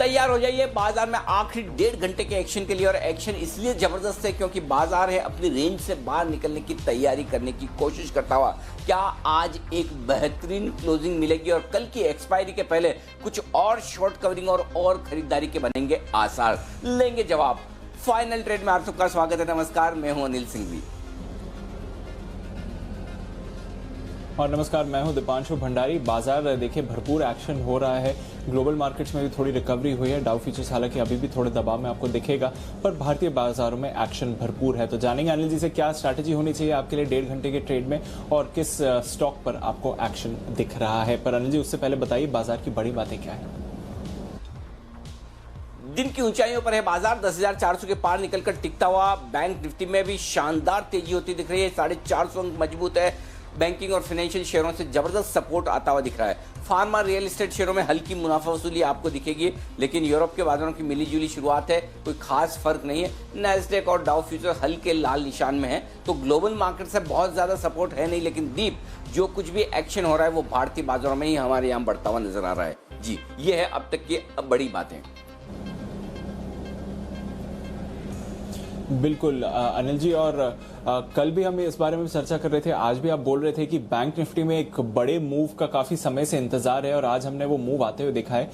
तैयार हो जाइए बाजार में आखिरी 1.5 घंटे के एक्शन के लिए। और एक्शन इसलिए जबरदस्त है क्योंकि बाजार है अपनी रेंज से बाहर निकलने की तैयारी करने की कोशिश करता हुआ। क्या आज एक बेहतरीन क्लोजिंग मिलेगी और कल की एक्सपायरी के पहले कुछ और शॉर्ट कवरिंग और खरीदारी के बनेंगे आसार? लेंगे जवाब फाइनल ट्रेड में। आप सबका स्वागत है, नमस्कार, मैं हूं अनिल सिंघवी। और नमस्कार, मैं हूं दीपांशु भंडारी। बाजार देखिए भरपूर एक्शन हो रहा है। ग्लोबल मार्केट्स में भी थोड़ी रिकवरी हुई है। डाउ फ्यूचर्स हालांकि अभी भी थोड़े दबाव में आपको दिखेगा, पर भारतीय बाजारों में एक्शन भरपूर है। तो जानेंगे अनिल जी से क्या स्ट्रैटेजी होनी चाहिए आपके लिए 1.5 घंटे के ट्रेड में और किस स्टॉक पर आपको एक्शन दिख रहा है। पर अनिल जी उससे पहले बताइए बाजार की बड़ी बातें क्या है। दिन की ऊंचाइयों पर है बाजार, 10,400 के पार निकलकर टिकता हुआ। बैंक निफ्टी में भी शानदार तेजी होती दिख रही है, 450 अंक मजबूत है। बैंकिंग और फाइनेंशियल शेयरों से जबरदस्त सपोर्ट आता हुआ दिख रहा है। फार्मा रियल एस्टेट शेयरों में हल्की मुनाफा वसूली आपको दिखेगी, लेकिन यूरोप के बाजारों की मिलीजुली शुरुआत है, कोई खास फर्क नहीं है। नैस्डैक और डाउ फ्यूचर हल्के लाल निशान में है। तो ग्लोबल मार्केट से बहुत ज्यादा सपोर्ट है नहीं, लेकिन दीप जो कुछ भी एक्शन हो रहा है वो भारतीय बाजारों में ही हमारे यहाँ बढ़ता हुआ नजर आ रहा है। जी, ये है अब तक की बड़ी बातें। बिल्कुल अनिल जी, और कल भी हम इस बारे में चर्चा कर रहे थे। आज भी आप बोल रहे थे कि बैंक निफ्टी में एक बड़े मूव का काफी समय से इंतजार है और आज हमने वो मूव आते हुए देखा है।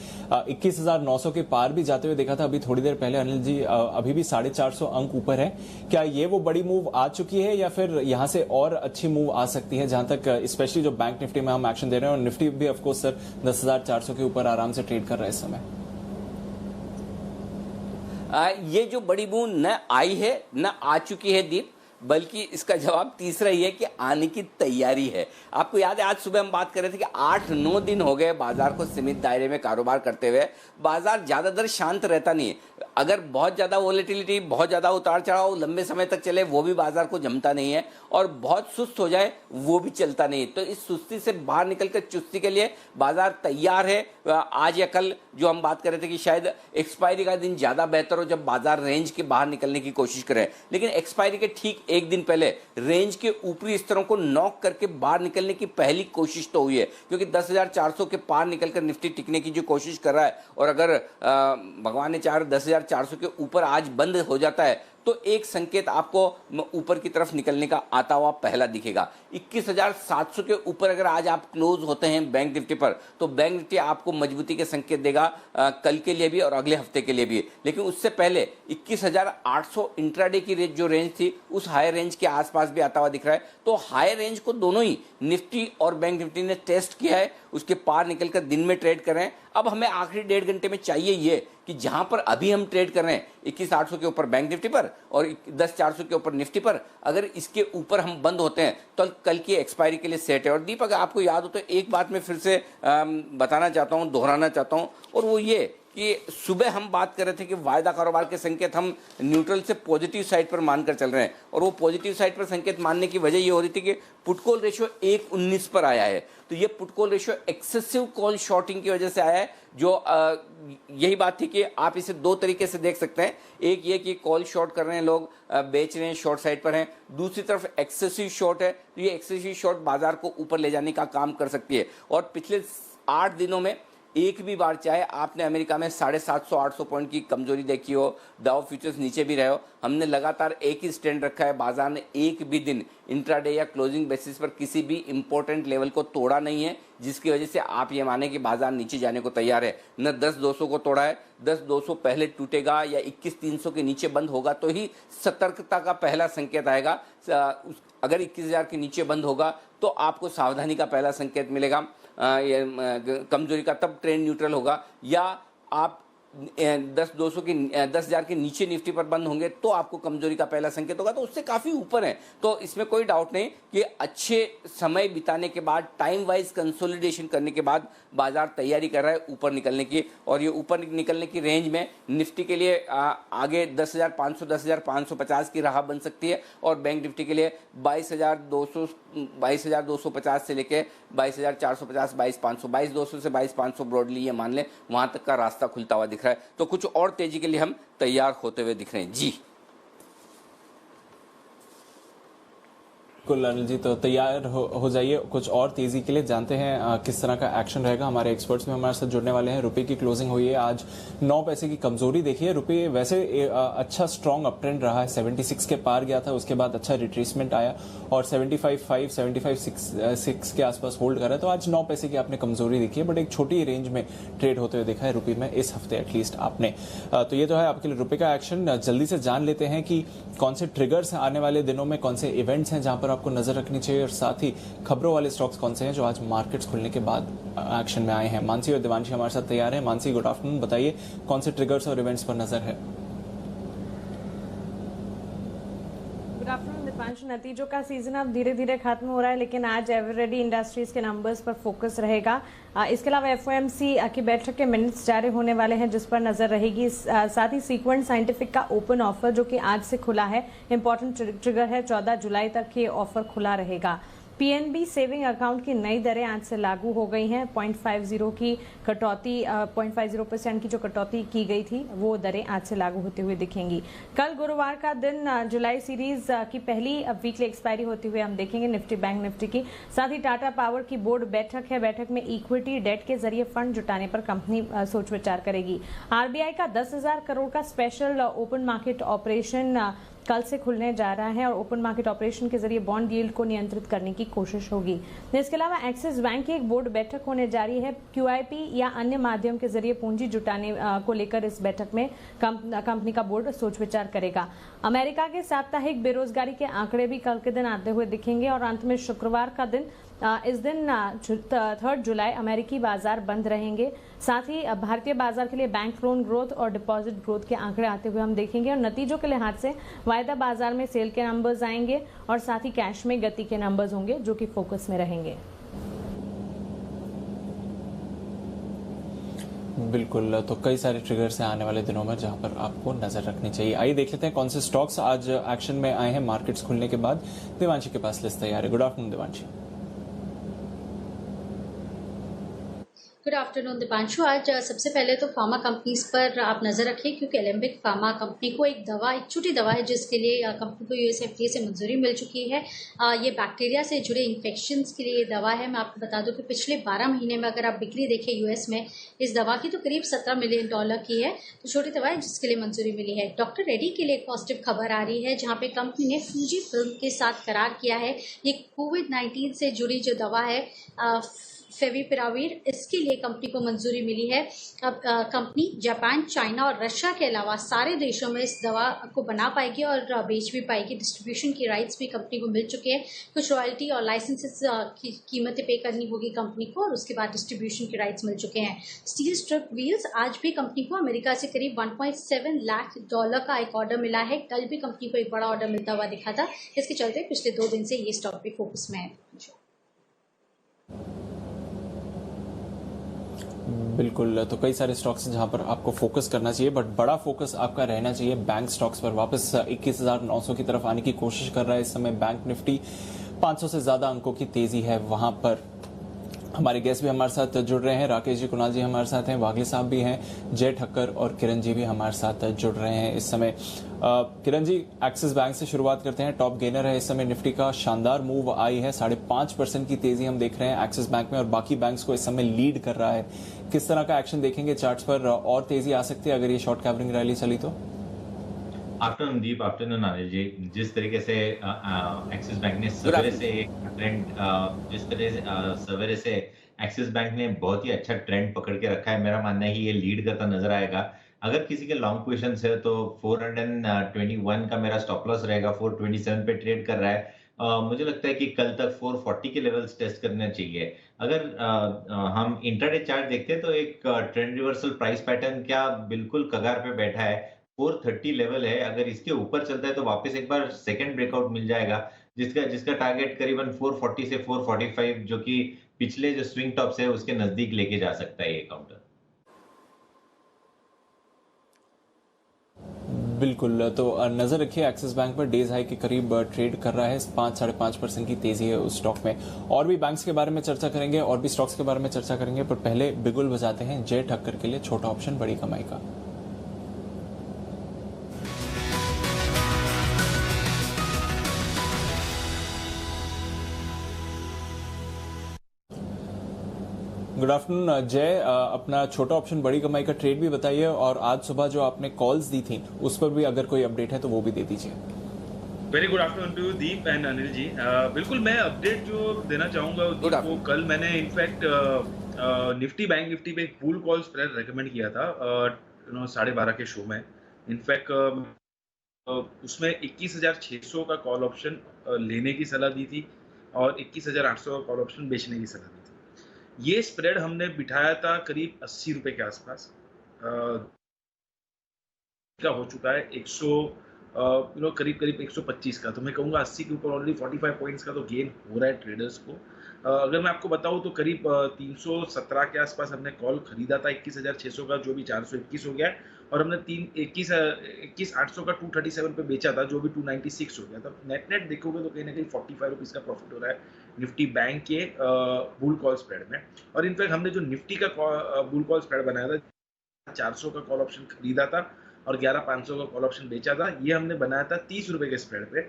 21,900 के पार भी जाते हुए देखा था अभी थोड़ी देर पहले अनिल जी। अभी भी 450 अंक ऊपर है। क्या ये वो बड़ी मूव आ चुकी है या फिर यहां से और अच्छी मूव आ सकती है, जहां तक स्पेशली जो बैंक निफ्टी में हम एक्शन दे रहे हैं? और निफ्टी भी ऑफकोर्स सर 10,400 के ऊपर आराम से ट्रेड कर रहा है इस समय। ये जो बड़ी बूंद न आई है न आ चुकी है दीप, बल्कि इसका जवाब तीसरा ही है कि आने की तैयारी है। आपको याद है आज सुबह हम बात कर रहे थे कि 8-9 दिन हो गए बाजार को सीमित दायरे में कारोबार करते हुए। बाजार ज्यादा देर शांत रहता नहीं है। अगर बहुत ज्यादा वोलेटिलिटी, बहुत ज्यादा उतार चढ़ाव लंबे समय तक चले वो भी बाजार को जमता नहीं है, और बहुत सुस्त हो जाए वो भी चलता नहीं है। तो इस सुस्ती से बाहर निकलकर चुस्ती के लिए बाजार तैयार है। आज या कल जो हम बात कर रहे थे कि शायद एक्सपायरी का दिन ज्यादा बेहतर हो जब बाजार रेंज के बाहर निकलने की कोशिश करे, लेकिन एक्सपायरी के ठीक एक दिन पहले रेंज के ऊपरी स्तरों को नॉक करके बाहर निकलने की पहली कोशिश तो हुई है, क्योंकि 10,400 के पार निकलकर निफ्टी टिकने की जो कोशिश कर रहा है, और अगर भगवान ने चाहे 10,400 के ऊपर आज बंद हो जाता है तो एक संकेत आपको ऊपर की तरफ निकलने का आता हुआ पहला दिखेगा। 21,700 के ऊपर अगर आज आप क्लोज होते हैं बैंक निफ्टी पर, तो बैंक निफ्टी आपको मजबूती के संकेत देगा कल के लिए भी और अगले हफ्ते के लिए भी। लेकिन उससे पहले 21,800 इंट्राडे की जो रेंज थी उस हाई रेंज के आसपास भी आता हुआ दिख रहा है। तो हाई रेंज को दोनों ही निफ्टी और बैंक निफ्टी ने टेस्ट किया है, उसके पार निकलकर दिन में ट्रेड कर रहे हैं। अब हमें आखिरी 1.5 घंटे में चाहिए ये कि जहां पर अभी हम ट्रेड कर रहे हैं 21,800 के ऊपर बैंक निफ्टी पर और 10,400 के ऊपर निफ्टी पर, अगर इसके ऊपर हम बंद होते हैं तो कल की एक्सपायरी के लिए सेट है। और दीपक, आपको याद हो तो एक बात मैं फिर से बताना चाहता हूं, दोहराना चाहता हूं, और वो ये कि सुबह हम बात कर रहे थे कि वायदा कारोबार के संकेत हम न्यूट्रल से पॉजिटिव साइड पर मानकर चल रहे हैं, और वो पॉजिटिव साइड पर संकेत मानने की वजह ये हो रही थी कि पुट कॉल रेशियो 1:19 पर आया है। तो ये put call ratio excessive call shorting की वजह से आया है। जो यही बात थी कि आप इसे दो तरीके से देख सकते हैं। एक ये कि कॉल शॉर्ट कर रहे हैं लोग, बेच रहे हैं, शॉर्ट साइड पर हैं। दूसरी तरफ एक्सेसिव शॉर्ट है, तो ये एक्सेसिव शॉर्ट बाजार को ऊपर ले जाने का काम कर सकती है। और पिछले 8 दिनों में एक भी बार, चाहे आपने अमेरिका में 750-800 पॉइंट की कमजोरी देखी हो, डाउ फ्यूचर्स नीचे भी रहे हो, हमने लगातार एक ही स्टैंड रखा है। बाजार ने एक भी दिन इंट्राडे या क्लोजिंग बेसिस पर किसी भी इंपॉर्टेंट लेवल को तोड़ा नहीं है, जिसकी वजह से आप ये माने कि बाजार नीचे जाने को तैयार है। न 10,200 को तोड़ा है। 10,200 पहले टूटेगा या 21,300 के नीचे बंद होगा तो ही सतर्कता का पहला संकेत आएगा। अगर 21,000 के नीचे बंद होगा तो आपको सावधानी का पहला संकेत मिलेगा, कमजोरी का, तब ट्रेंड न्यूट्रल होगा। या आप 10,000 के नीचे निफ्टी पर बंद होंगे तो आपको कमजोरी का पहला संकेत होगा। तो उससे काफी ऊपर है, तो इसमें कोई डाउट नहीं कि अच्छे समय बिताने के बाद, टाइम वाइज कंसोलिडेशन करने के बाद बाजार तैयारी कर रहा है ऊपर निकलने की। और ये ऊपर निकलने की रेंज में निफ्टी के लिए आगे 10,500 10,550 की राह बन सकती है, और बैंक निफ्टी के लिए 22,250 से लेके 22,450, 22,500, 22,200 से 22,500 ब्रॉडली ये मान लें, वहां तक का रास्ता खुलता हुआ दिख रहा है। तो कुछ और तेजी के लिए हम तैयार होते हुए दिख रहे हैं। जी बिल्कुल अनिल जी, तो तैयार हो जाइए कुछ और तेजी के लिए। जानते हैं किस तरह का एक्शन रहेगा। हमारे एक्सपर्ट्स भी हमारे साथ जुड़ने वाले हैं। रुपए की क्लोजिंग हुई है आज 9 पैसे की कमजोरी देखी है। रुपए वैसे अच्छा स्ट्रॉन्ग अप ट्रेंड रहा है, 76 के पार गया था, उसके बाद अच्छा रिट्रेसमेंट आया और 75.5 75.6 के आसपास होल्ड कर रहा है। तो आज 9 पैसे की आपने कमजोरी देखी है, बट एक छोटी रेंज में ट्रेड होते हुए देखा है रुपए में इस हफ्ते एटलीस्ट आपने। तो ये तो है आपके लिए रुपए का एक्शन। जल्दी से जान लेते हैं कि कौन से ट्रिगर्स आने वाले दिनों में, कौन से इवेंट्स हैं जहां पर आपको नजर रखनी चाहिए, और साथ ही खबरों वाले स्टॉक्स कौन से हैं जो आज मार्केट्स खुलने के बाद एक्शन में आए हैं। मानसी और देवांशी हमारे साथ तैयार हैं। मानसी, गुड आफ्टरनून, बताइए कौन से ट्रिगर्स और इवेंट्स पर नजर है। Good afternoon Deepanshu. नतीजों का सीजन अब धीरे धीरे खत्म हो रहा है, लेकिन आज एवरेडी इंडस्ट्रीज के नंबर्स पर फोकस रहेगा। इसके अलावा एफओएमसी की बैठक के मिनट्स जारी होने वाले हैं जिस पर नजर रहेगी। साथ ही सीक्वेंट साइंटिफिक का ओपन ऑफर जो कि आज से खुला है, इंपॉर्टेंट ट्रिगर है। 14 जुलाई तक ये ऑफर खुला रहेगा। पीएनबी सेविंग अकाउंट की नई दरें आज से लागू हो गई हैं। 0.50 की कटौती, 0.50% की जो कटौती की गई थी वो दरें आज से लागू होते हुए दिखेंगी। कल गुरुवार का दिन जुलाई सीरीज की पहली वीकली एक्सपायरी होते हुए हम देखेंगे निफ्टी बैंक निफ्टी की। साथ ही टाटा पावर की बोर्ड बैठक है। बैठक में इक्विटी डेट के जरिए फंड जुटाने पर कंपनी सोच विचार करेगी। आरबीआई का 10,000 करोड़ का स्पेशल ओपन मार्केट ऑपरेशन कल से खुलने जा रहा है और ओपन मार्केट ऑपरेशन के जरिए बॉन्ड यील्ड को नियंत्रित करने की कोशिश होगी। इसके अलावा एक्सिस बैंक की एक बोर्ड बैठक होने जा रही है। क्यूआईपी या अन्य माध्यम के जरिए पूंजी जुटाने को लेकर इस बैठक में कंपनी का बोर्ड सोच विचार करेगा। अमेरिका के साप्ताहिक बेरोजगारी के आंकड़े भी कल के दिन आते हुए दिखेंगे और अंत में शुक्रवार का दिन, इस दिन 3 जुलाई अमेरिकी बाजार बंद रहेंगे। साथ ही भारतीय बाजार के लिए बैंक लोन ग्रोथ और डिपॉजिट ग्रोथ के आंकड़े आते हुए हम देखेंगे और नतीजों के लिहाज से वायदा बाजार में सेल के नंबर्स आएंगे और साथ ही कैश में गति के नंबर्स होंगे जो कि फोकस में रहेंगे। बिल्कुल, तो कई सारे ट्रिगर्स हैं आने वाले दिनों में जहां पर आपको नजर रखनी चाहिए। आइए देख लेते हैं कौन से स्टॉक्स आज एक्शन में आए हैं मार्केट्स खुलने के बाद। देवांशी के पास लिस्ट तैयार है। Good afternoon Devanshi. Good afternoon Deepanshu. आज सबसे पहले तो फार्मा कंपनीज पर आप नजर रखिए क्योंकि एलेम्बिक फार्मा कंपनी को एक छोटी दवा है जिसके लिए कंपनी को यूएस एफडीए से मंजूरी मिल चुकी है। ये बैक्टीरिया से जुड़े इन्फेक्शंस के लिए ये दवा है। मैं आपको बता दूं कि पिछले 12 महीने में अगर आप बिक्री देखें यूएस में इस दवा की तो करीब $17 मिलियन की है। तो छोटी दवा है जिसके लिए मंजूरी मिली है। डॉक्टर रेड्डी के लिए एक पॉजिटिव खबर आ रही है जहाँ पे कंपनी ने फूजी फिल्म के साथ करार किया है। ये कोविड-19 से जुड़ी जो दवा है फेविपिराविर, इसके लिए कंपनी को मंजूरी मिली है। अब कंपनी जापान, चाइना और रशिया के अलावा सारे देशों में इस दवा को बना पाएगी और बेच भी पाएगी। डिस्ट्रीब्यूशन की राइट्स भी कंपनी को मिल चुके हैं। कुछ रॉयल्टी और लाइसेंसेस की कीमतें पे करनी होगी कंपनी को और उसके बाद डिस्ट्रीब्यूशन की राइट्स मिल चुके हैं। स्टील स्ट्रिप व्हील्स, आज भी कंपनी को अमेरिका से करीब $1.7 लाख का एक ऑर्डर मिला है। कल भी कंपनी को एक बड़ा ऑर्डर मिलता हुआ दिखा था। इसके चलते पिछले 2 दिन से ये स्टॉक भी फोकस में है। बिल्कुल, तो कई सारे स्टॉक्स हैं जहां पर आपको फोकस करना चाहिए, बट बड़ा फोकस आपका रहना चाहिए बैंक स्टॉक्स पर। वापस 21,900 की तरफ आने की कोशिश कर रहा है इस समय बैंक निफ्टी। 500 से ज्यादा अंकों की तेजी है वहां पर। हमारे गेस्ट भी हमारे साथ जुड़ रहे हैं। राकेश जी, कुणाल जी हमारे साथ हैं, वागले साहब भी हैं, जय ठक्कर और किरण जी भी हमारे साथ जुड़ रहे हैं इस समय। किरण जी, एक्सिस बैंक से शुरुआत करते हैं। टॉप गेनर है इस समय निफ्टी का, शानदार मूव आई है। 5.5% की तेजी हम देख रहे हैं एक्सिस बैंक में और बाकी बैंक्स को इस समय लीड कर रहा है। किस तरह का एक्शन देखेंगे चार्ट्स पर? और तेजी आ सकती है अगर ये शॉर्ट कवरिंग रैली चली तो? आफ्टरनून दीप, आफ्टरनून अनिल जी। जिस तरीके से एक्सिस बैंक ने सवेरे से एक ट्रेंड सवेरे से एक्सिस बैंक ने बहुत ही अच्छा ट्रेंड पकड़ के रखा है। मेरा मानना है कि ये लीड करता नजर आएगा। अगर किसी के लॉन्ग पोजीशन है तो 421 का मेरा स्टॉप लॉस रहेगा। 427 पे ट्रेड कर रहा है। मुझे लगता है कि कल तक 440 के लेवल्स टेस्ट करने चाहिए। अगर हम इंट्राडे चार्ट देखते हैं तो एक ट्रेंड रिवर्सल प्राइस पैटर्न क्या बिल्कुल कगार पे बैठा है। 430 लेवल है। अगर इसके ऊपर चलता है तो वापस एक बार सेकंड ब्रेकआउट मिल जाएगा जिसका टारगेट करीबन 440 से 445 जो कि पिछले जो स्विंग टॉप्स है उसके नजदीक लेके जा सकता है ये काउंटर। बिल्कुल, तो नजर रखिए एक्सिस बैंक पर। डेज हाई के करीब ट्रेड कर रहा है। 5-5.5% की तेजी है उस स्टॉक में। और भी बैंक्स के बारे में चर्चा करेंगे और भी स्टॉक्स के बारे में चर्चा करेंगे, पर पहले बिगुल बजाते हैं जय ठक्कर के लिए छोटा ऑप्शन बड़ी कमाई का। गुड आफ्टरनून जय, अपना छोटा ऑप्शन बड़ी कमाई का ट्रेड भी बताइए और आज सुबह जो आपने कॉल्स दी थी उस पर भी अगर कोई अपडेट है तो वो भी दे दीजिए। Very good afternoon to Deep and Anil ji. बिल्कुल मैं अपडेट जो देना चाहूंगा वो कल मैंने इनफैक्ट निफ्टी बैंक निफ्टी पे एक पूल कॉल स्प्रेड रेकमेंड किया था 12:30 के शो में। इनफैक्ट उसमें 21,600 का कॉल ऑप्शन लेने की सलाह दी थी और 21,800 का कॉल ऑप्शन बेचने की सलाह दी थी। ये स्प्रेड हमने बिठाया था करीब 80 रुपए के आसपास का हो चुका है 100 करीब 125 का। तो मैं कहूँगा 80 के ऊपर ऑलरेडी 45 पॉइंट्स का तो गेन हो रहा है ट्रेडर्स को। अगर मैं आपको बताऊँ तो करीब 317 के आसपास हमने कॉल खरीदा था 21,600 का, जो भी 421 हो गया है, और हमने 21,800 का 237 पे बेचा था, जो भी 296 हो गया था। नेट देखोगे तो कहीं ना कहीं 45 रुपीज़ का प्रॉफिट हो रहा है निफ्टी बैंक के बुल कॉल स्प्रेड में। और इनफैक्ट हमने जो निफ्टी का बुल कॉल स्प्रेड बनाया था 400 का कॉल ऑप्शन खरीदा था और 11,500 का कॉल ऑप्शन बेचा था। ये हमने बनाया था 30 रुपए के स्प्रेड पे।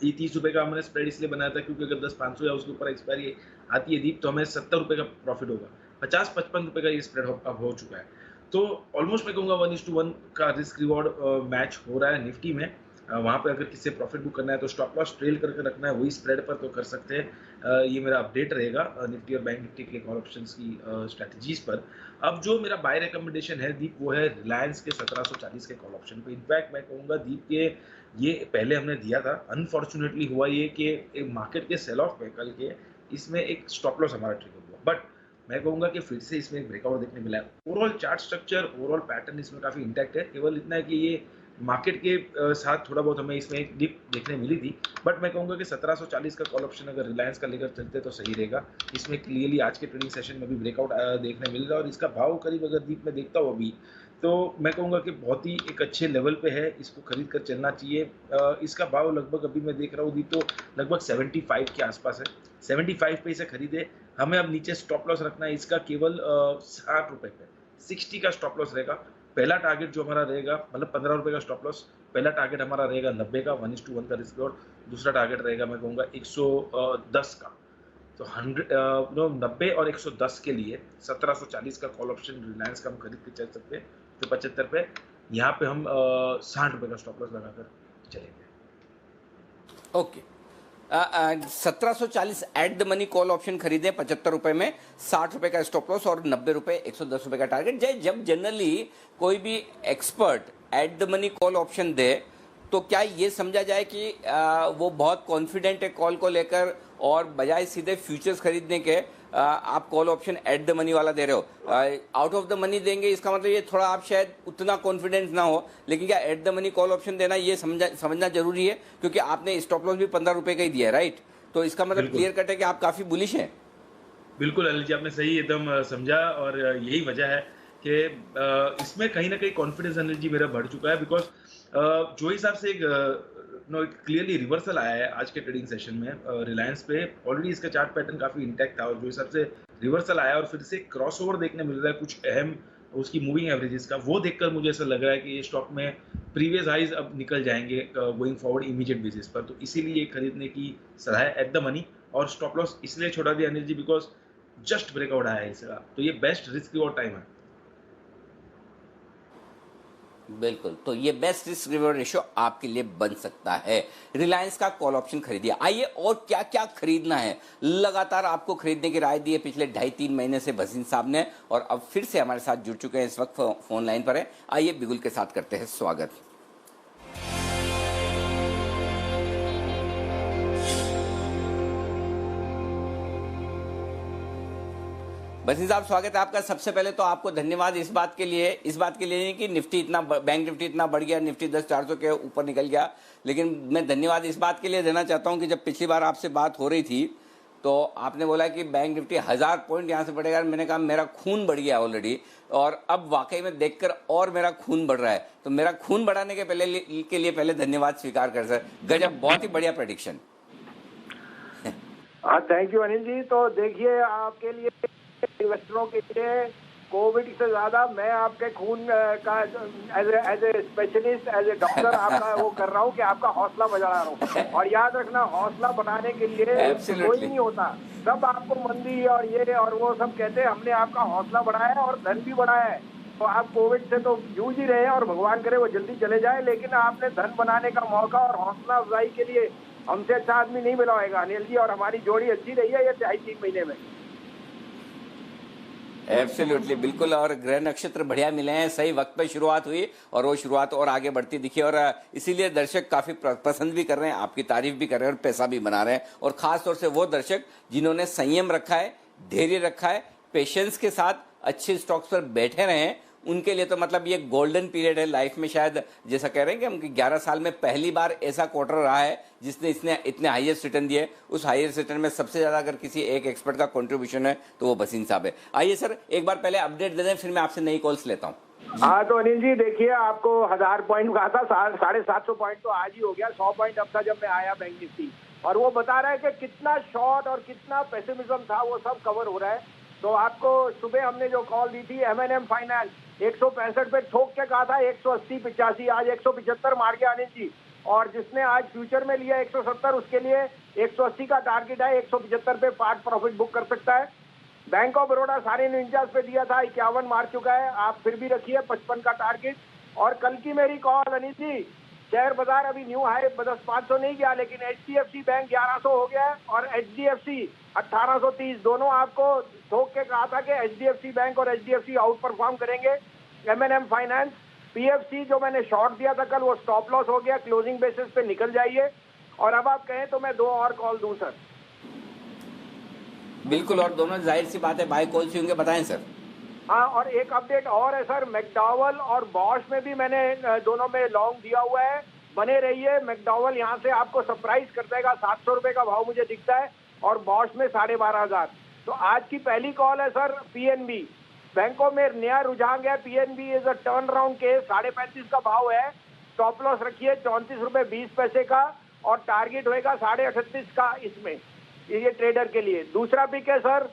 ये 30 रुपए का हमने स्प्रेड इसलिए बनाया था क्योंकि अगर 10,500 या उसके ऊपर एक्सपायरी आती है दीप तो हमें 70 रुपए का प्रॉफिट होगा। 50-55 रुपए का ये स्प्रेड अब हो चुका है। तो ऑलमोस्ट मैं कहूँगा 1:1 का रिस्क रिवॉर्ड मैच हो रहा है निफ्टी में। वहाँ पे अगर किसी प्रॉफिट बुक करना है तो स्टॉप लॉस ट्रेल करके रखना है, वही स्प्रेड पर तो कर सकते हैं। ये मेरा अपडेट रहेगा निफ्टी और बैंक निफ्टी के कॉल ऑप्शंस की स्ट्रैटेजीज पर। अब जो मेरा बाय रिकमेंडेशन है दीप वो है रिलायंस के 1740 के कॉल ऑप्शन पे। इनफैक्ट मैं कहूँगा दीप के ये पहले हमने दिया था, अनफॉर्चुनेटली हुआ ये कि मार्केट के सेल ऑफ में कल के इसमें एक स्टॉप लॉस हमारा ट्रिगर हुआ, बट मैं कहूँगा कि फिर से इसमें एक ब्रेकआउट देखने मिला है। Overall chart structure, overall pattern इसमें काफ़ी इंटैक्ट है। केवल इतना है कि ये मार्केट के साथ थोड़ा बहुत हमें इसमें एक डिप देखने मिली थी, बट मैं कहूँगा कि 1740 का कॉल ऑप्शन अगर रिलायंस का लेकर चलते तो सही रहेगा। इसमें क्लियरली आज के ट्रेडिंग सेशन में भी ब्रेकआउट देखने मिल रहा है और इसका भाव करीब अगर दीप में देखता हूँ अभी तो मैं कहूँगा कि बहुत ही एक अच्छे लेवल पे है, इसको खरीद कर चलना चाहिए। इसका भाव लगभग अभी मैं देख रहा हूँ दीप तो लगभग 75 के आसपास है। 75 पे इसे खरीदे। हमें अब नीचे स्टॉप लॉस रखना है इसका केवल 60 रुपए पे। 60 का स्टॉप लॉस रहेगा। पहला टारगेट जो हमारा रहेगा, मतलब 15 रुपए का स्टॉप लॉस, पहला टारगेट हमारा रहेगा 90 का 1:1 का रिस्क रिवॉर्ड। दूसरा टारगेट रहेगा मैं कहूँगा 110 का। तो 90 और 110 के लिए 1740 का कॉल ऑप्शन रिलायंस का हम खरीद के चल सकते हैं। तो 75 पे यहाँ पे हम 60 रुपए का स्टॉप लॉस लगाकर चलेंगे। Okay, 1740 eight the money call option खरीदे 75 रुपए में, 60 रुपए का स्टॉप लॉस और 90 रुपए 110 रुपए का टारगेट। जब जनरली कोई भी expert at the money call option दे तो क्या ये समझा जाए कि वो बहुत कॉन्फिडेंट है कॉल को लेकर और बजाय सीधे फ्यूचर्स खरीदने के आप call option eight the money वाला दे रहे हो? आउट ऑफ द मनी देंगे इसका मतलब ये थोड़ा आप शायद उतना कॉन्फिडेंस ना हो, लेकिन क्या eight the money call option देना ये समझना जरूरी है क्योंकि आपने स्टॉप लॉस भी 15 रुपए का ही दिया है, राइट? तो इसका मतलब क्लियर कट है कि आप काफी बुलिश हैं। बिल्कुल अनिल जी, आपने सही एकदम समझा और यही वजह है कि इसमें कहीं ना कहीं कॉन्फिडेंस अनिल जी मेरा बढ़ चुका है। बिकॉज जो हिसाब से एक क्लियरली रिवर्सल आया है आज के ट्रेडिंग सेशन में रिलायंस पे, ऑलरेडी इसका चार्ट पैटर्न काफी इंटैक्ट था और जो हिसाब से रिवर्सल आया और फिर से क्रॉसओवर देखने मिल रहा है कुछ अहम उसकी मूविंग एवरेजेस का, वो देखकर मुझे ऐसा लग रहा है कि ये स्टॉक में प्रीवियस हाइज अब निकल जाएंगे गोइंग फॉरवर्ड इमीडिएट बेसिस पर। तो इसीलिए खरीदने की सलाह है एट द मनी। और स्टॉप लॉस इसलिए छोड़ा दिया Anil ji because just breakout आया है इसका, तो ये बेस्ट रिस्क रिवॉर्ड टाइम है। बिल्कुल, तो ये बेस्ट रिस्क रिवॉर्ड रेशियो आपके लिए बन सकता है। रिलायंस का कॉल ऑप्शन खरीदिए। आइए और क्या क्या खरीदना है, लगातार आपको खरीदने की राय दी है पिछले 2.5-3 महीने से भसीन साहब ने, और अब फिर से हमारे साथ जुड़ चुके हैं, इस वक्त फोन लाइन पर है। आइए बिगुल के साथ करते हैं स्वागत। भसीन साहब स्वागत है आपका। सबसे पहले तो आपको धन्यवाद इस बात के लिए नहीं कि निफ्टी इतना बैंक निफ्टी इतना बढ़ गया, निफ्टी 10,400 के ऊपर निकल गया, लेकिन मैं धन्यवाद इस बात के लिए देना चाहता हूं कि जब पिछली बार आपसे बात हो रही थी तो आपने बोला कि बैंक निफ्टी 1000 पॉइंट यहाँ से बढ़ेगा। मैंने कहा मेरा खून बढ़ गया ऑलरेडी, और अब वाकई में देखकर और मेरा खून बढ़ रहा है। तो मेरा खून बढ़ाने के लिए पहले धन्यवाद स्वीकार कर सर, गजब, बहुत ही बढ़िया prediction. Thank you Anil ji. तो देखिए, आपके लिए इन्वेस्टरों के लिए कोविड से ज्यादा मैं आपके खून का as a specialist, as a doctor आपका वो कर रहा हूँ कि आपका हौसला बढ़ा रहा हूँ। और याद रखना, हौसला बढ़ाने के लिए कोई नहीं होता, सब आपको मंदी और ये और वो सब कहते हैं। हमने आपका हौसला बढ़ाया है और धन भी बढ़ाया है। तो आप कोविड से तो जूझ ही रहे हैं और भगवान करे वो जल्दी चले जाए, लेकिन आपने धन बनाने का मौका और हौसला अफजाई के लिए हमसे अच्छा आदमी नहीं मिला होगा अनिल जी। और हमारी जोड़ी अच्छी रही है ये 2.5-3 महीने में। एब्सोल्युटली, बिल्कुल। और ग्रह नक्षत्र बढ़िया मिले हैं, सही वक्त पे शुरुआत हुई और वो शुरुआत और आगे बढ़ती दिखी, और इसीलिए दर्शक काफी पसंद भी कर रहे हैं, आपकी तारीफ भी कर रहे हैं और पैसा भी बना रहे हैं। और खास तौर से वो दर्शक जिन्होंने संयम रखा है, धैर्य रखा है, पेशेंस के साथ अच्छे स्टॉक्स पर बैठे रहे हैं, उनके लिए तो मतलब ये गोल्डन पीरियड है लाइफ में। शायद जैसा कह रहे हैं कि हम 11 साल में पहली बार ऐसा क्वार्टर रहा है जिसने इतने हाईएस्ट रिटर्न दिए। उस हाईएस्ट रिटर्न में सबसे ज्यादा अगर किसी एक एक्सपर्ट का कंट्रीब्यूशन है तो वो बसीन साहब है। आइए सर, एक बार पहले अपडेट दे दें, फिर मैं आपसे नई कॉल्स लेता हूँ। हाँ तो अनिल जी देखिए, आपको 1000 पॉइंट कहा था, 750 पॉइंट तो आज ही हो गया। 100 पॉइंट अब था जब मैं आया बैंक निफ्टी, और वो बता रहा है कि कितना शॉर्ट और कितना पेसिमिज्म था वो सब कवर हो रहा है। तो आपको सुबह हमने जो कॉल दी थी M&M फाइनेंस 165 पे ठोक के कहा था 180-85, आज 175 मार गया अनिल जी। और जिसने आज फ्यूचर में लिया 170, उसके लिए 180 का टारगेट है, 175 पे पार्ट प्रॉफिट बुक कर सकता है। बैंक ऑफ बड़ौदा 49 पे दिया था, 51 मार चुका है, आप फिर भी रखिए 55 का टारगेट। और कल की मेरी कॉल अनिल जी, शेयर बाजार अभी न्यू हाई 500 नहीं गया, लेकिन HDFC बैंक 1100 हो गया है और HDFC 1830, दोनों आपको ठोक के कहा था कि HDFC बैंक और HDFC आउट परफॉर्म करेंगे। M&M फाइनेंस, PFC जो मैंने शॉर्ट दिया था कल, वो स्टॉप लॉस हो गया, क्लोजिंग बेसिस पे निकल जाइए। और अब आप कहें तो मैं 2 और कॉल दूं सर? बिल्कुल, और दोनों जाहिर सी बात है बाय कॉल से होंगे, बताएं सर। हाँ, और एक अपडेट और है सर, मैकडॉवल और बॉश में भी मैंने दोनों में लॉन्ग दिया हुआ है। बने रहिए, मैकडॉवल यहाँ से आपको सरप्राइज कर देगा, 700 रुपए का भाव मुझे दिखता है, और बॉश में 12,500। तो आज की पहली कॉल है सर PNB। बैंकों में नया रुझान गया, PNB is a turn around case, 35.5 का भाव है, स्टॉप लॉस रखिए 34 रुपए 20 पैसे का, और टारगेट होएगा 38.5 का इसमें, ये ट्रेडर के लिए। दूसरा पिक है sir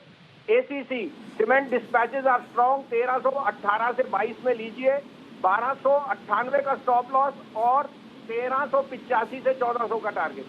ACC, cement dispatches are strong, 1318 से 22 में लीजिए, 1298 का स्टॉप लॉस और 1385 से 1400 का टारगेट।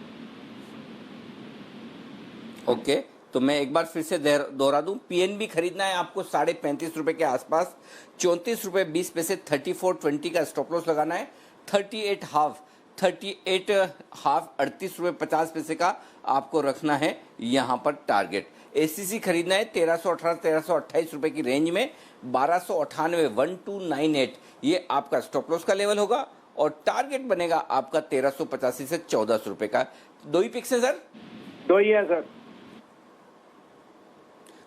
ओके, तो मैं एक बार फिर से दोहरा दूं, PNB खरीदना है आपको 35.5 रुपए के आसपास, 34 रुपए 20 पैसे, 34.20 का स्टॉप लॉस लगाना है, 38 हाफ 38 रुपए 50 पैसे का आपको रखना है यहां पर टारगेट। ACC खरीदना है 1328 रुपए की रेंज में, 1298 ये आपका स्टॉप लॉस का लेवल होगा, और टारगेट बनेगा आपका 1385 से 1400 रुपए का। 2 ही पिक्स है सर? 2 ही है सर।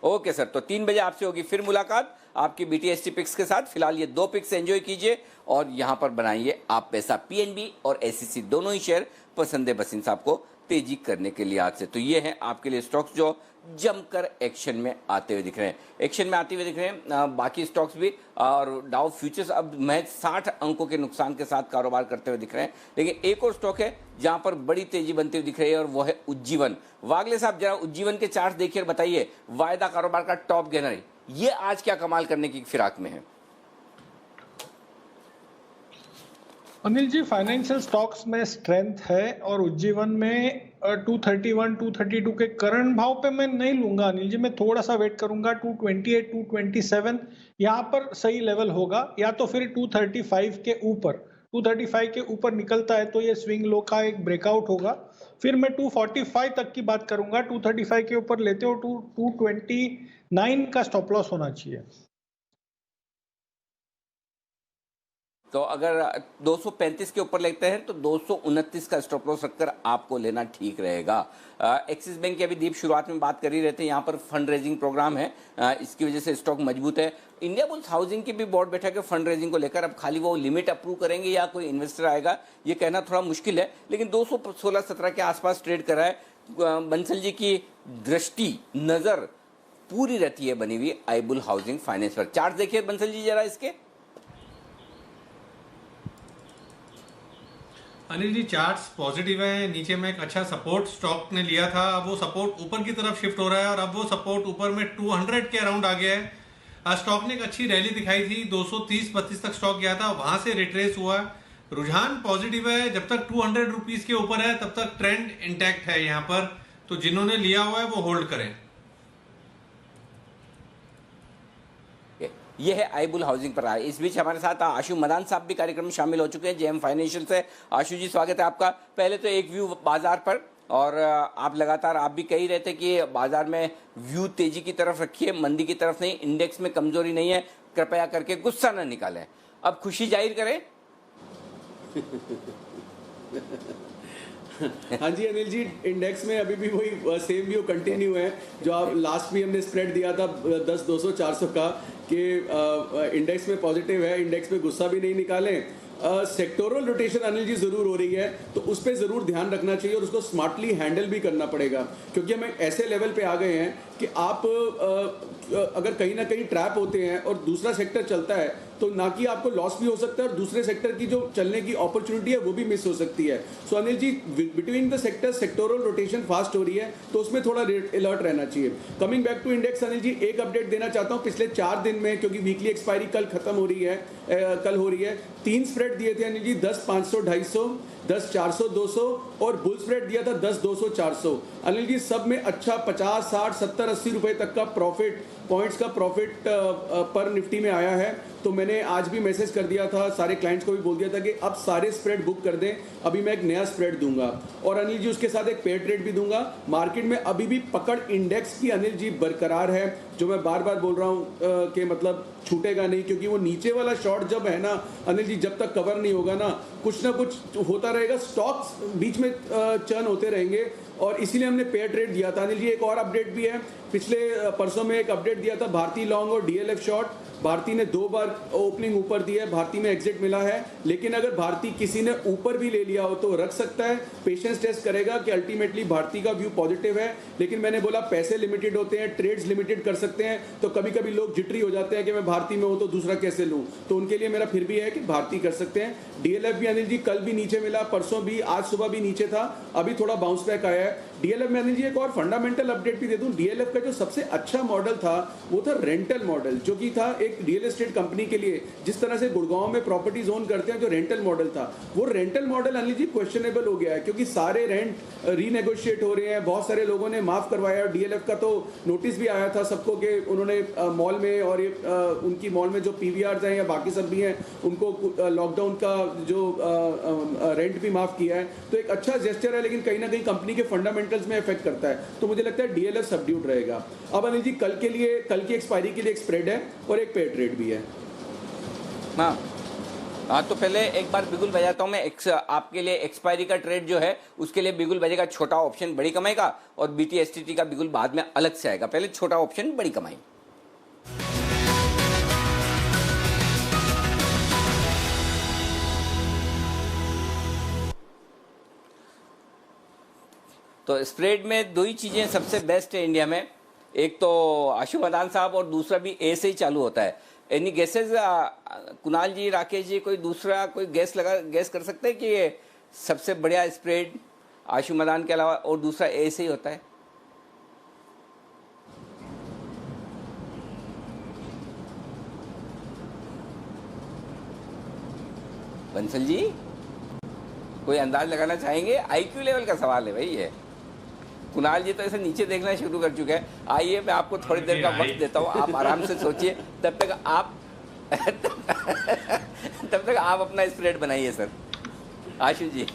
ओके सर, तो 3 बजे आपसे होगी फिर मुलाकात आपकी BTST पिक्स के साथ। फिलहाल ये 2 पिक्स एंजॉय कीजिए और यहां पर बनाइए आप पैसा। PNB और ACC दोनों ही शेयर पसंद है बसीन साहब को तेजी करने के लिए आज से। तो ये है आपके लिए स्टॉक्स जो जमकर एक्शन में आते हुए दिख रहे हैं, बाकी स्टॉक्स भी। और डाउ फ्यूचर्स अब महज 60 अंकों के नुकसान के साथ कारोबार करते हुए दिख रहे हैं। लेकिन एक और स्टॉक है जहां पर बड़ी तेजी बनती हुई दिख रही है, और वो है उज्जीवन। वागले साहब, जरा उज्जीवन के चार्ट देखिए और बताइए, वायदा कारोबार का टॉप गेनर, ये आज क्या कमाल करने की फिराक में है? अनिल जी, फाइनेंशियल स्टॉक्स में स्ट्रेंथ है, और उज्जीवन में 231, 232 के करंट भाव पे मैं नहीं लूंगा अनिल जी, मैं थोड़ा सा वेट करूंगा। 228, 227 यहाँ पर सही लेवल होगा, या तो फिर 235 के ऊपर, 235 के ऊपर निकलता है तो ये स्विंग लो का एक ब्रेकआउट होगा। फिर मैं 245 तक की बात करूंगा, 235 के ऊपर लेते हो 229 का स्टॉप लॉस होना चाहिए। तो अगर 235 के ऊपर लेते हैं तो 229 का स्टॉप लॉस रखकर आपको लेना ठीक रहेगा। एक्सिस बैंक की अभी दीप शुरुआत में बात कर ही रहे थे, यहाँ पर फंड रेजिंग प्रोग्राम है, इसकी वजह से स्टॉक मजबूत है। इंडिया बुल्स हाउसिंग की भी बोर्ड बैठक है फंड रेजिंग को लेकर, अब खाली वो लिमिट अप्रूव करेंगे या कोई इन्वेस्टर आएगा ये कहना थोड़ा मुश्किल है, लेकिन 216-17 के आसपास ट्रेड कर रहा है। बंसल जी की दृष्टि नजर पूरी रहती है बनी हुई आईबुल हाउसिंग फाइनेंस पर। चार्ट देखिए बंसल जी जरा इसके। अनिल जी, चार्ट्स पॉजिटिव है, नीचे में एक अच्छा सपोर्ट स्टॉक ने लिया था, अब वो सपोर्ट ऊपर की तरफ शिफ्ट हो रहा है, और अब वो सपोर्ट ऊपर में 200 के अराउंड आ गया है। आज स्टॉक ने एक अच्छी रैली दिखाई थी, 230-32 तक स्टॉक गया था, वहां से रिट्रेस हुआ। रुझान पॉजिटिव है, जब तक 200 रुपीज के ऊपर है तब तक ट्रेंड इंटैक्ट है यहाँ पर, तो जिन्होंने लिया हुआ है वो होल्ड करें। ये है आईबुल हाउसिंग पर आए। इस बीच हमारे साथ आशु मदान साहब भी कार्यक्रम में शामिल हो चुके हैं जेएम फाइनेंशियल से। आशु जी स्वागत है आपका। पहले तो एक व्यू बाजार पर, और आप लगातार आप भी कह ही रहे थे कि बाजार में व्यू तेजी की तरफ रखिए, मंदी की तरफ नहीं, इंडेक्स में कमजोरी नहीं है, कृपया करके गुस्सा न निकालें, अब खुशी जाहिर करें। हाँ जी अनिल जी, इंडेक्स में अभी भी वही सेम व्यू कंटिन्यू है जो आप लास्ट भी हमने स्प्रेड दिया था 10, 200, 400 का, कि इंडेक्स में पॉजिटिव है, इंडेक्स में गुस्सा भी नहीं निकालें। सेक्टोरल रोटेशन अनिल जी जरूर हो रही है, तो उस पर जरूर ध्यान रखना चाहिए और उसको स्मार्टली हैंडल भी करना पड़ेगा, क्योंकि हम ऐसे लेवल पे आ गए हैं कि आप अगर कहीं ना कहीं ट्रैप होते हैं और दूसरा सेक्टर चलता है तो ना कि आपको लॉस भी हो सकता है और दूसरे सेक्टर की जो चलने की अपॉर्चुनिटी है वो भी मिस हो सकती है। So Anil ji, between the sector sectoral rotation fast हो रही है, तो उसमें थोड़ा अलर्ट रहना चाहिए। Coming back to index Anil ji, एक अपडेट देना चाहता हूँ। पिछले 4 दिन में, क्योंकि वीकली एक्सपायरी कल खत्म हो रही है, कल हो रही है, 3 स्प्रेड दिए थे अनिल जी, 10, 500, 250, 10, 400, 200 और बुल स्प्रेड दिया था 10, 200, 400। अनिल जी सब में अच्छा 50, 60, 70, 80 रुपए तक का प्रॉफिट, पॉइंट्स का प्रॉफिट पर निफ्टी में आया है। तो मैंने आज भी मैसेज कर दिया था, सारे क्लाइंट्स को भी बोल दिया था कि अब सारे स्प्रेड बुक कर दें, अभी मैं एक नया स्प्रेड दूंगा और अनिल जी उसके साथ एक पेयर ट्रेड भी दूंगा। मार्केट में अभी भी पकड़ इंडेक्स की अनिल जी बरकरार है, जो मैं बार बार बोल रहा हूँ कि मतलब छूटेगा नहीं, क्योंकि वो नीचे वाला शॉर्ट जब है ना अनिल जी, जब तक कवर नहीं होगा ना कुछ होता रहेगा, स्टॉक्स बीच में चर्न होते रहेंगे, और इसीलिए हमने पेयर ट्रेड दिया था। अनिल जी एक और अपडेट भी है, पिछले परसों में एक अपडेट दिया था भारती लॉन्ग और डीएलएफ शॉर्ट। भारती ने 2 बार ओपनिंग ऊपर दी है, भारती में एग्जिट मिला है, लेकिन अगर भारती किसी ने ऊपर भी ले लिया हो तो रख सकता है, पेशेंस टेस्ट करेगा कि अल्टीमेटली भारती का व्यू पॉजिटिव है। लेकिन मैंने बोला पैसे लिमिटेड होते हैं, ट्रेड्स लिमिटेड कर सकते हैं, तो कभी कभी लोग जिटरी हो जाते हैं कि मैं भारती में हूं तो दूसरा कैसे लूं, तो उनके लिए मेरा फिर भी है कि भारती कर सकते हैं। डीएलएफ भी अनिल जी कल भी नीचे मिला, परसों भी, आज सुबह भी नीचे था, अभी थोड़ा बाउंस बैक आया है। डीएलएफ में अनिल जी एक और फंडामेंटल अपडेट भी दे दूं, डीएलएफ का जो सबसे अच्छा मॉडल था वो था रेंटल मॉडल, जो कि था एक रियल एस्टेट कंपनी के लिए, जिस तरह से गुड़गांव में प्रॉपर्टीज ओन करते हैं, जो रेंटल मॉडल था, वो rental model Anil ji questionable हो गया है, क्योंकि सारे रेंट रीनेगोशिएट हो रहे हैं, बहुत सारे लोगों ने माफ करवाया। डीएलएफ का तो नोटिस भी आया था सबको कि उन्होंने मॉल में और ये उनकी मॉल में जो पीवीआर हैं या बाकी सब भी हैं, उनको लॉकडाउन का जो रेंट भी माफ किया है, तो एक अच्छा जेस्चर है, लेकिन कहीं ना कहीं कंपनी के फंडामेंटल्स में इफेक्ट करता है, तो मुझे लगता है डीएलएफ सबड्यूड रहेगा। अब अनिल जी कल की एक्सपायरी के लिए एक स्प्रेड है और एक पेयर ट्रेड भी है। हाँ, तो पहले एक बार बिगुल बजाता हूँ मैं। आपके लिए एक्सपायरी का ट्रेड जो है उसके लिए बिगुल बजेगा छोटा ऑप्शन बड़ी कमाई का, और बीटीएसटीटी का बिगुल बाद में अलग से आएगा। पहले छोटा ऑप्शन बड़ी कमाई। तो स्प्रेड में 2 ही चीजें सबसे बेस्ट है इंडिया में, एक तो आशु मदान साहब और दूसरा भी ए से ही चालू होता है। एनी गेसेस कुणाल जी, राकेश जी, कोई दूसरा कोई गेस कर सकते हैं कि ये सबसे बढ़िया स्प्रेड आशु मदान के अलावा और दूसरा ए से ही होता है? बंसल जी कोई अंदाज लगाना चाहेंगे? आईक्यू लेवल का सवाल है भाई ये। कुणाल जी तो ऐसे नीचे देखना शुरू कर चुके हैं। आइए मैं आपको थोड़ी देर का वक्त देता हूँ, आप आराम से सोचिए, तब तक आप अपना स्प्रेड बनाइए सर। आशु जी।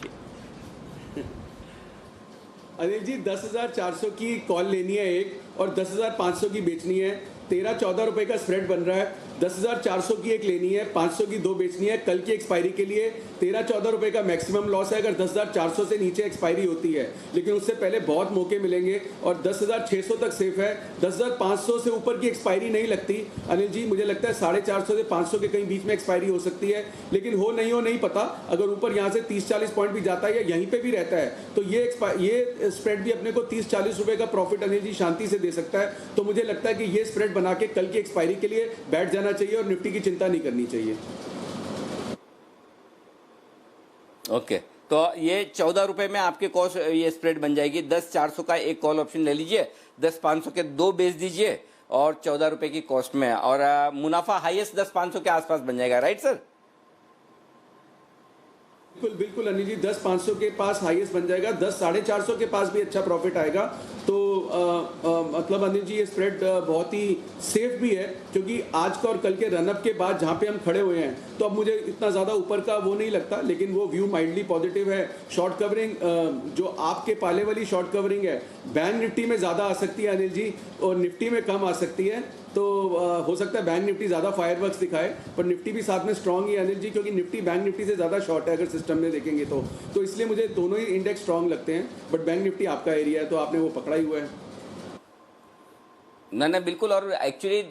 अनिल जी 10,400 की कॉल लेनी है एक, और 10,500 की बेचनी है। 13-14 रुपए का स्प्रेड बन रहा है। 10,400 की एक लेनी है, 500 की 2 बेचनी है कल की एक्सपायरी के लिए। 13-14 रुपए का मैक्सिमम लॉस है अगर 10,400 से नीचे एक्सपायरी होती है, लेकिन उससे पहले बहुत मौके मिलेंगे, और 10,600 तक सेफ है। 10,500 से ऊपर की एक्सपायरी नहीं लगती अनिल जी, मुझे लगता है 450 से 500 के कहीं बीच में एक्सपायरी हो सकती है, लेकिन हो नहीं पता। अगर ऊपर यहाँ से 30-40 पॉइंट भी जाता है या यहीं पे भी रहता है, तो ये स्प्रेड भी अपने को 30-40 रुपए का प्रॉफिट अनिल जी शांति से दे सकता है। तो मुझे लगता है कि ये स्प्रेड बना के कल की एक्सपायरी के लिए बैठ जाना चाहिए और निफ्टी की चिंता नहीं करनी चाहिए। ओके, तो ये 14 रुपए में आपके कॉस्ट ये स्प्रेड बन जाएगी। 10,400 का एक कॉल ऑप्शन ले लीजिए, 10,500 के 2 बेच दीजिए, और 14 रुपए की कॉस्ट में, और मुनाफा हाईएस्ट 10,500 के आसपास बन जाएगा। Right sir? बिल्कुल बिल्कुल अनिल जी, 10,500 के पास हाईएस्ट बन जाएगा, 10,450 के पास भी अच्छा प्रॉफिट आएगा। तो मतलब अनिल जी ये स्प्रेड बहुत ही सेफ भी है, क्योंकि आज का और कल के रनअप के बाद जहां पे हम खड़े हुए हैं तो अब मुझे इतना ज़्यादा ऊपर का वो नहीं लगता, लेकिन वो व्यू माइल्डली पॉजिटिव है। शॉर्ट कवरिंग जो आपके पाले वाली शॉर्ट कवरिंग है बैंक निफ्टी में ज़्यादा आ सकती है अनिल जी, और निफ्टी में कम आ सकती है। तो हो सकता है बैंक निफ्टी ज़्यादा फायरवर्क्स दिखाए, पर निफ्टी भी साथ में स्ट्रांग ही है अनिल जी, क्योंकि निफ्टी बैंक निफ्टी से ज़्यादा शॉर्ट है अगर सिस्टम में देखेंगे तो इसलिए मुझे दोनों ही इंडेक्स स्ट्रांग लगते हैं। बट बैंक निफ्टी आपका एरिया है तो आपने वो पकड़ा ही हुआ है। ना बिल्कुल। और एक्चुअली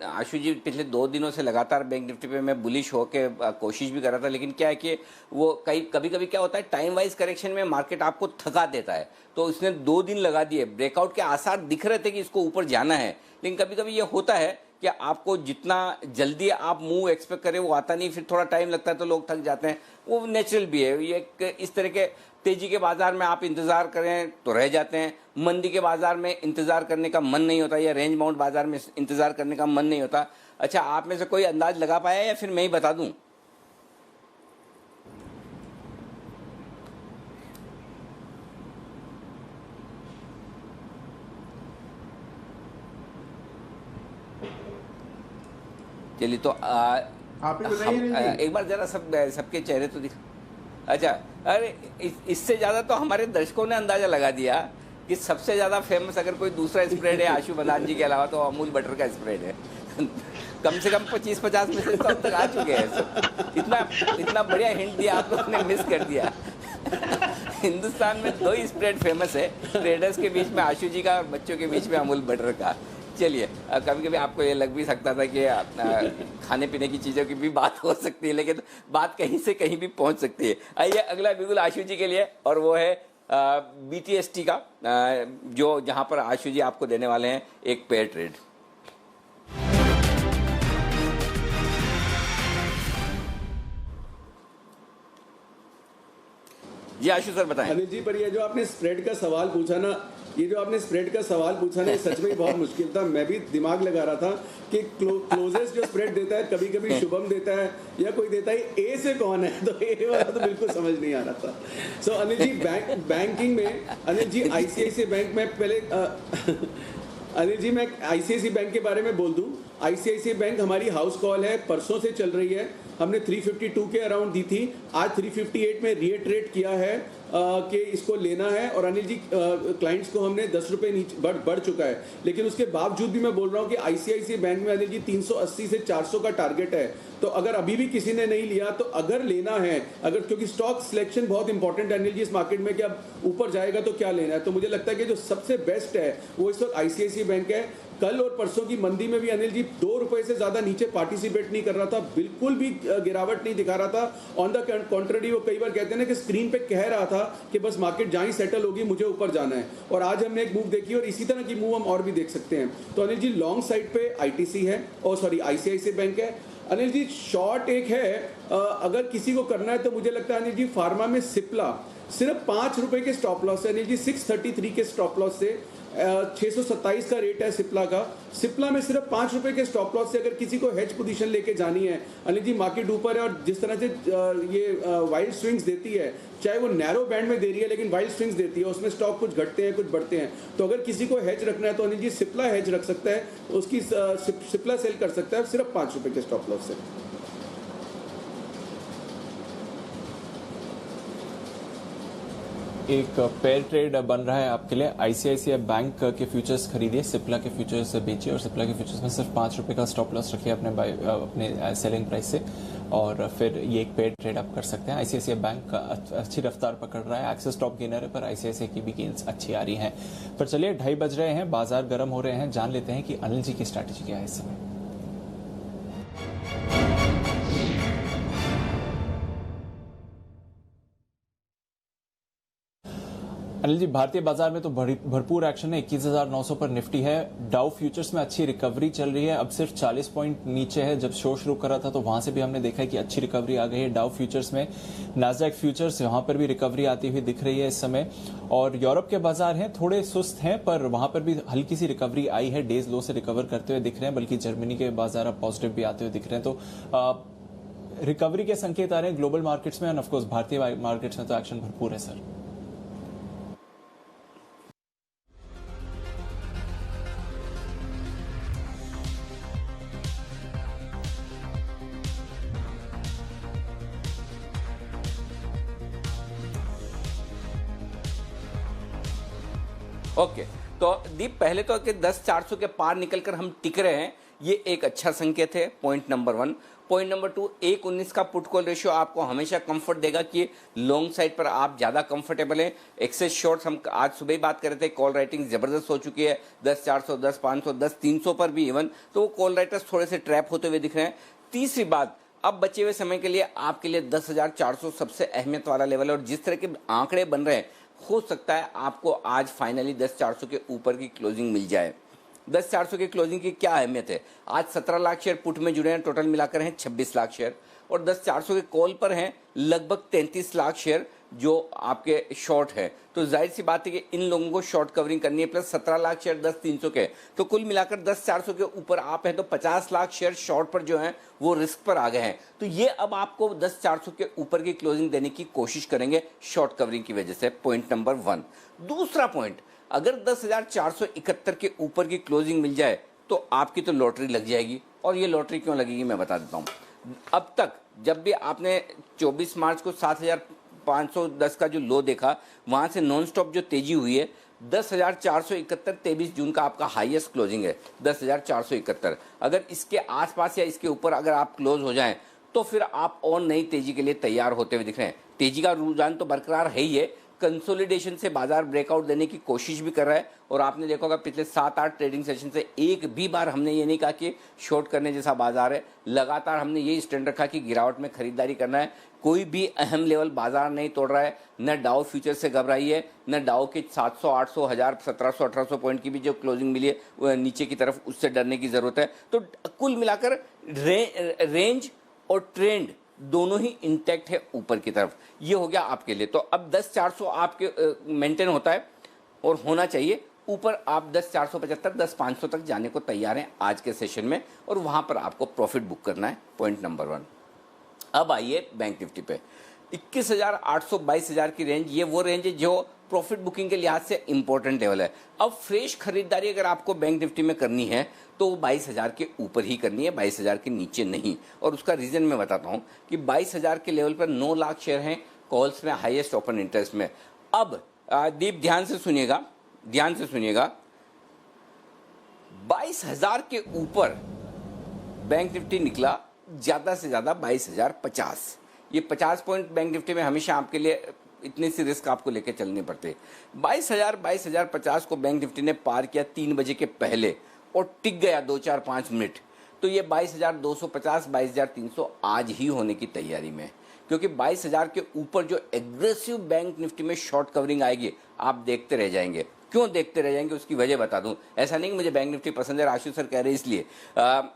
आशु जी पिछले 2 दिनों से लगातार बैंक निफ्टी पे मैं बुलिश होके कोशिश भी कर रहा था, लेकिन क्या है कि वो कभी कभी क्या होता है, टाइम वाइज करेक्शन में मार्केट आपको थका देता है। तो इसने 2 दिन लगा दिए, ब्रेकआउट के आसार दिख रहे थे कि इसको ऊपर जाना है, लेकिन कभी कभी ये होता है कि आपको जितना जल्दी आप मूव एक्सपेक्ट करें वो आता नहीं, फिर थोड़ा टाइम लगता है तो लोग थक जाते हैं, वो नेचुरल भी है। ये इस तरह के तेजी के बाजार में आप इंतजार करें तो रह जाते हैं, मंदी के बाजार में इंतजार करने का मन नहीं होता, या रेंज बाउंड बाजार में इंतजार करने का मन नहीं होता। अच्छा, आप में से कोई अंदाज लगा पाया या फिर मैं ही बता दूं? चलिए तो आप ही बताइए। एक बार जरा सबके चेहरे तो दिखा। अच्छा, अरे इससे ज्यादा तो हमारे दर्शकों ने अंदाजा लगा दिया कि सबसे ज्यादा फेमस अगर कोई दूसरा स्प्रेड है आशु बदान जी के अलावा तो अमूल बटर का स्प्रेड है। कम से कम 25-50 में से तो अब तक आ चुके हैं। इतना बढ़िया हिंट दिया आप लोगों ने, मिस कर दिया। हिंदुस्तान में 2 ही स्प्रेड फेमस है, ट्रेडर्स के बीच में आशु जी का और बच्चों के बीच में अमूल बटर का। चलिए, कभी कभी आपको ये लग भी सकता था कि खाने पीने की चीज़ों की भी बात हो सकती है, लेकिन बात कहीं से कहीं भी पहुंच सकती है। आइए अगला बिल्कुल आशु जी के लिए, और वो है BTST का, जो जहां पर आशु जी आपको देने वाले हैं एक पेयर ट्रेड। जी आशु सर बताएं। अनिल जी, पर ये जो आपने स्प्रेड का सवाल पूछा ना, ये सच में बहुत मुश्किल था। मैं भी दिमाग लगा रहा था कि क्लोजेस्ट जो स्प्रेड देता है, कभी कभी शुभम देता है या कोई देता है, ए से कौन है, तो ए वाला तो बिल्कुल समझ नहीं आ रहा था। सो अनिल जी, बैंकिंग में अनिल जी ICICI बैंक में पहले अनिल जी मैं ICICI बैंक के बारे में बोल दूं। ICICI बैंक हमारी हाउस कॉल है, परसों से चल रही है। हमने 352 के अराउंड दी थी, आज 358 में रीट्रेट किया है कि इसको लेना है। और अनिल जी, क्लाइंट्स को हमने 10 रुपये नीचे बढ़ चुका है, लेकिन उसके बावजूद भी मैं बोल रहा हूँ कि ICICI बैंक में अनिल जी 380 से 400 का टारगेट है। तो अगर अभी भी किसी ने नहीं लिया तो अगर लेना है, अगर, क्योंकि स्टॉक सिलेक्शन बहुत इंपॉर्टेंट है अनिल जी इस मार्केट में, कि अब ऊपर जाएगा तो क्या लेना है, तो मुझे लगता है कि जो सबसे बेस्ट है वो इस वक्त ICICI बैंक है। कल और परसों की मंदी में भी अनिल जी 2 रुपए से ज्यादा नीचे पार्टिसिपेट नहीं कर रहा था, बिल्कुल भी गिरावट नहीं दिखा रहा था। ऑन द कॉन्ट्ररी, वो कई बार कहते हैं ना कि स्क्रीन पे कह रहा था कि बस मार्केट जहां ही सेटल होगी मुझे ऊपर जाना है, और आज हमने एक मूव देखी और इसी तरह की मूव हम और भी देख सकते हैं। तो अनिल जी लॉन्ग साइड पे ITC है, और सॉरी ICICI बैंक है। अनिल जी शॉर्ट एक है, अगर किसी को करना है तो मुझे लगता है अनिल जी फार्मा में सिप्ला सिर्फ 5 रुपए के स्टॉप लॉस है अनिल जी, 633 के स्टॉप लॉस से 627 का रेट है सिप्ला का। सिप्ला में सिर्फ 5 रुपए के स्टॉप लॉस से अगर किसी को हेज पोजीशन लेके जानी है अनिल जी, मार्केट ऊपर है और जिस तरह से ये वाइल्ड स्विंग्स देती है, चाहे वो नैरो बैंड में दे रही है लेकिन वाइल्ड स्विंग्स देती है, उसमें स्टॉक कुछ घटते हैं कुछ बढ़ते हैं। तो अगर किसी को हेज रखना है तो अनिल जी सिप्ला हेज रख सकता है, उसकी सिप्ला सेल कर सकता है सिर्फ 5 रुपए के स्टॉप लॉस से। एक पेयर ट्रेड बन रहा है आपके लिए। ICICI बैंक के फ्यूचर्स खरीदिए, सिप्ला के फ्यूचर्स बेचिए, और सिप्ला के फ्यूचर्स में सिर्फ 5 रुपए का स्टॉप लॉस रखिए अपने सेलिंग प्राइस से, और फिर ये एक पेयर ट्रेड आप कर सकते हैं। ICICI बैंक अच्छी रफ्तार पकड़ रहा है, एक्सेस टॉप गेनर है, पर ICICI की भी गेन्स अच्छी आ रही हैं। पर चलिए 2:30 बज रहे हैं, बाजार गर्म हो रहे हैं, जान लेते हैं कि अनिल जी की स्ट्रैटेजी क्या है इस समय। अनिल जी, भारतीय बाजार में तो भरपूर एक्शन है। 21,900 पर निफ्टी है। डाउ फ्यूचर्स में अच्छी रिकवरी चल रही है, अब सिर्फ 40 पॉइंट नीचे है। जब शो शुरू करा था तो वहां से भी हमने देखा है कि अच्छी रिकवरी आ गई है डाउ फ्यूचर्स में। नास्डैक फ्यूचर्स वहां पर भी रिकवरी आती हुई दिख रही है इस समय। और यूरोप के बाजार हैं थोड़े सुस्त हैं, पर वहां पर भी हल्की सी रिकवरी आई है, डेज लो से रिकवर करते हुए दिख रहे हैं, बल्कि जर्मनी के बाजार अब पॉजिटिव भी आते हुए दिख रहे हैं। तो रिकवरी के संकेत आ रहे हैं ग्लोबल मार्केट्स में, एंड ऑफ कोर्स भारतीय मार्केट्स में तो एक्शन भरपूर है सर। ओके तो दीप, पहले तो कि 10,400 के पार निकलकर हम टिक रहे हैं, ये एक अच्छा संकेत है, पॉइंट नंबर 1। पॉइंट नंबर 2, 1.19 का पुट कॉल रेशियो आपको हमेशा कंफर्ट देगा कि लॉन्ग साइड पर आप ज़्यादा कंफर्टेबल हैं। एक्सेस शॉर्ट्स हम आज सुबह ही बात कर रहे थे, कॉल राइटिंग ज़बरदस्त हो चुकी है, 10,400, 10,500, 10,300 पर भी इवन, तो वो कॉल राइटर्स थोड़े से ट्रैप होते हुए दिख रहे हैं। तीसरी बात, अब बचे हुए समय के लिए आपके लिए 10,400 सबसे अहमियत वाला लेवल है, और जिस तरह के आंकड़े बन रहे हैं हो सकता है आपको आज फाइनली 10,400 के ऊपर की क्लोजिंग मिल जाए। 10,400 की क्लोजिंग की क्या अहमियत है? आज 17 लाख शेयर पुट में जुड़े हैं, टोटल मिलाकर हैं 26 लाख शेयर, और 10,400 के कॉल पर हैं लगभग 33 लाख शेयर जो आपके शॉर्ट है। तो जाहिर सी बात है कि इन लोगों को शॉर्ट कवरिंग करनी है, प्लस 17 लाख शेयर 10,300 के, तो कुल मिलाकर 10,400 के ऊपर आप हैं, तो 50 लाख शेयर शॉर्ट पर जो हैं वो रिस्क पर आ गए हैं। तो ये अब आपको 10,400 के ऊपर की क्लोजिंग देने की कोशिश करेंगे शॉर्ट कवरिंग की वजह से, पॉइंट नंबर 1। दूसरा पॉइंट, अगर 10,471 के ऊपर की क्लोजिंग मिल जाए तो आपकी तो लॉटरी लग जाएगी। और ये लॉटरी क्यों लगेगी मैं बता देता हूँ। अब तक जब भी आपने 24 मार्च को 7,510 का जो लो देखा, वहां से नॉन स्टॉप जो तेजी हुई है, 10,471 23 जून का आपका हाईएस्ट क्लोजिंग है 10,471। अगर इसके आसपास या इसके ऊपर अगर आप क्लोज हो जाएं तो फिर आप और नई तेजी के लिए तैयार होते हुए दिख रहे हैं। तेजी का रुझान तो बरकरार है ही है, कंसोलिडेशन से बाजार ब्रेकआउट देने की कोशिश भी कर रहा है। और आपने देखा होगा पिछले 7-8 ट्रेडिंग सेशन से एक भी बार हमने ये नहीं कहा कि शॉर्ट करने जैसा बाजार है, लगातार हमने ये स्टैंड रखा कि गिरावट में खरीदारी करना है। कोई भी अहम लेवल बाजार नहीं तोड़ रहा है, न डाउ फ्यूचर से घबराई है, न डाउ के 700, 800, 1000, 1700, 1800 पॉइंट की भी जो क्लोजिंग मिली है वो नीचे की तरफ, उससे डरने की जरूरत है। तो कुल मिलाकर रेंज और ट्रेंड दोनों ही इंटैक्ट है ऊपर की तरफ। ये हो गया आपके लिए। तो अब 10,400 आपके मेंटेन होता है और होना चाहिए। ऊपर आप 10,475, 10,500 तक जाने को तैयार हैं आज के सेशन में, और वहां पर आपको प्रॉफिट बुक करना है, पॉइंट नंबर 1। अब आइए बैंक निफ्टी पे, 21,800, 22,000 की रेंज, ये वो रेंज है जो प्रॉफिट बुकिंग के लिहाज से इंपॉर्टेंट लेवल है। अब फ्रेश खरीदारी अगर आपको बैंक निफ्टी में करनी है तो 22,000 के ऊपर ही करनी है, 22,000 के नीचे नहीं। और उसका रीजन मैं बताता हूं कि 22,000 के लेवल पर 9 लाख शेयर हैं कॉल्स में, हाईएस्ट ओपन इंटरेस्ट में। अब दीप ध्यान से सुनिएगा, ध्यान से सुनिएगा, 22,000 के ऊपर बैंक निफ्टी निकला ज्यादा से ज्यादा 22,050। ये 50 पॉइंट बैंक निफ्टी में हमेशा आपके लिए इतनी सी रिस्क आपको लेके चलने पड़ते। 22,050 को बैंक निफ्टी ने पार किया 3 बजे के पहले और टिक गया 2-4-5 मिनट। तो ये 22,250, 22,300 आज ही होने की तैयारी में, क्योंकि 22,000 के ऊपर जो एग्रेसिव बैंक निफ्टी में शॉर्ट कवरिंग आएगी आप देखते रह जाएंगे। क्यों देखते रह जाएंगे उसकी वजह बता दूं। ऐसा नहीं कि मुझे बैंक निफ्टी पसंद है, राशि सर कह रहे हैं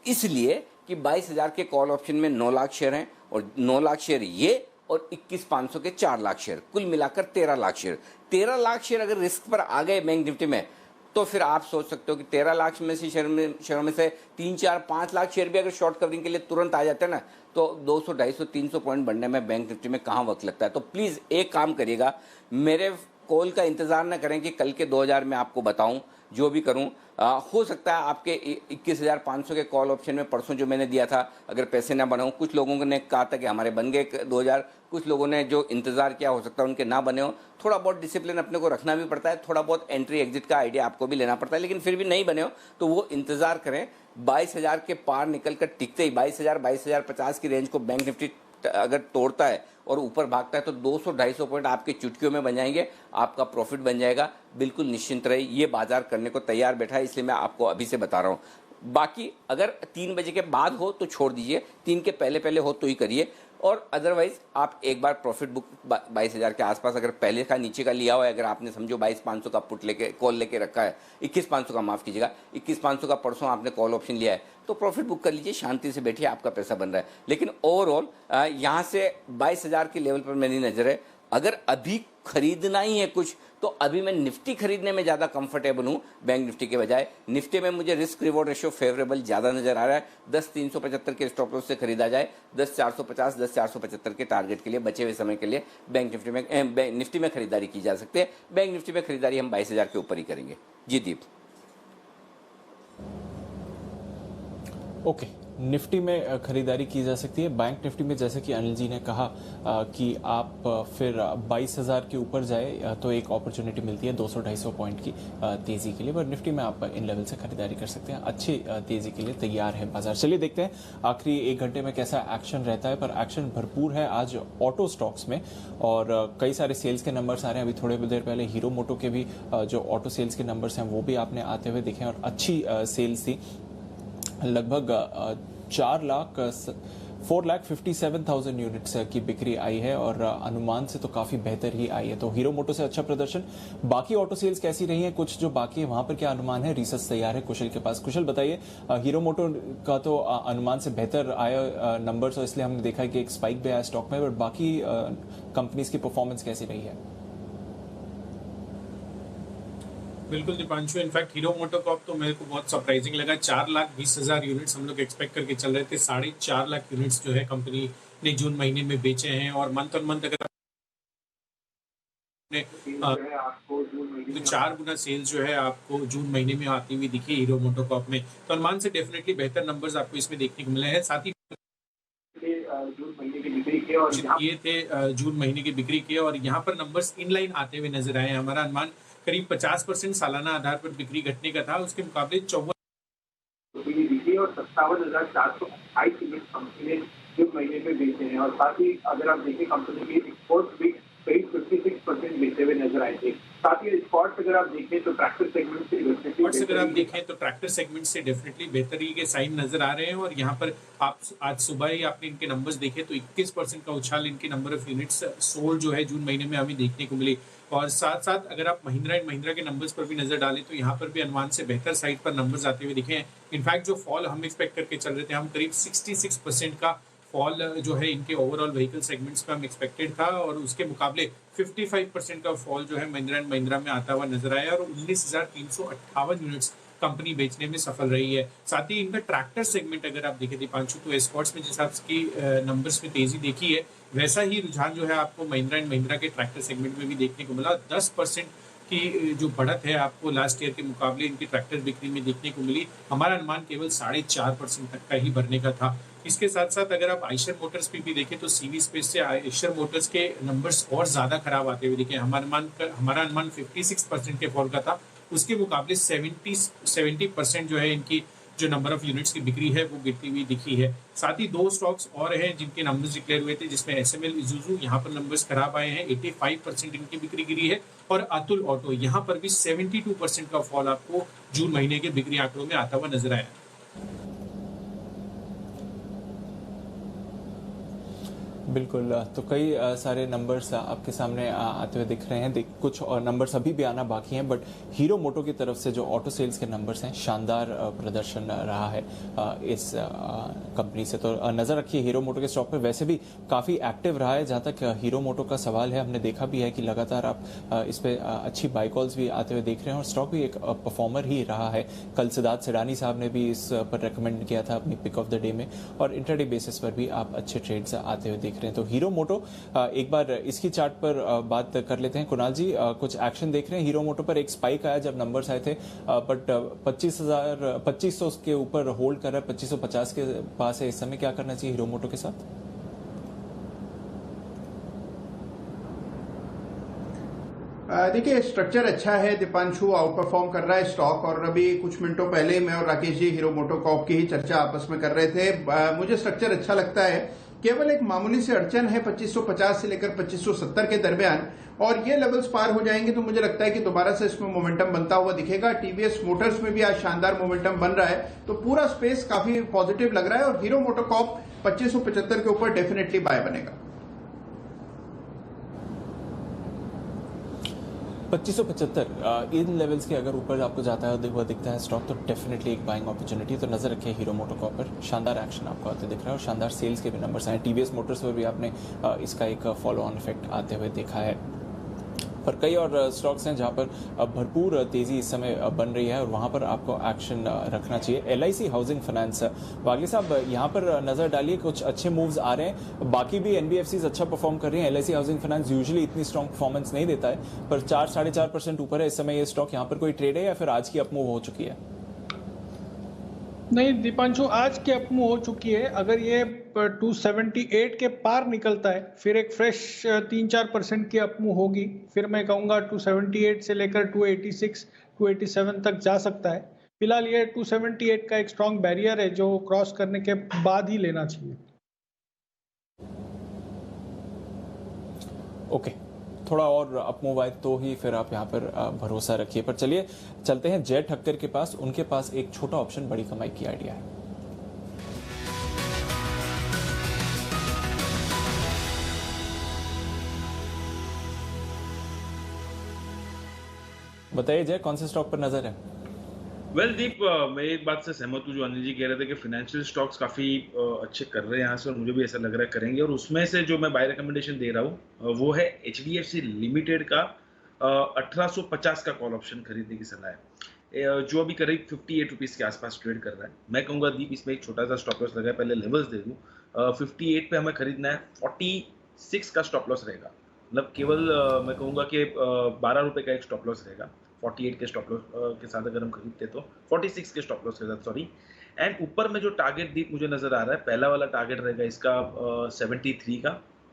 इसलिए कि 22,000 के कॉल ऑप्शन में 9 लाख शेयर हैं, और 9 लाख शेयर ये, और 21,500 के 4 लाख शेयर, कुल मिलाकर 13 लाख शेयर। 13 लाख शेयर अगर रिस्क पर आ गए बैंक निफ्टी में तो फिर आप सोच सकते हो कि 13 लाख में से शेयरों में से 3-4-5 लाख शेयर भी अगर शॉर्ट कवरिंग के लिए तुरंत आ जाते हैं ना, तो 200, 250, 300 पॉइंट बढ़ने में बैंक निफ्टी में कहाँ वक्त लगता है। तो प्लीज एक काम करिएगा, मेरे कॉल का इंतजार न करें कि कल के 2000 में आपको बताऊं, जो भी करूं हो सकता है आपके 21,500 के कॉल ऑप्शन में परसों जो मैंने दिया था अगर पैसे ना बनाऊं, कुछ लोगों ने कहा था कि हमारे बन गए 2000, कुछ लोगों ने जो इंतजार किया हो सकता है उनके ना बने हो। थोड़ा बहुत डिसिप्लिन अपने को रखना भी पड़ता है, थोड़ा बहुत एंट्री एग्जिट का आइडिया आपको भी लेना पड़ता है, लेकिन फिर भी नहीं बने हो तो वो इंतजार करें। 22,000 के पार निकलकर टिकते ही 22,000, 22,050 की रेंज को बैंक निफ्टी अगर तोड़ता है और ऊपर भागता है तो 200-250 पॉइंट आपके चुटकियों में बन जाएंगे, आपका प्रॉफिट बन जाएगा। बिल्कुल निश्चिंत रहिए, ये बाजार करने को तैयार बैठा है, इसलिए मैं आपको अभी से बता रहा हूँ। बाकी अगर 3 बजे के बाद हो तो छोड़ दीजिए, 3 के पहले पहले हो तो ही करिए, और अदरवाइज आप एक बार प्रॉफिट बुक 22,000 के आसपास अगर पहले का नीचे का लिया हुआ है, अगर आपने समझो 22,500 का पुट लेके कॉल लेके रखा है, 21,500 का माफ कीजिएगा, 21,500 का परसों आपने कॉल ऑप्शन लिया है, तो प्रॉफिट बुक कर लीजिए, शांति से बैठिए, आपका पैसा बन रहा है। लेकिन ओवरऑल यहाँ से 22,000 के लेवल पर मेरी नजर है, अगर अभी खरीदना ही है कुछ तो अभी मैं निफ्टी खरीदने में ज़्यादा कंफर्टेबल हूँ बैंक निफ्टी के बजाय। निफ्टी में मुझे रिस्क रिवॉर्ड रेशियो फेवरेबल ज़्यादा नजर आ रहा है। 10,375 के स्टॉप लॉस से खरीदा जाए, 10,450 10,475 के टारगेट के लिए बचे हुए समय के लिए बैंक निफ्टी में खरीदारी की जा सकती है। बैंक निफ्टी में खरीदारी हम 22,000 के ऊपर ही करेंगे। जी दीप। ओके, निफ्टी में खरीदारी की जा सकती है। बैंक निफ्टी में जैसे कि अनिल जी ने कहा कि आप फिर 22,000 के ऊपर जाए तो एक अपॉर्चुनिटी मिलती है 200-250 पॉइंट की तेजी के लिए, पर निफ्टी में आप इन लेवल से खरीदारी कर सकते हैं। अच्छी तेजी के लिए तैयार है बाजार। चलिए देखते हैं आखिरी 1 घंटे में कैसा एक्शन रहता है, पर एक्शन भरपूर है आज ऑटो स्टॉक्स में और कई सारे सेल्स के नंबर्स आ रहे हैं। अभी थोड़ी देर पहले हीरो मोटो के भी जो ऑटो सेल्स के नंबर्स हैं वो भी आपने आते हुए देखे और अच्छी सेल्स थी। लगभग 4,57,000 यूनिट्स की बिक्री आई है और अनुमान से तो काफी बेहतर ही आई है। तो हीरो मोटो से अच्छा प्रदर्शन। बाकी ऑटो सेल्स कैसी रही हैं, कुछ जो बाकी है वहां पर क्या अनुमान है? रिसर्च तैयार है कुशल के पास। कुशल बताइए, हीरो मोटो का तो अनुमान से बेहतर आया नंबर्स और इसलिए हमने देखा कि एक स्पाइक भी आया स्टॉक में, बट बाकी कंपनीज की परफॉर्मेंस कैसी रही है? बिल्कुल दीपांशु, इनफैक्ट हीरो मोटोकॉर्प तो मेरे को बहुत सरप्राइजिंग लगा। 4,20,000 यूनिट्स हम लोग एक्सपेक्ट करके चल रहे थे। 4.5 लाख यूनिट्स जो है कंपनी ने जून महीने में बेचे हैं और मंथ ऑन मंथ अगर तो 4 गुना सेल्स जो है आपको जून महीने में आती हुई दिखी हीरो मोटोकॉर्प में। तो अनुमान से डेफिनेटली बेहतर नंबर्स आपको इसमें देखने को मिले हैं। साथ ही जून महीने की बिक्री के और ये थे जून महीने की बिक्री के और यहाँ पर नंबर्स इनलाइन आते हुए नजर आए। हमारा अनुमान करीब 50% सालाना आधार पर बिक्री घटने का था, उसके मुकाबले 54 और 57,428 यूनिट कंपनी ने जून महीने में बेचे हैं और साथ ही अगर आप देखें कंपनी के एक्सपोर्ट भी करीब 56% बेचते हुए नजर आए थे। साथ ही एक्सपोर्ट अगर आप देखें तो ट्रैक्टर सेगमेंट से डेफिनेटली बेहतरी के साइन नजर आ रहे हैं और यहाँ पर आप आज सुबह ही आपने इनके नंबर्स देखे तो 21% का उछाल इनके नंबर ऑफ यूनिट्स सोल्ड जो है जून महीने में हमें देखने को मिली। और साथ साथ अगर आप महिंद्रा एंड महिंद्रा के नंबर्स पर भी नजर डालें तो यहाँ पर भी अनुमान से बेहतर साइड पर नंबर्स आते हुए दिखे हैं। इनफैक्ट जो फॉल हम एक्सपेक्ट करके चल रहे थे, हम करीब 66% का फॉल जो है इनके ओवरऑल व्हीकल सेगमेंट्स में हम एक्सपेक्टेड था और उसके मुकाबले 55% का फॉल जो है महिंद्रा एंड महिंद्रा में आता हुआ नजर आया और 19,358 यूनिट्स कंपनी बेचने में सफल रही है। साथ ही इनका ट्रैक्टर सेगमेंट अगर आप देखें दीपांशु तो एस्कॉर्ट्स में जिस हिसाब की नंबर्स में तेजी देखी है वैसा ही रुझान जो है आपको महिंद्रा एंड महिंद्रा के ट्रैक्टर सेगमेंट में भी देखने को मिला। 10% की जो बढ़त है आपको लास्ट ईयर के मुकाबले इनकी ट्रैक्टर बिक्री में देखने को मिली। हमारा अनुमान केवल 4.5% तक का ही बढ़ने का था। इसके साथ साथ अगर आप आयशर मोटर्स पे भी देखें तो सीवी स्पेस से आयशर मोटर्स के नंबर्स और ज्यादा खराब आते हुए दिखे। हमारा अनुमान 56% के फॉल का था, उसके मुकाबले 70% जो है इनकी जो नंबर ऑफ यूनिट्स की बिक्री है वो गिरती हुई दिखी है। साथ ही 2 स्टॉक्स और हैं जिनके नंबर्स डिक्लेयर हुए थे, जिसमें एसएमएल इजुजू यहाँ पर नंबर्स खराब आए हैं, 85% इनकी बिक्री गिरी है और अतुल ऑटो यहाँ पर भी 72% का फॉल आपको जून महीने के बिक्री आंकड़ों में आता हुआ नजर आया। बिल्कुल, तो कई सारे नंबर्स आपके सामने आते हुए दिख रहे हैं। कुछ और नंबर्स अभी भी आना बाकी हैं, बट हीरो मोटो की तरफ से जो ऑटो सेल्स के नंबर्स हैं शानदार प्रदर्शन रहा है इस कंपनी से। तो नज़र रखिए हीरो मोटो के स्टॉक पे। वैसे भी काफ़ी एक्टिव रहा है। जहाँ तक हीरो मोटो का सवाल है, हमने देखा भी है कि लगातार आप इस पर अच्छी बाई कॉल्स भी आते हुए देख रहे हैं और स्टॉक भी एक परफॉर्मर ही रहा है। कल सिद्धार्थ सिडानी साहब ने भी इस पर रिकमेंड किया था अपनी पिक ऑफ द डे में और इंटरडे बेसिस पर भी आप अच्छे ट्रेड्स आते हुए देख रहे हैं। तो हीरो मोटो एक बार इसकी चार्ट पर बात कर लेते हैं। कुणाल जी, कुछ एक्शन देख रहे हैं हीरो मोटो पर? एक स्पाइक आया जब नंबर्स आए थे, बट 2500 के ऊपर होल्ड कर रहा है, 2550 के पास है इस समय। क्या करना चाहिए हीरो मोटो के साथ? देखिए, स्ट्रक्चर अच्छा है दीपांशु, आउट परफॉर्म कर रहा है स्टॉक और अभी कुछ मिनटों पहले मैं और राकेश जी हीरो मोटोकॉर्प की ही चर्चा आपस में कर रहे थे। मुझे स्ट्रक्चर अच्छा लगता है। केवल एक मामूली से अड़चन है 2550 से लेकर 2570 के दरमियान और ये लेवल्स पार हो जाएंगे तो मुझे लगता है कि दोबारा से इसमें मोमेंटम बनता हुआ दिखेगा। टीवीएस मोटर्स में भी आज शानदार मोमेंटम बन रहा है, तो पूरा स्पेस काफी पॉजिटिव लग रहा है और हीरो मोटोकॉर्प 2575 के ऊपर डेफिनेटली बाय बनेगा। 2575 इन लेवल्स के अगर ऊपर आपको जाता है हुआ दिखता है स्टॉक, तो डेफिनेटली एक बाइंग अपॉर्चुनिटी। तो नजर रखिए हीरो मोटोकॉर्प पर, शानदार एक्शन आपको आते दिख रहा है और शानदार सेल्स के भी नंबर्स आए। टीवीएस मोटर्स पर भी आपने इसका एक फॉलो ऑन इफेक्ट आते हुए देखा है। पर कई और स्टॉक्स हैं जहां पर भरपूर तेजी इस समय बन रही है और वहां पर आपको एक्शन रखना चाहिए। LIC हाउसिंग फाइनेंस, वागले साहब यहां पर नजर डालिए, कुछ अच्छे मूव्स आ रहे हैं, बाकी भी NBFCs अच्छा परफॉर्म कर रही हैं। LIC हाउसिंग फाइनेंस यूजुअली इतनी स्ट्रॉन्ग परफॉर्मेंस नहीं देता है, पर 4-4.5% ऊपर है इस समय ये स्टॉक। यहाँ पर कोई ट्रेड है या फिर आज की अप मूव हो चुकी है? नहीं दीपांशु, आज की अपमूव हो चुकी है। अगर ये 278 के पार निकलता है फिर एक फ्रेश 3-4% की अपमूव होगी। फिर मैं कहूँगा 278 से लेकर 286, 287 तक जा सकता है। फिलहाल ये 278 का एक स्ट्रॉन्ग बैरियर है जो क्रॉस करने के बाद ही लेना चाहिए। ओके, थोड़ा और अप मूव आए तो ही फिर आप यहाँ पर भरोसा रखिए। पर चलिए चलते हैं जय ठक्कर के पास, उनके पास एक छोटा ऑप्शन बड़ी कमाई की आइडिया है। बताइए जय, कौन से स्टॉक पर नजर है? वेल दीप, मैं एक बात से सहमत हूँ जो अनिल जी कह रहे थे कि फाइनेंशियल स्टॉक्स काफ़ी अच्छे कर रहे हैं यहाँ से, और मुझे भी ऐसा लग रहा है करेंगे। और उसमें से जो मैं बाय रिकमेंडेशन दे रहा हूँ वो है HDFC लिमिटेड का 1850 का कॉल ऑप्शन खरीदने की सलाह है, जो अभी करीब 58 रुपीज़ के आसपास ट्रेड कर रहा है। मैं कहूँगा दीप इसमें एक छोटा सा स्टॉप लॉस लगा है, पहले लेवल्स दे दूँ। 58 पे हमें खरीदना है, 46 का स्टॉप लॉस रहेगा। मतलब केवल मैं कहूँगा कि 12 रुपये का एक स्टॉप लॉस रहेगा 48 के स्टॉप लॉस के साथ अगर हम खरीदते तो 46 के स्टॉप लॉस के साथ, सॉरी। एंड ऊपर में जो टारगेट दीप मुझे नजर आ रहा है, पहला वाला टारगेट रहेगा इसका 73 का,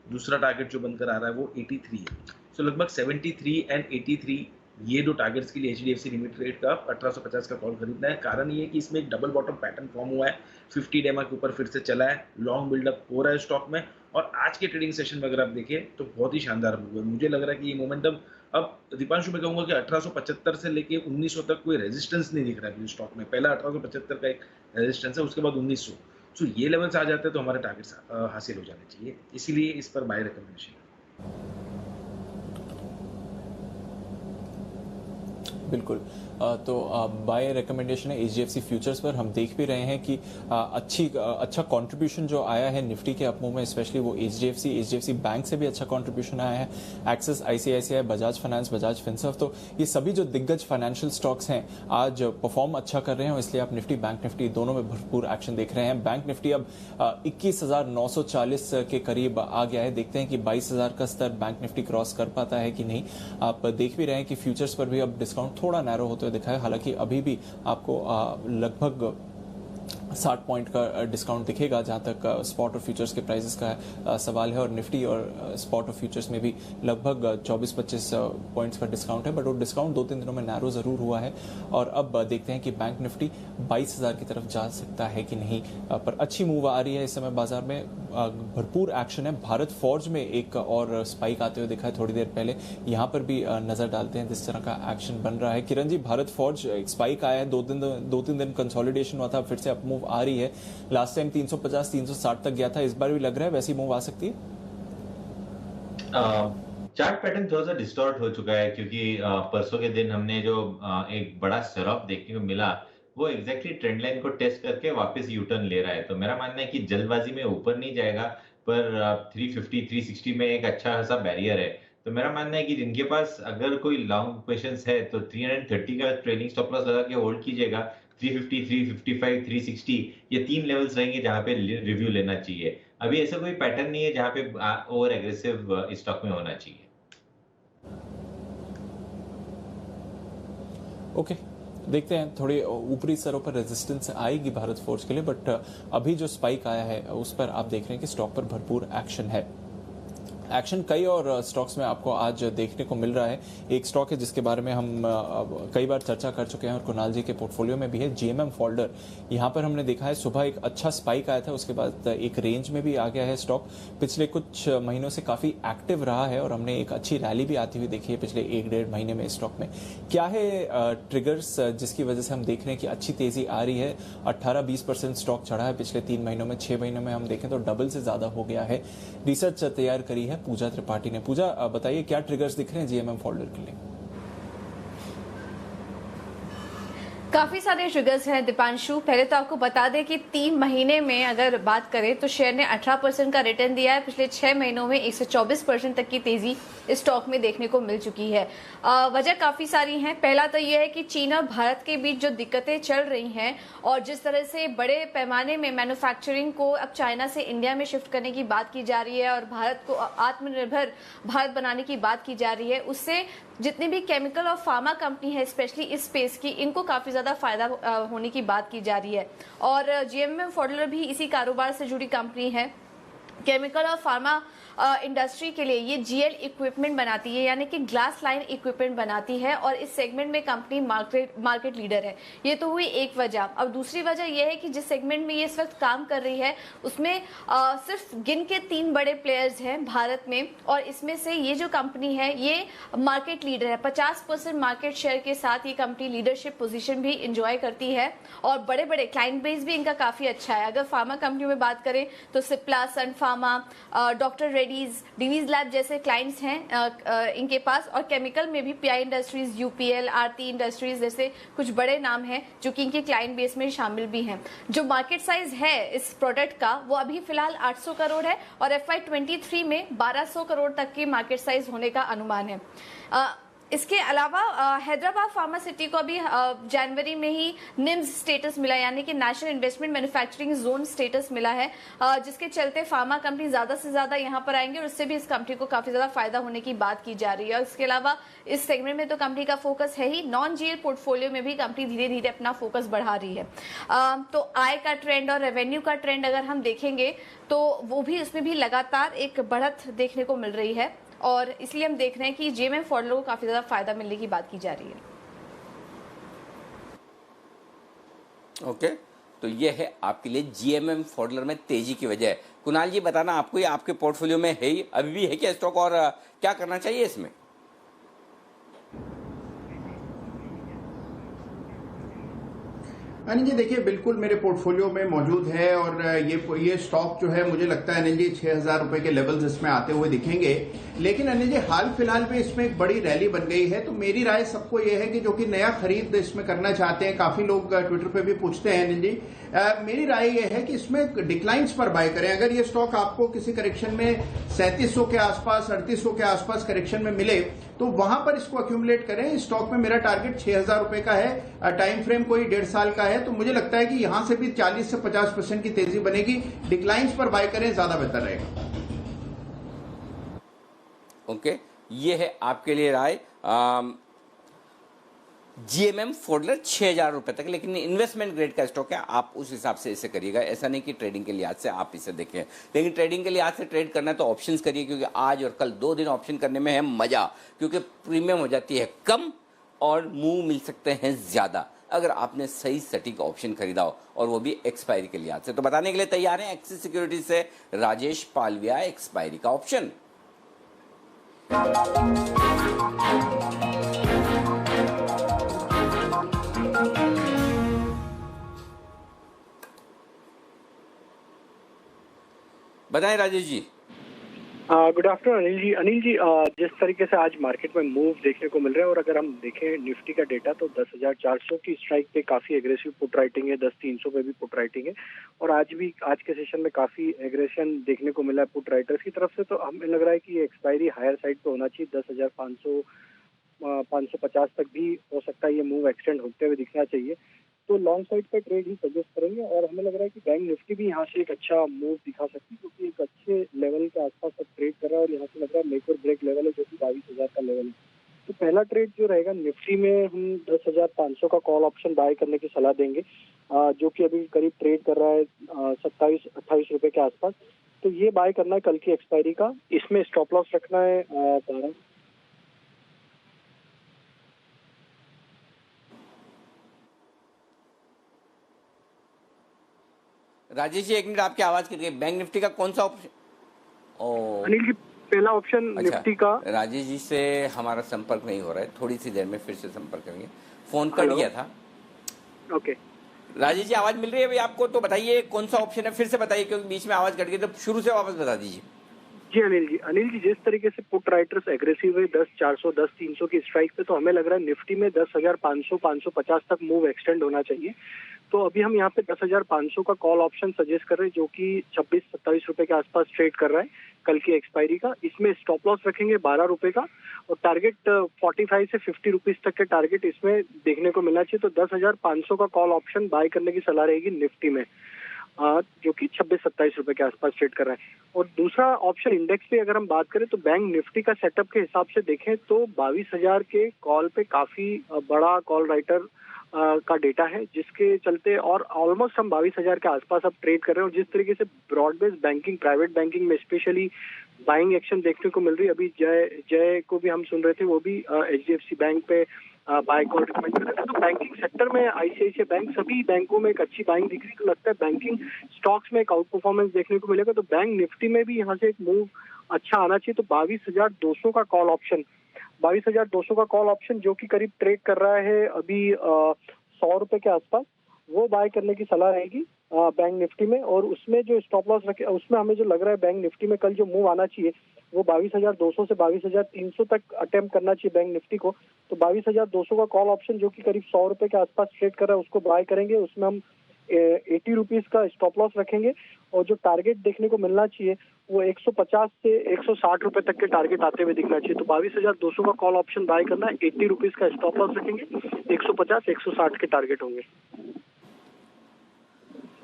दूसरा टारगेट जो बनकर आ रहा है वो 83 है। सो लगभग 73 एंड 83 ये दो टारगेट्स के लिए HDFC लिमिटेड का 1850 का कॉल खरीदना है। कारण ये है कि इसमें एक डबल बॉटम पैटर्न फॉर्म हुआ है, 50 डेमा के ऊपर फिर से चला है, लॉन्ग बिल्डअप हो रहा है स्टॉक में। और आज के ट्रेडिंग सेशन में अगर आप देखें तो बहुत ही शानदार मूव है। मुझे लग रहा है कि ये मोमेंटम अब दीपांशु, मैं कहूँगा कि 1875 से लेके 1900 तक कोई रेजिस्टेंस नहीं दिख रहा है स्टॉक में। पहला 1875 का एक रेजिस्टेंस है, उसके बाद 1900। सो ये लेवल्स आ जाते हैं तो हमारे टारगेट्स हासिल हो जाने चाहिए, इसीलिए इस पर बाय रिकमेंडेशन। बिल्कुल, तो बाय रिकमेंडेशन है HDFC फ्यूचर्स पर। हम देख भी रहे हैं कि अच्छा कंट्रीब्यूशन जो आया है निफ्टी के अपमूव में, स्पेशली वो HDFC बैंक से भी अच्छा कंट्रीब्यूशन आया है। Axis, ICICI, Bajaj finance, Bajaj Finserv, तो ये सभी जो दिग्गज फाइनेंशियल स्टॉक्स हैं आज परफॉर्म अच्छा कर रहे हैं, इसलिए आप निफ्टी, बैंक निफ्टी दोनों में भरपूर एक्शन देख रहे हैं। बैंक निफ्टी अब 21,940 के करीब आ गया है। देखते हैं कि 22,000 का स्तर बैंक निफ्टी क्रॉस कर पाता है कि नहीं। आप देख भी रहे हैं कि फ्यूचर्स पर भी अब डिस्काउंट थोड़ा नैरो होते हुए दिखा है, हालांकि अभी भी आपको लगभग 60 पॉइंट का डिस्काउंट दिखेगा जहां तक स्पॉट और फ्यूचर्स के प्राइसेस का सवाल है। और निफ्टी और स्पॉट और फ्यूचर्स में भी लगभग 24-25 पॉइंट्स का डिस्काउंट है, बट वो डिस्काउंट 2-3 दिनों में नैरो जरूर हुआ है। और अब देखते हैं कि बैंक निफ्टी 22,000 की तरफ जा सकता है कि नहीं। पर अच्छी मूव आ रही है इस समय बाजार में, भरपूर एक्शन है। भारत फॉर्ज में एक और स्पाइक आते हुए दिखा है थोड़ी देर पहले, यहाँ पर भी नजर डालते हैं जिस तरह का एक्शन बन रहा है। किरण जी, भारत फॉर्ज एक स्पाइक आया है, 2-3 दिन कंसोलिडेशन हुआ था, फिर से अप मूव आ रही है। लास्ट टाइम 350-360 तक गया था, इस बार भी लग रहा है वैसी मूव आ सकती है। चार्ट पैटर्न थोड़ा सा डिस्टॉर्ट हो चुका है क्योंकि परसों के दिन हमने जो एक बड़ा सेल ऑफ देखने को मिला वो एग्जैक्टली ट्रेंड लाइन को टेस्ट करके वापस यू टर्न ले रहा है। तो मेरा मानना है कि जल्दबाजी में ऊपर नहीं जाएगा, पर 350-360 में एक अच्छा खासा बैरियर है। तो मेरा मानना है कि जिनके पास अगर कोई लॉन्ग पेशेंस है तो 330 का ट्रेलिंग स्टॉप लॉस लगा के होल्ड कीजिएगा। 350, 355, 360 ये 3 लेवल्स रहेंगे जहां पे रिव्यू लेना चाहिए। अभी ऐसा कोई पैटर्न नहीं है जहां पे ओवर एग्रेसिव स्टॉक में होना चाहिए। ओके, देखते हैं, थोड़ी ऊपरी स्तरों पर रेजिस्टेंस आएगी भारत फोर्ज के लिए, बट अभी जो स्पाइक आया है उस पर आप देख रहे हैं कि स्टॉक पर भरपूर एक्शन है। एक्शन कई और स्टॉक्स में आपको आज देखने को मिल रहा है। एक स्टॉक है जिसके बारे में हम कई बार चर्चा कर चुके हैं और कुणाल जी के पोर्टफोलियो में भी है, GMM फोल्डर। यहाँ पर हमने देखा है सुबह एक अच्छा स्पाइक आया था, उसके बाद एक रेंज में भी आ गया है स्टॉक। पिछले कुछ महीनों से काफी एक्टिव रहा है और हमने एक अच्छी रैली भी आती हुई देखी है पिछले 1-1.5 महीने में स्टॉक में। क्या है ट्रिगर्स जिसकी वजह से हम देख रहे हैं कि अच्छी तेजी आ रही है? 18-20% स्टॉक चढ़ा है पिछले 3 महीनों में, 6 महीनों में हम देखें तो डबल से ज्यादा हो गया है। रिसर्च तैयार करी है पूजा त्रिपाठी ने। पूजा, बताइए क्या ट्रिगर्स दिख रहे हैं GMM फोल्डर के लिए? काफी सारे फिगर्स हैं दीपांशु। पहले तो आपको बता दें कि 3 महीने में अगर बात करें तो शेयर ने 18% का रिटर्न दिया है। पिछले 6 महीनों में 124% तक की तेजी इस स्टॉक में देखने को मिल चुकी है। वजह काफी सारी हैं। पहला तो यह है कि चीन और भारत के बीच जो दिक्कतें चल रही हैं और जिस तरह से बड़े पैमाने में मैन्युफैक्चरिंग को अब चाइना से इंडिया में शिफ्ट करने की बात की जा रही है और भारत को आत्मनिर्भर भारत बनाने की बात की जा रही है, उससे जितनी भी केमिकल और फार्मा कंपनी है स्पेशली इस स्पेस की, इनको काफी ज्यादा फायदा होने की बात की जा रही है। और जीएमएम फॉडलर भी इसी कारोबार से जुड़ी कंपनी है। केमिकल और फार्मा इंडस्ट्री के लिए ये जीएल इक्विपमेंट बनाती है, यानी कि ग्लास लाइन इक्विपमेंट बनाती है और इस सेगमेंट में कंपनी मार्केट लीडर है। ये तो हुई एक वजह। अब दूसरी वजह यह है कि जिस सेगमेंट में ये इस वक्त काम कर रही है उसमें सिर्फ गिन के 3 बड़े प्लेयर्स हैं भारत में और इसमें से ये जो कंपनी है ये मार्केट लीडर है। 50% मार्केट शेयर के साथ ये कंपनी लीडरशिप पोजीशन भी इंजॉय करती है और बड़े बड़े क्लाइंट बेस भी इनका काफी अच्छा है। अगर फार्मा कंपनियों में बात करें तो सिप्ला, सन फार्मा, डॉक्टर डिवीज लैब जैसे क्लाइंट्स हैं इनके पास। और केमिकल में भी पीआई इंडस्ट्रीज, यूपीएल, आरती इंडस्ट्रीज जैसे कुछ बड़े नाम हैं जो कि इनके क्लाइंट बेस में शामिल भी हैं। जो मार्केट साइज है इस प्रोडक्ट का वो अभी फिलहाल 800 करोड़ है और FY23 में 1200 करोड़ तक की मार्केट साइज होने का अनुमान है। इसके अलावा हैदराबाद फार्मासिटी को अभी जनवरी में ही निम्स स्टेटस मिला, यानी कि national investment manufacturing zone status मिला है, जिसके चलते फार्मा कंपनी ज्यादा से ज्यादा यहां पर आएंगे और उससे भी इस कंपनी को काफी ज्यादा फायदा होने की बात की जा रही है। और इसके अलावा इस सेगमेंट में तो कंपनी का फोकस है ही, नॉन जीएल पोर्टफोलियो में भी कंपनी धीरे धीरे अपना फोकस बढ़ा रही है। तो आय का ट्रेंड और रेवेन्यू का ट्रेंड अगर हम देखेंगे तो वो भी उसमें भी लगातार एक बढ़त देखने को मिल रही है और इसलिए हम देख रहे हैं कि जीएमएम फॉडलर को काफी ज्यादा फायदा मिलने की बात की जा रही है। ओके, तो ये है आपके लिए जीएमएम फॉडलर में तेजी की वजह। कुणाल जी बताना, आपको ये आपके पोर्टफोलियो में है ही, अभी भी है क्या स्टॉक और क्या करना चाहिए इसमें? अनिल जी देखिए, बिल्कुल मेरे पोर्टफोलियो में मौजूद है और ये स्टॉक जो है मुझे लगता है अनिल जी 6,000 रुपए के लेवल्स इसमें आते हुए दिखेंगे। लेकिन अनिल जी हाल फिलहाल में इसमें एक बड़ी रैली बन गई है, तो मेरी राय सबको ये है कि जो कि नया खरीद इसमें करना चाहते हैं, काफी लोग ट्विटर पे भी पूछते हैं अनिल जी, मेरी राय ये है कि इसमें डिक्लाइंस पर बाय करें। अगर ये स्टॉक आपको किसी करेक्शन में 3700 के आसपास, 3800 के आसपास करेक्शन में मिले तो वहां पर इसको अक्यूमुलेट करें। इस स्टॉक में मेरा टारगेट 6,000 रुपए का है, टाइम फ्रेम कोई 1.5 साल का है, तो मुझे लगता है कि यहां से भी 40 से 50% की तेजी बनेगी। डिक्लाइंस पर बाय करें, ज्यादा बेहतर रहेगा। ओके, ये है आपके लिए राय। जीएमएम फॉडलर 6,000 रुपए तक, लेकिन इन्वेस्टमेंट ग्रेड का स्टॉक है, आप उस हिसाब से इसे करिएगा। ऐसा नहीं कि ट्रेडिंग के लिहाज से आप इसे देखें, लेकिन ट्रेडिंग के लिहाज से ट्रेड करना है तो ऑप्शंस करिए, क्योंकि आज और कल 2 दिन ऑप्शन करने में है मजा, क्योंकि प्रीमियम हो जाती है कम और मूव मिल सकते हैं ज्यादा अगर आपने सही सटीक ऑप्शन खरीदा हो, और वो भी एक्सपायरी के लिहाज से। तो बताने के लिए तैयार हैं एक्सिस सिक्योरिटीज से राजेश पालविया, एक्सपायरी का ऑप्शन। बताएं राजेश जी। Good afternoon Anil ji. अनिल जी, जिस तरीके से आज मार्केट में मूव देखने को मिल रहा है और अगर हम देखें निफ्टी का डेटा तो 10,400 की स्ट्राइक पे काफी एग्रेसिव पुट राइटिंग है, 10,300 पे भी पुट राइटिंग है और आज के सेशन में काफी एग्रेशन देखने को मिला है पुट राइटर्स की तरफ से। तो हमें लग रहा है कि ये एक्सपायरी हायर साइड पे होना चाहिए, 10,500 550 तक भी हो सकता है ये मूव एक्सटेंड होते हुए दिखना चाहिए। तो लॉन्ग साइड पे ट्रेड ही सजेस्ट करेंगे और हमें लग रहा है कि बैंक निफ्टी भी यहाँ से एक अच्छा मूव दिखा सकती है, क्योंकि एक अच्छे लेवल के आसपास अब ट्रेड कर रहा है और यहाँ से लग रहा है मेक और ब्रेक लेवल है जो कि 22,000 का लेवल है। तो पहला ट्रेड जो रहेगा निफ्टी में हम 10,500 का कॉल ऑप्शन बाय करने की सलाह देंगे, जो कि अभी करीब ट्रेड कर रहा है 27-28 रुपए के आसपास। तो ये बाय करना है कल की एक्सपायरी का। इसमें स्टॉप लॉस रखना है 12। राजेश जी एक मिनट, आपकी आवाज कट गई। बैंक निफ्टी का कौन सा ऑप्शन? अनिल जी पहला ऑप्शन निफ्टी का। राजेश जी से हमारा संपर्क नहीं हो रहा है, थोड़ी सी देर में फिर से संपर्क करेंगे। फोन कट गया था। ओके राजेश जी, आवाज मिल रही है अभी आपको? तो बताइए कौन सा ऑप्शन है, फिर से बताइए, क्योंकि बीच में आवाज कट गई, तो शुरू से वापस बता दीजिए। जी अनिल जी जिस तरीके से पुट राइटर्स एग्रेसिव है 10,400 10,300 की स्ट्राइक पे, तो हमें लग रहा है निफ्टी में 10,500 550 तक मूव एक्सटेंड होना चाहिए। तो अभी हम यहाँ पे 10,500 का कॉल ऑप्शन सजेस्ट कर रहे हैं, जो कि 26-27 रुपए के आसपास ट्रेड कर रहा है कल की एक्सपायरी का। इसमें स्टॉप लॉस रखेंगे 12 रुपए का, और टारगेट 45 से 50 रुपीज तक के टारगेट इसमें देखने को मिलना चाहिए। तो 10,500 का कॉल ऑप्शन बाय करने की सलाह रहेगी निफ्टी में, जो कि 26-27 रुपए के आसपास ट्रेड कर रहा है। और दूसरा ऑप्शन इंडेक्स पे अगर हम बात करें तो बैंक निफ्टी का सेटअप के हिसाब से देखें तो 22,000 के कॉल पे काफी बड़ा कॉल राइटर का डेटा है, जिसके चलते और ऑलमोस्ट हम 22,000 के आसपास अब ट्रेड कर रहे हैं। और जिस तरीके से broad based banking, private banking में स्पेशली बाइंग एक्शन देखने को मिल रही है, अभी जय को भी हम सुन रहे थे, वो भी HDFC बैंक पे बाय कॉल रिकमेंड कर रहे थे। तो बैंकिंग सेक्टर में ICICI बैंक, सभी बैंकों में एक अच्छी बाइंग दिख रही, तो लगता है बैंकिंग स्टॉक्स में एक आउट परफॉर्मेंस देखने को मिलेगा। तो बैंक निफ्टी में भी यहाँ से एक मूव अच्छा आना चाहिए। तो 22,200 का कॉल ऑप्शन, 22,200 का कॉल ऑप्शन जो कि करीब ट्रेड कर रहा है अभी 100 रुपए के आसपास, वो बाय करने की सलाह रहेगी बैंक निफ्टी में। और उसमें जो स्टॉप लॉस रखे, उसमें हमें जो लग रहा है बैंक निफ्टी में कल जो मूव आना चाहिए वो 22,200 से 22,300 तक अटेम्प्ट करना चाहिए बैंक निफ्टी को। तो 22,200 का कॉल ऑप्शन जो कि करीब 100 रुपए के आसपास ट्रेड कर रहा है, उसको बाय करेंगे। उसमें हम 80 रुपीज का स्टॉप लॉस रखेंगे, और जो टारगेट देखने को मिलना चाहिए वो 150 से 160 रुपए तक के टारगेट आते हुए दिखना चाहिए। तो 22,200 का कॉल ऑप्शन बाय करना है, 80 रुपीज का स्टॉप लॉस रखेंगे, 150-160 के टारगेट होंगे।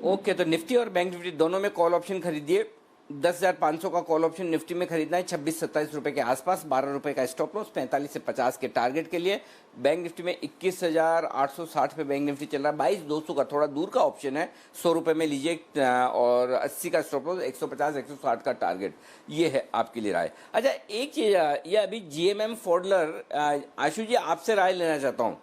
ओके, तो निफ्टी और बैंक निफ्टी दोनों में कॉल ऑप्शन खरीदिए। 10,500 का कॉल ऑप्शन निफ्टी में खरीदना है 26-27 रुपए के आसपास, 12 रुपए का स्टॉप लॉस, 45 से 50 के टारगेट के लिए। बैंक निफ्टी में 21,860 पे बैंक निफ्टी चल रहा है। 22,200 का थोड़ा दूर का ऑप्शन है, 100 रुपए में लीजिए, और 80 का स्टॉप लॉस, 150-160 का टारगेट। ये है आपके लिए राय। अच्छा, एक चीज, ये अभी GMM फोर्डलर, आशु जी आपसे राय लेना चाहता हूँ।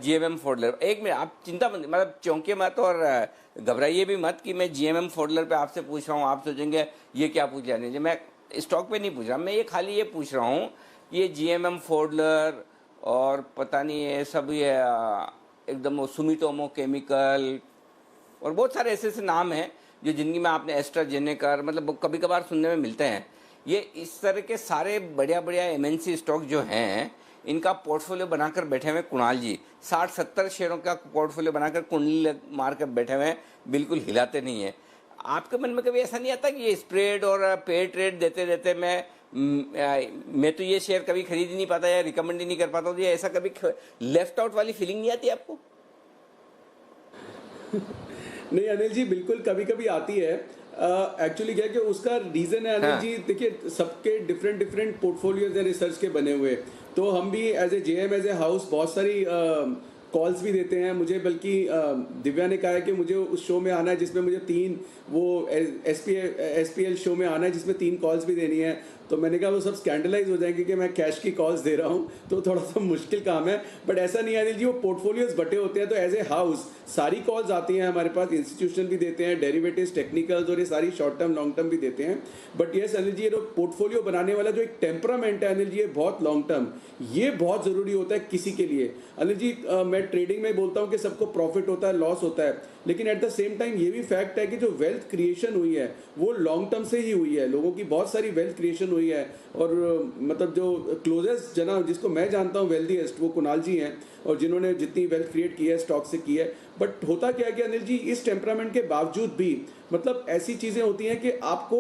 GMM फोर्डलर, एक मिनट, आप चिंता मत, मतलब चौंके मत और घबराइए भी मत कि मैं GMM फोर्डलर पे आपसे पूछ रहा हूँ, आप सोचेंगे ये क्या पूछ रहे हैं। मैं स्टॉक पे नहीं पूछ रहा, मैं ये खाली ये पूछ रहा हूँ, ये GMM फोर्डलर और पता नहीं ये सब, ये एकदम सुमिटोमो केमिकल और बहुत सारे ऐसे ऐसे नाम हैं जो जिंदगी में आपने एस्ट्राजेनेका, मतलब कभी कभार सुनने में मिलते हैं। ये इस तरह के सारे बढ़िया बढ़िया MNC स्टॉक जो हैं, इनका पोर्टफोलियो बनाकर बैठे हुए कुणाल जी, 60-70 शेयरों का पोर्टफोलियो बनाकर कुंडली मार कर बैठे हुए हैं, बिल्कुल हिलाते नहीं है। आपके मन में कभी ऐसा नहीं आता कि ये स्प्रेड और पे ट्रेड देते देते मैं तो ये शेयर कभी खरीद ही नहीं पाता या रिकमेंड ही नहीं कर पाता हूँ, ये ऐसा कभी लेफ्ट आउट वाली फीलिंग नहीं आती आपको? नहीं अनिल जी, बिल्कुल कभी कभी आती है। एक्चुअली क्या है कि उसका रीजन है अनिल जी, देखिए सबके डिफरेंट पोर्टफोलियोज है रिसर्च के बने हुए। तो हम भी एज ए हाउस बहुत सारी कॉल्स भी देते हैं मुझे, बल्कि दिव्या ने कहा है कि मुझे उस शो में आना है जिसमें मुझे 3 वो SPL शो में आना है जिसमें 3 कॉल्स भी देनी है। तो मैंने कहा वो सब स्कैंडलाइज हो जाएंगे कि मैं कैश की कॉल्स दे रहा हूँ, तो थोड़ा सा मुश्किल काम है। बट ऐसा नहीं है अनिल जी, वो पोर्टफोलियोज बटे होते हैं, तो एज ए हाउस सारी कॉल्स आती हैं हमारे पास, इंस्टीट्यूशन भी देते हैं, डेरिवेटिव्स, टेक्निकल्स और ये सारी शॉर्ट टर्म लॉन्ग टर्म भी देते हैं। बट येस अनिल जी, ये पोर्टफोलियो बनाने वाला जो एक टेम्परामेंट है अनिल जी, ये बहुत लॉन्ग टर्म, ये बहुत ज़रूरी होता है किसी के लिए। अनिल जी मैं ट्रेडिंग में बोलता हूँ कि सबको प्रॉफिट होता है, लॉस होता है, लेकिन एट द सेम टाइम ये भी फैक्ट है कि जो वेल्थ क्रिएशन हुई है वो लॉन्ग टर्म से ही हुई है। लोगों की बहुत सारी वेल्थ क्रिएशन हुई है, और मतलब जो क्लोजेस्ट जना जिसको मैं जानता हूँ वेल्दीएस्ट, वो कुणाल जी हैं, और जिन्होंने जितनी वेल्थ क्रिएट की है स्टॉक से की है। बट होता क्या है कि अनिल जी, इस टेम्परामेंट के बावजूद भी मतलब ऐसी चीज़ें होती हैं कि आपको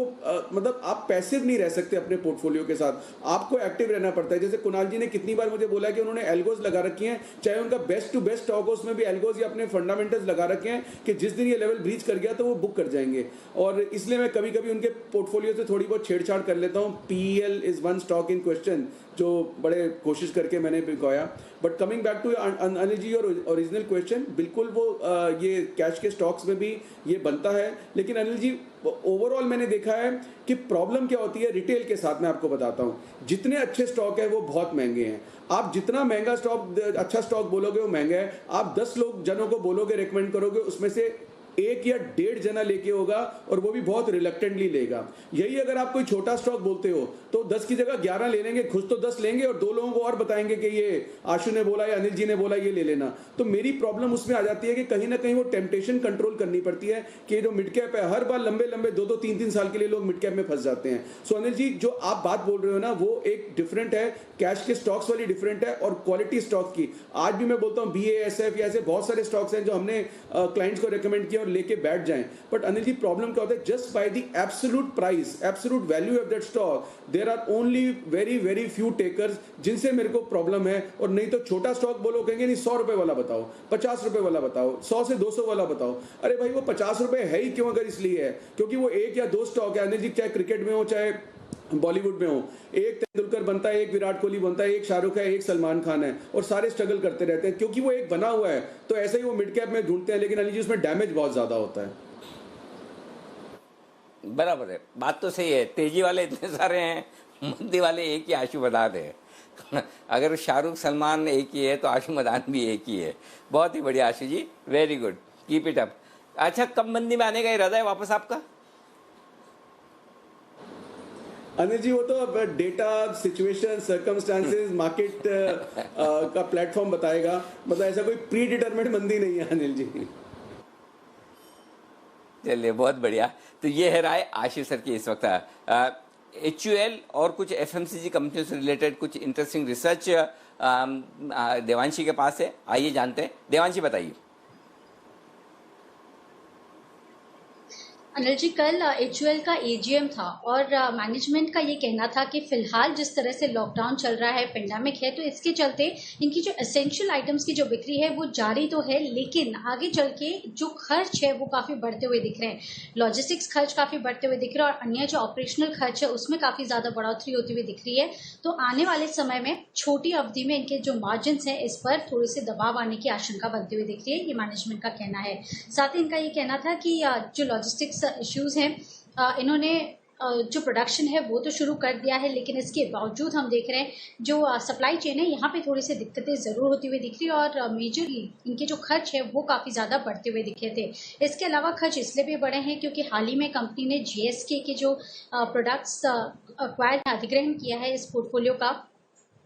मतलब आप पैसिव नहीं रह सकते अपने पोर्टफोलियो के साथ, आपको एक्टिव रहना पड़ता है। जैसे कुणाल जी ने कितनी बार मुझे बोला कि उन्होंने एल्गोज लगा रखी हैं, चाहे उनका बेस्ट टू बेस्ट स्टॉक हो, उसमें भी एल्गोज या अपने फंडामेंटल्स लगा रखे हैं कि जिस दिन ये लेवल ब्रीच कर गया तो वो बुक कर जाएंगे। और इसलिए मैं कभी कभी उनके पोर्टफोलियो से थोड़ी बहुत छेड़छाड़ कर लेता हूँ। PEL is one stock in question, जो बड़े कोशिश करके मैंने बिकवाया। But coming back to Anil ji और ओरिजिनल क्वेश्चन, बिल्कुल वो ये कैश के स्टॉक्स में भी ये बनता है। लेकिन अनिल जी ओवरऑल मैंने देखा है कि प्रॉब्लम क्या होती है रिटेल के साथ, मैं आपको बताता हूँ। जितने अच्छे स्टॉक है वो बहुत महंगे हैं। आप जितना महंगा स्टॉक, अच्छा स्टॉक बोलोगे वो महंगा है। आप 10 लोग जनों को बोलोगे, रेकमेंड करोगे, उसमें से एक या डेढ़ जना लेके होगा और वो भी बहुत रिलक्टेंटली लेगा। यही अगर आप कोई छोटा स्टॉक बोलते हो तो 10 की जगह 11 ले लेंगे, खुद तो 10 लेंगे और 2 लोगों को और बताएंगे कि ये आशु ने बोला या अनिल जी ने बोला ये ले लेना। तो मेरी प्रॉब्लम उसमें आ जाती है कि कहीं ना कहीं वो टेम्पटेशन कंट्रोल करनी पड़ती है कि जो मिड कैप है हर बार लंबे लंबे 2-2 3-3 साल के लिए लोग मिड कैप में फंस जाते हैं। सो अनिल जी जो आप बात बोल रहे हो ना वो एक डिफरेंट है, कैश के स्टॉक्स वाली डिफरेंट है और क्वालिटी स्टॉक की। आज भी मैं बोलता हूँ BASF या ऐसे बहुत सारे स्टॉक्स हैं जो हमने क्लाइंट्स को रिकमेंड किया और लेके बैठ जाएं। बट अनिल जी प्रॉब्लम क्या होता है, just by the absolute price, absolute value of that stock there are only very very few takers, जिनसे मेरे को प्रॉब्लम है। और नहीं तो छोटा स्टॉक बोलो कहेंगे नहीं 100 रुपए वाला बताओ, 50 रुपए वाला बताओ, 100 से 200 वाला बताओ। अरे भाई वो 50 रुपए है ही क्यों, अगर इसलिए है क्योंकि वो 1 या 2 स्टॉक है। अनिल जी चाहे क्रिकेट में हो चाहे बॉलीवुड में हो, एक तेंदुलकर बनता है, एक विराट कोहली बनता है, एक शाहरुख है, एक सलमान खान है और सारे स्ट्रगल करते रहते हैं क्योंकि वो एक बना हुआ है। तो ऐसे ही वो मिड कैप में ढूंढते हैं, लेकिन अनिल जी उसमें डैमेज बहुत ज्यादा होता है। बराबर है, बात तो सही है। तेजी वाले इतने सारे हैं, मंदी वाले एक ही आशु मदान है। अगर शाहरुख सलमान एक ही है तो आशु मदान भी एक ही है। बहुत ही बढ़िया Ashu ji, very good, keep it up. अच्छा, कब मंदी में आने का इरादा है वापस आपका? अनिल जी वो तो अब डेटा, सिचुएशन, सर्कमस्टांसेस, मार्केट का प्लेटफॉर्म बताएगा। मतलब ऐसा कोई प्री डिटरमिनेड मंदी नहीं है अनिल जी। चलिए बहुत बढ़िया। तो ये है राय आशीष सर की इस वक्त। HUL और कुछ FMCG कंपनियों से रिलेटेड कुछ इंटरेस्टिंग रिसर्च देवांशी के पास है, आइए जानते हैं। देवांशी बताइए। अनिल जी कल HUL का AGM था और मैनेजमेंट का ये कहना था कि फिलहाल जिस तरह से लॉकडाउन चल रहा है, पेंडेमिक है, तो इसके चलते इनकी जो एसेंशियल आइटम्स की जो बिक्री है वो जारी तो है, लेकिन आगे चल के जो खर्च है वो काफ़ी बढ़ते हुए दिख रहे हैं। लॉजिस्टिक्स खर्च काफ़ी बढ़ते हुए दिख रहे हैं और अन्य जो ऑपरेशनल खर्च है उसमें काफ़ी ज़्यादा बढ़ोतरी होती हुई दिख रही है। तो आने वाले समय में छोटी अवधि में इनके जो मार्जिन्स हैं इस पर थोड़े से दबाव आने की आशंका बनती हुई दिख रही है, ये मैनेजमेंट का कहना है। साथ ही इनका ये कहना था कि जो लॉजिस्टिक्स इश्यूज हैं, इन्होंने जो प्रोडक्शन है वो तो शुरू कर दिया है, लेकिन इसके बावजूद हम देख रहे हैं जो सप्लाई चेन है यहाँ पे थोड़ी सी दिक्कतें ज़रूर होती हुई दिख रही है और मेजरली इनके जो खर्च है वो काफ़ी ज़्यादा बढ़ते हुए दिखे थे। इसके अलावा खर्च इसलिए भी बढ़े हैं क्योंकि हाल ही में कंपनी ने GSK के जो प्रोडक्ट्स एक्वायर अधिग्रहण किया है इस पोर्टफोलियो का,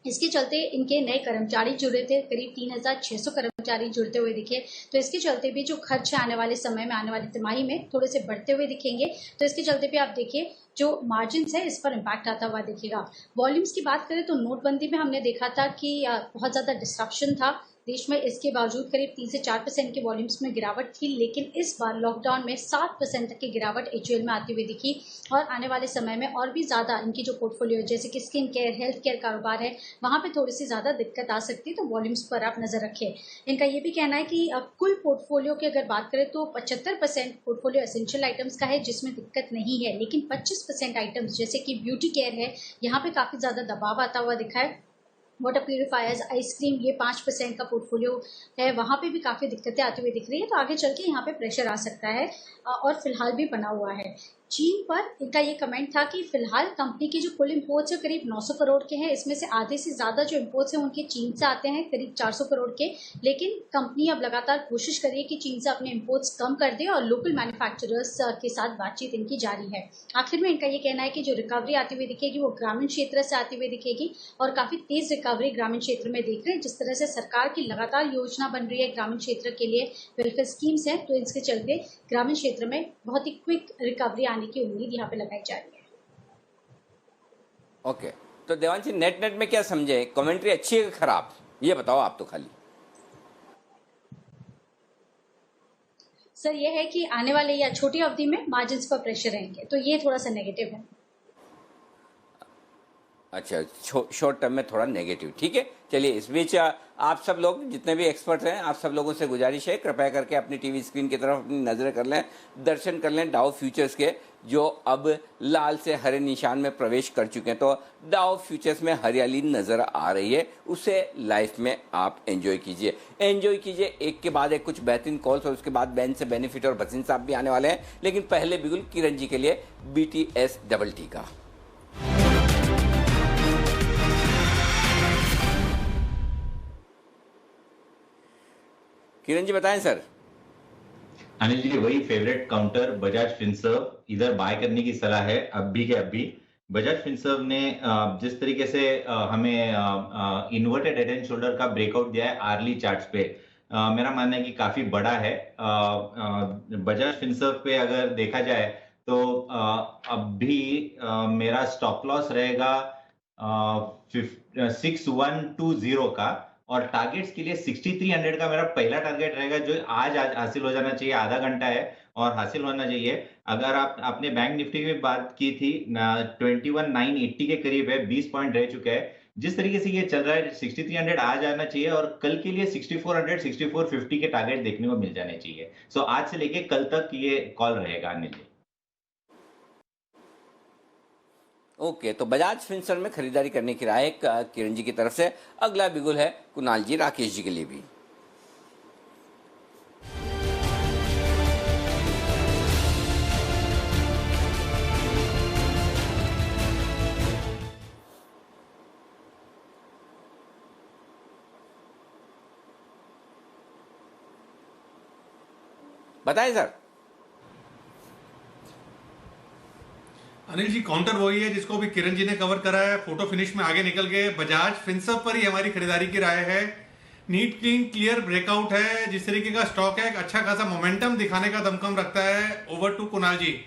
इसके चलते इनके नए कर्मचारी जुड़े थे, करीब 3600 कर्मचारी जुड़ते हुए दिखे। तो इसके चलते भी जो खर्च आने वाले समय में, आने वाली तिमाही में थोड़े से बढ़ते हुए दिखेंगे। तो इसके चलते भी आप देखिए जो मार्जिन्स है इस पर इम्पैक्ट आता हुआ दिखेगा। वॉल्यूम्स की बात करें तो नोटबंदी में हमने देखा था कि बहुत ज़्यादा डिस्ट्रप्शन था देश में, इसके बावजूद करीब 3 से 4% के वॉल्यूम्स में गिरावट थी, लेकिन इस बार लॉकडाउन में 7% तक की गिरावट HUL में आती हुई दिखी और आने वाले समय में और भी ज़्यादा इनकी जो पोर्टफोलियो है जैसे कि स्किन केयर, हेल्थ केयर कारोबार है, वहाँ पे थोड़ी सी ज़्यादा दिक्कत आ सकती है। तो वॉल्यूम्स पर आप नज़र रखें। इनका ये भी कहना है कि कुल पोर्टफोलियो की अगर बात करें तो 75% पोर्टफोलियो एसेंशियल आइटम्स का है जिसमें दिक्कत नहीं है, लेकिन 25% आइटम्स जैसे कि ब्यूटी केयर है, यहाँ पे काफ़ी ज़्यादा दबाव आता हुआ दिखा है। वाटर प्यूरिफायर्स, आइसक्रीम, ये 5% का पोर्टफोलियो है, वहाँ पे भी काफ़ी दिक्कतें आती हुई दिख रही है। तो आगे चल के यहाँ पे प्रेशर आ सकता है और फिलहाल भी बना हुआ है। चीन पर इनका ये कमेंट था कि फिलहाल कंपनी के जो कुल इंपोर्ट्स है करीब 900 करोड़ के हैं, इसमें से आधे से ज़्यादा जो इंपोर्ट्स हैं उनके चीन से आते हैं, करीब 400 करोड़ के। लेकिन कंपनी अब लगातार कोशिश कर रही है कि चीन से अपने इंपोर्ट्स कम कर दे और लोकल मैन्युफैक्चरर्स के साथ बातचीत इनकी जारी है। आखिर में इनका ये कहना है कि जो रिकवरी आती हुई दिखेगी वो ग्रामीण क्षेत्र से आती हुई दिखेगी और काफ़ी तेज़ रिकवरी ग्रामीण क्षेत्र में देख रहे हैं। जिस तरह से सरकार की लगातार योजना बन रही है ग्रामीण क्षेत्र के लिए, वेलफेयर स्कीम्स हैं, तो इसके चलते ग्रामीण क्षेत्र में बहुत ही क्विक रिकवरी आने की उम्मीद यहाँ पे लगाई जा रही है। ओके, तो देवांशी नेट में क्या समझे, कमेंट्री अच्छी है खराब, ये बताओ आप तो खाली। सर ये है कि आने वाले या छोटी अवधि में मार्जिन्स पर प्रेशर रहेंगे, तो ये थोड़ा सा नेगेटिव है। अच्छा, शॉर्ट टर्म में थोड़ा नेगेटिव, ठीक है। चलिए, इस बीच आप सब लोग जितने भी एक्सपर्ट हैं, आप सब लोगों से गुजारिश है कृपया करके अपनी टीवी स्क्रीन की तरफ अपनी नजरें कर लें, दर्शन कर लें डाउ फ्यूचर्स के, जो अब लाल से हरे निशान में प्रवेश कर चुके हैं। तो डाउ फ्यूचर्स में हरियाली नजर आ रही है, उसे लाइफ में आप एंजॉय कीजिए, एक के बाद एक कुछ बेहतरीन कॉल्स और उसके बाद बैन से बेनिफिट और भसीन साहब भी आने वाले हैं। लेकिन पहले बिल्कुल किरण जी के लिए BTS डबल टी का। किरण जी बताएं सर। अनिल जी वही फेवरेट काउंटर बजाज फिनसर्व इधर बाय करने की सलाह है अभी के अभी। बजाज फिनसर्व ने जिस तरीके से हमें इन्वर्टेड हेड एंड शोल्डर का ब्रेकआउट दिया है आर्ली चार्ट्स पे, मेरा मानना है कि काफी बड़ा है। बजाज फिनसर्व पे अगर देखा जाए तो अभी मेरा स्टॉप लॉस रहेगा 6120 का, और टारगेट्स के लिए 6300 का मेरा पहला टारगेट रहेगा, जो आज हासिल हो जाना चाहिए, आधा घंटा है और हासिल होना चाहिए। अगर आपने बैंक निफ्टी की बात की थी 21980 के करीब है, 20 पॉइंट रह चुके हैं। जिस तरीके से ये चल रहा है 6300 आ जाना चाहिए और कल के लिए 6400 6450 के टारगेट देखने को मिल जाने चाहिए। सो आज से लेके कल तक ये कॉल रहेगा अनिल जी। ओके, तो बजाज फिनसर्व में खरीदारी करने की राय किरण जी की तरफ से। अगला बिगुल है कुणाल जी राकेश जी के लिए भी। बताएं सर। अनिल जी काउंटर वही है जिसको भी किरण जी ने कवर करा है, फोटो फिनिश में आगे निकल गए। बजाज फिनसर्व पर ही हमारी खरीदारी की राय है। नीट क्लीन क्लियर ब्रेकआउट है, जिस तरीके का स्टॉक है, एक अच्छा खासा मोमेंटम दिखाने का दमखम रखता है। ओवर टू कुणाल जी।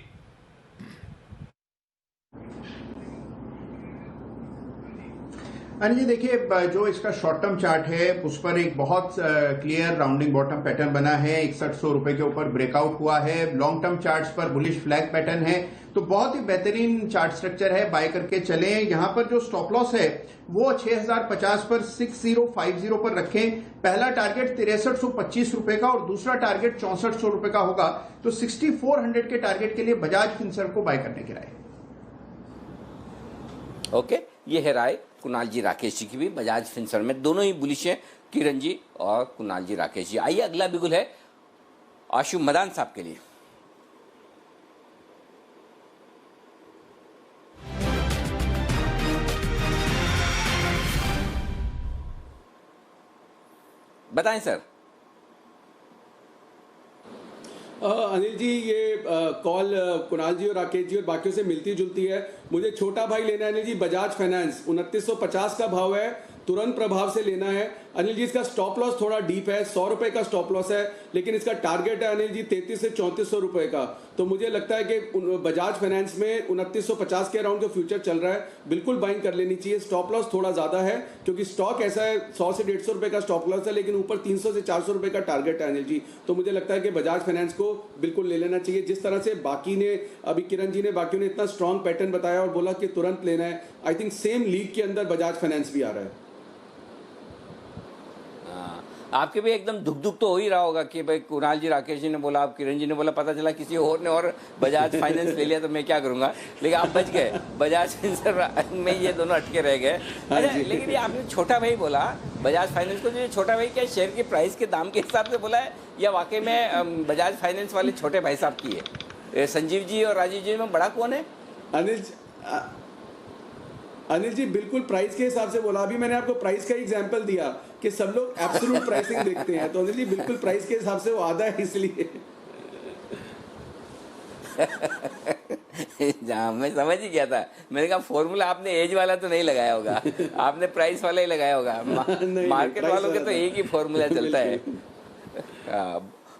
अनिल जी देखिए, जो इसका शॉर्ट टर्म चार्ट है उस पर एक बहुत क्लियर राउंडिंग बॉटम पैटर्न बना है, 6100 रुपए के ऊपर ब्रेकआउट हुआ है। लॉन्ग टर्म चार्ट्स पर बुलिश फ्लैग पैटर्न है, तो बहुत ही बेहतरीन चार्ट स्ट्रक्चर है, बाय करके चलें। यहां पर जो स्टॉप लॉस है वो 6050 पर 6050 पर रखें। पहला टारगेट 6325 रुपए का और दूसरा टारगेट 6400 रुपए का होगा, तो 6400 के टारगेट के लिए बजाज फिनसर्व को बाय करने की राय। ओके, ये है राय कुणाल जी राकेश जी की भी। बजाज फिनसर्व में दोनों ही बुलिश हैं, किरण जी और कुणाल जी राकेश जी। आइए अगला बिगुल है आशु मदान साहब के लिए। बताएं सर। अनिल जी ये कॉल कुणाल जी और राकेश जी और बाकियों से मिलती जुलती है। मुझे छोटा भाई लेना है अनिल जी, बजाज फाइनेंस 2950 का भाव है, तुरंत प्रभाव से लेना है। अनिल जी इसका स्टॉप लॉस थोड़ा डीप है, 100 रुपए का स्टॉप लॉस है, लेकिन इसका टारगेट है अनिल जी 33 से 3400 रुपए का। तो मुझे लगता है कि बजाज फाइनेंस में 2950 के अराउंड जो फ्यूचर चल रहा है बिल्कुल बाइंग कर लेनी चाहिए। स्टॉप लॉस थोड़ा ज्यादा है क्योंकि स्टॉक ऐसा है 100 से 150 रुपए का स्टॉप लॉस है, लेकिन ऊपर 300 से 400 रुपए का टारगेट है अनिल जी। तो मुझे लगता है कि बजाज फाइनेंस को बिल्कुल ले लेना चाहिए। जिस तरह से बाकी ने, अभी किरण जी ने, बाकियों ने इतना स्ट्रॉन्ग पैटर्न बताया और बोला कि तुरंत लेना है, आई थिंक सेम लीग के अंदर बजाज फाइनेंस भी आ रहा है। आपके भी एकदम दुख दुख तो हो ही रहा होगा कि भाई कुणाल जी राकेश जी ने बोला, आप किरण जी ने बोला, पता चला किसी और ने और बजाज फाइनेंस ले लिया तो मैं क्या करूंगा। लेकिन आप बच गए, बजाज फाइनेंस में ये दोनों अटके रह गए। अच्छा, लेकिन ये आपने छोटा भाई बोला बजाज फाइनेंस को, जो छोटा भाई क्या शेयर के प्राइस के दाम के हिसाब से बोला है या वाकई में बजाज फाइनेंस वाले छोटे भाई साहब की है? संजीव जी और राजीव जी में बड़ा कौन है? अनिल जी बिल्कुल प्राइस के हिसाब से बोला। अभी मैंने आपको प्राइस का एग्जांपल दिया कि सब लोग एब्सोल्यूट प्राइसिंग देखते हैं, तो अनिल जी बिल्कुल प्राइस के हिसाब से वो आधा है, इसलिए मैं समझ ही गया था। मैंने कहा फॉर्मूला आपने एज वाला तो नहीं लगाया होगा, आपने प्राइस वाला ही लगाया होगा। मार्केट वालों के तो एक ही फॉर्मूला चलता है,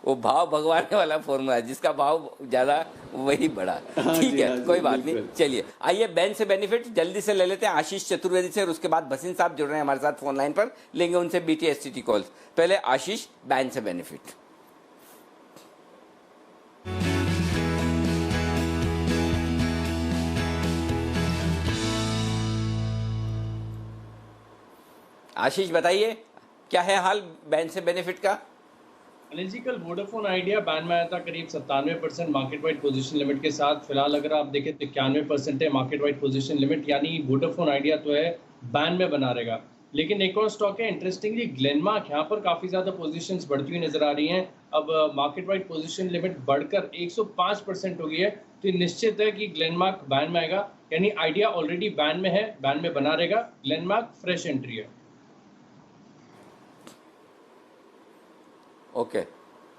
वो भाव भगवान वाला फॉर्मूला, जिसका भाव ज्यादा वही बड़ा। ठीक है, कोई बात नहीं। चलिए आइए बैंक से बेनिफिट जल्दी से ले लेते हैं आशीष चतुर्वेदी से, और उसके बाद भसीन साहब जुड़ रहे हैं हमारे साथ फोन लाइन पर, लेंगे उनसे BTSTT कॉल्स। पहले आशीष, बैंक से बेनिफिट। आशीष बताइए क्या है हाल बैंक से बेनिफिट का? अनिल जी कल वोडाफोन आइडिया बैन में आया था करीब 97% मार्केट वाइड पोजीशन लिमिट के साथ। फिलहाल अगर आप देखें तो 91% है मार्केट वाइड पोजीशन लिमिट, यानी वोडाफोन आइडिया तो है बैन में बना रहेगा। लेकिन एक और स्टॉक है इंटरेस्टिंगली ग्लेनमार्क, यहाँ पर काफ़ी ज़्यादा पोजीशंस बढ़ती हुई नजर आ रही हैं। अब मार्केट वाइड पोजीशन लिमिट बढ़कर 105% हो गई है, तो निश्चित है कि ग्लेनमार्क बैन में आएगा, यानी आइडिया ऑलरेडी बैन में है, बैन में बना रहेगा। ग्लेनमार्क फ्रेश एंट्री है। ओके,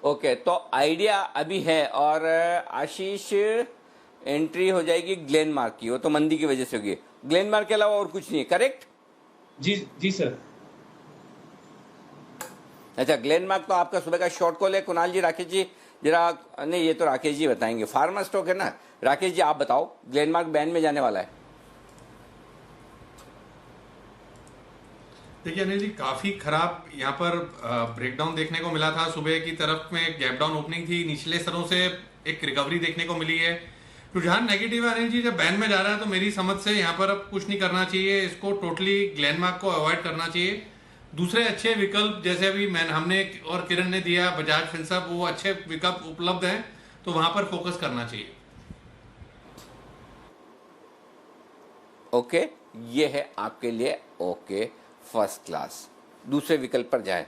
ओके, तो आइडिया अभी है और आशीष एंट्री हो जाएगी ग्लेनमार्क की, वो तो मंदी की वजह से होगी। ग्लेनमार्क के अलावा और कुछ नहीं है, करेक्ट? जी सर। अच्छा, ग्लेनमार्क तो आपका सुबह का शॉर्ट कॉल है। कुणाल जी, राकेश जी जरा, नहीं ये तो राकेश जी बताएंगे, फार्मा स्टॉक है ना। राकेश जी आप बताओ, ग्लेनमार्क बैंड में जाने वाला है। देखिए अनिल जी, काफी खराब यहाँ पर ब्रेकडाउन देखने को मिला था। सुबह की तरफ में गैप डाउन ओपनिंग थी, निचले स्तरों से एक रिकवरी देखने को मिली है। रुझान नेगेटिव है अनिल जी, जब बैन में जा रहा है तो मेरी समझ से यहाँ पर अब कुछ नहीं करना चाहिए, इसको टोटली ग्लेनमार्क को अवॉइड करना चाहिए। दूसरे अच्छे विकल्प जैसे अभी हमने और किरण ने दिया बजाज फिनसर्व, वो अच्छे विकल्प उपलब्ध हैं, तो वहां पर फोकस करना चाहिए। ओके, ये है आपके लिए ओके फर्स्ट क्लास। दूसरे विकल्प पर जाएं।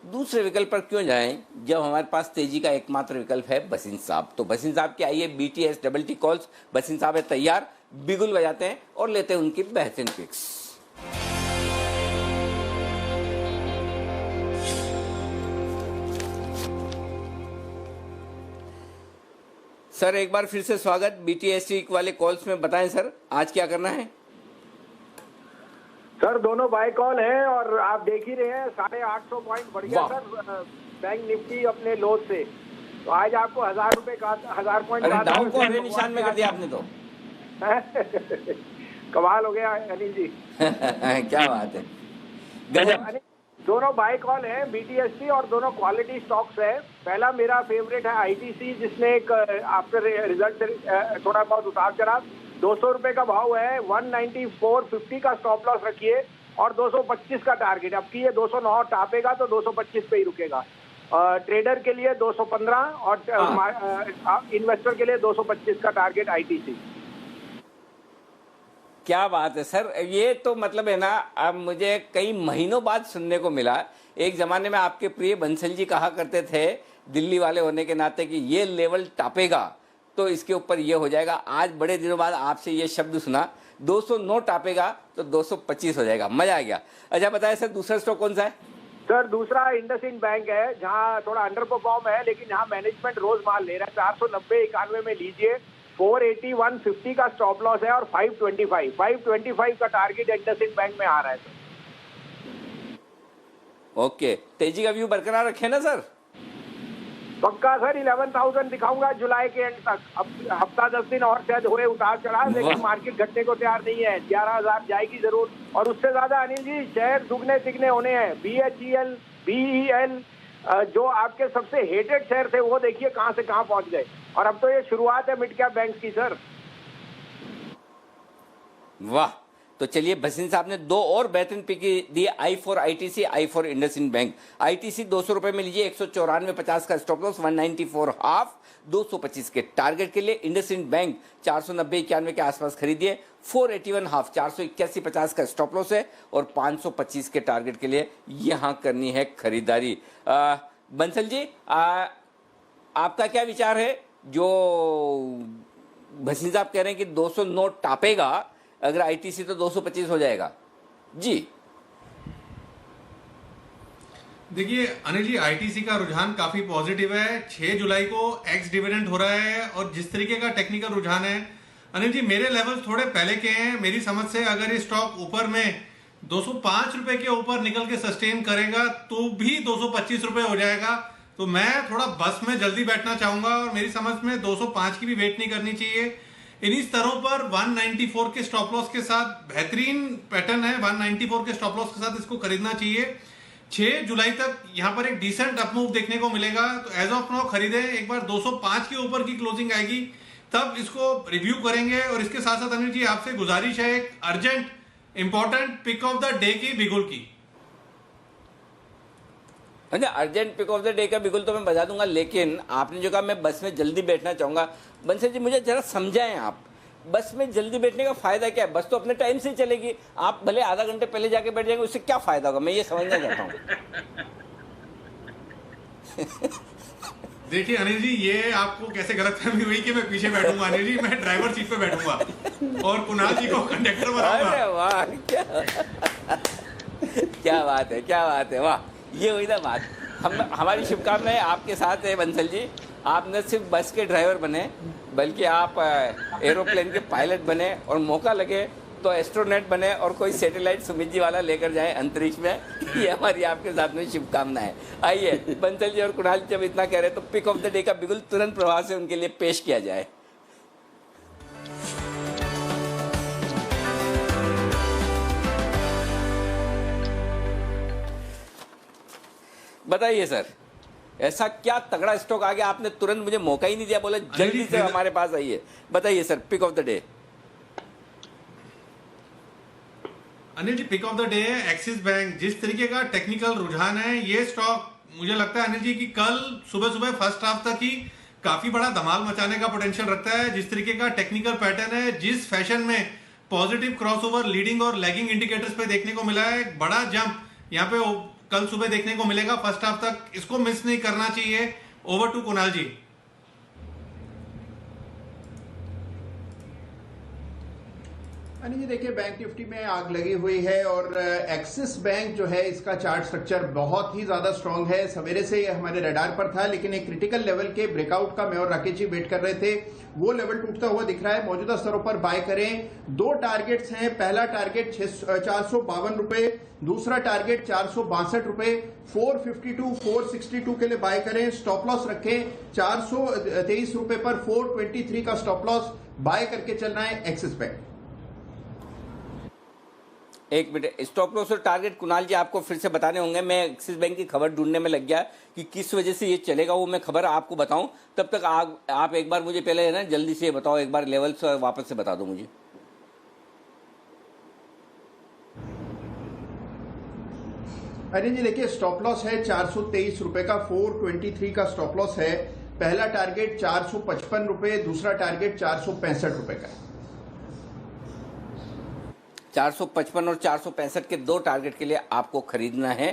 दूसरे विकल्प पर क्यों जाएं जब हमारे पास तेजी का एकमात्र विकल्प है बसिन साहब। तो बसिन साहब की आइए BTS double T calls. Bassein साहब है तैयार, बिगुल बजाते हैं और लेते हैं उनकी बेहतरीन पिक्स। सर एक बार फिर से स्वागत BTS वाले कॉल्स में। बताएं सर आज क्या करना है। सर दोनों बाय कॉल है और आप देख ही रहे हैं 850 पॉइंट बढ़ गया सर बैंक निफ्टी अपने लो से। तो आज आपको 1000 रुपए का 1000 पॉइंट डाउन को हरे निशान में कर दिया आपने तो। कमाल हो गया अनिल जी। क्या बात है, गजब। दोनों बाय कॉल है BTS और दोनों क्वालिटी स्टॉक्स है। पहला मेरा फेवरेट है ITC, जिसने एक आफ्टर रिजल्ट थोड़ा बहुत उतार चढ़ा। 200 रुपए का भाव है, 194.50 का स्टॉप लॉस रखिए और 225 का टारगेट। अब की ये 209 टापेगा तो 225 पे ही रुकेगा। ट्रेडर के लिए 215 और इन्वेस्टर के लिए 225 का टारगेट ITC। क्या बात है सर, ये तो मतलब है ना, अब मुझे कई महीनों बाद सुनने को मिला। एक जमाने में आपके प्रिय बंसल जी कहा करते थे दिल्ली वाले होने के नाते कि ये लेवल टापेगा तो इसके ऊपर ये हो जाएगा। आज बड़े दिनों बाद आपसे ये शब्द सुना, 209 टापेगा तो 225 हो जाएगा। मजा आ गया। अच्छा बताए सर दूसरा स्टॉक कौन सा है। सर दूसरा इंडसइंड बैंक है, जहां थोड़ा अंडर परफॉर्म है लेकिन यहाँ मैनेजमेंट रोज माल ले रहा है। 490-91 में लीजिए, 480-150 का स्टॉप लॉस है और 525 का टारगेट इंडसइंड बैंक में आ रहा है। ओके, तेजी का व्यू बरकरार रखे ना सर। पक्का सर, 11,000 दिखाऊंगा जुलाई के एंड तक। अब हफ्ता 10 दिन और शायद हुए उतार चढ़ा, लेकिन मार्केट घटने को तैयार नहीं है। 11,000 जाएगी जरूर और उससे ज्यादा अनिल जी शेयर दुगने तिगने होने हैं। BHEL, BEL जो आपके सबसे हेटेड शेयर थे वो देखिए कहां से कहां पहुंच गए। और अब तो ये शुरुआत है मिड कैप बैंक की सर। वाह, तो चलिए बसिन साहब ने दो और बेहतरीन पिक दी, I for ITC, I for IndusInd bank. ITC 200 रुपए में लीजिए, 194.50 का स्टॉप लॉस, 194 हाफ, 225 के टारगेट के लिए। इंडसइंड बैंक 490-91 के आसपास खरीदिए, 481 हाफ, 481.50 का स्टॉप लॉस है और 525 के टारगेट के लिए यहां करनी है खरीदारी। बंसल जी आपका क्या विचार है। जो बसिन साहब कह रहे हैं कि 209 टापेगा, अगर ITC तो 225 हो जाएगा जी। देखिए अनिल जी, ITC का रुझान काफी पॉजिटिव है। 6 जुलाई को एक्स डिविडेंड हो रहा है और जिस तरीके का टेक्निकल रुझान है अनिल जी, मेरे लेवल थोड़े पहले के हैं। मेरी समझ से अगर ये स्टॉक ऊपर में 205 रुपए के ऊपर निकल के सस्टेन करेगा तो भी 225 रुपए हो जाएगा। तो मैं थोड़ा बस में जल्दी बैठना चाहूंगा और मेरी समझ में 205 की भी वेट नहीं करनी चाहिए। इन्हीं स्तरों पर 194 के स्टॉप लॉस के साथ बेहतरीन पैटर्न है। 194 के स्टॉप लॉस के साथ इसको खरीदना चाहिए। 6 जुलाई तक यहां पर एक डिसेंट अपमूव देखने को मिलेगा, तो एज ऑफ नाउ खरीदें। एक बार 205 के ऊपर की क्लोजिंग आएगी तब इसको रिव्यू करेंगे। और इसके साथ साथ अनिल जी आपसे गुजारिश है, एक urgent important pick of the day की बिगुल की। Urgent pick of the day का बिगुल तो मैं बजा दूंगा, लेकिन आपने जो कहा मैं बस में जल्दी बैठना चाहूंगा। बंसल जी मुझे जरा समझाएं आप, बस में जल्दी बैठने का फायदा क्या है। बस तो अपने टाइम से चलेगी, आप भले आधा घंटे पहले जाके बैठ जाएंगे, उससे क्या फायदा होगा, मैं ये समझना चाहता हूँ। देखिए अनिल जी, ये आपको कैसे गलतफहमी हुई कि मैं पीछे बैठूंगा। अनिल जी मैं ड्राइवर सीट पे बैठूंगा और कुणाल जी को कंडक्टर बनाऊंगा। अरे वाह, क्या बात है, क्या बात है, वाह, ये हुई ना बात। हमारी शुभकामनाएं आपके साथ है बंसल जी। आप न सिर्फ बस के ड्राइवर बने बल्कि आप एरोप्लेन के पायलट बने और मौका लगे तो एस्ट्रोनॉट बने और कोई सैटेलाइट सुमित जी वाला लेकर जाए अंतरिक्ष में। ये हमारी आपके साथ में शुभकामनाएं। आइए बंसल जी और कुणाल जब इतना कह रहे तो पिक ऑफ द डे का बिल्कुल तुरंत प्रभाव से उनके लिए पेश किया जाए। बताइए सर, ऐसा क्या तगड़ा स्टॉक आ गया, आपने तुरंत मुझे मौका ही नहीं दिया, बोला जल्दी से हमारे पास आइए। बताइए sir, pick of the day. Anil ji, pick of the day Axis bank. जिस तरीके का टेक्निकल रुझान है, ये स्टॉक मुझे लगता है अनिल जी कि कल सुबह सुबह फर्स्ट हाफ तक ही काफी बड़ा धमाल मचाने का पोटेंशियल रखता है। जिस तरीके का टेक्निकल पैटर्न है, जिस फैशन में पॉजिटिव क्रॉसओवर लीडिंग और लैगिंग इंडिकेटर्स पे देखने को मिला है, एक बड़ा जंप यहाँ पे कल सुबह देखने को मिलेगा फर्स्ट हाफ तक, इसको मिस नहीं करना चाहिए। ओवर टू कुणाल जी। अनिल जी देखिए, बैंक निफ्टी में आग लगी हुई है और एक्सिस बैंक जो है इसका चार्ट स्ट्रक्चर बहुत ही ज्यादा स्ट्रांग है। सवेरे से ये हमारे रडार पर था, लेकिन एक क्रिटिकल लेवल के ब्रेकआउट का मैं और राकेश जी वेट कर रहे थे, वो लेवल टूटता हुआ दिख रहा है। मौजूदा स्तरों पर बाय करें। दो टारगेट्स हैं, पहला टारगेट 452 रुपए, दूसरा टारगेट 462 रुपए। 452 462 के लिए बाय करें। स्टॉप लॉस रखें 423 रुपए पर 423 का स्टॉप लॉस बाय करके चलना है एक्सिस बैंक। एक मिनट, स्टॉप लॉस और टारगेट कुणाल जी आपको फिर से बताने होंगे। मैं एक्सिस बैंक की खबर ढूंढने में लग गया कि किस वजह से ये चलेगा, वो मैं खबर आपको बताऊं। तब तक आप एक बार मुझे पहले है ना जल्दी से बताओ, एक बार लेवल्स वापस से बता दो मुझे। अरे जी देखिए, स्टॉप लॉस है 423 रुपए का, 423 का स्टॉप लॉस है। पहला टारगेट 455 रुपए, दूसरा टारगेट 465 रुपए का है। 455 और 465 के दो टारगेट के लिए आपको खरीदना है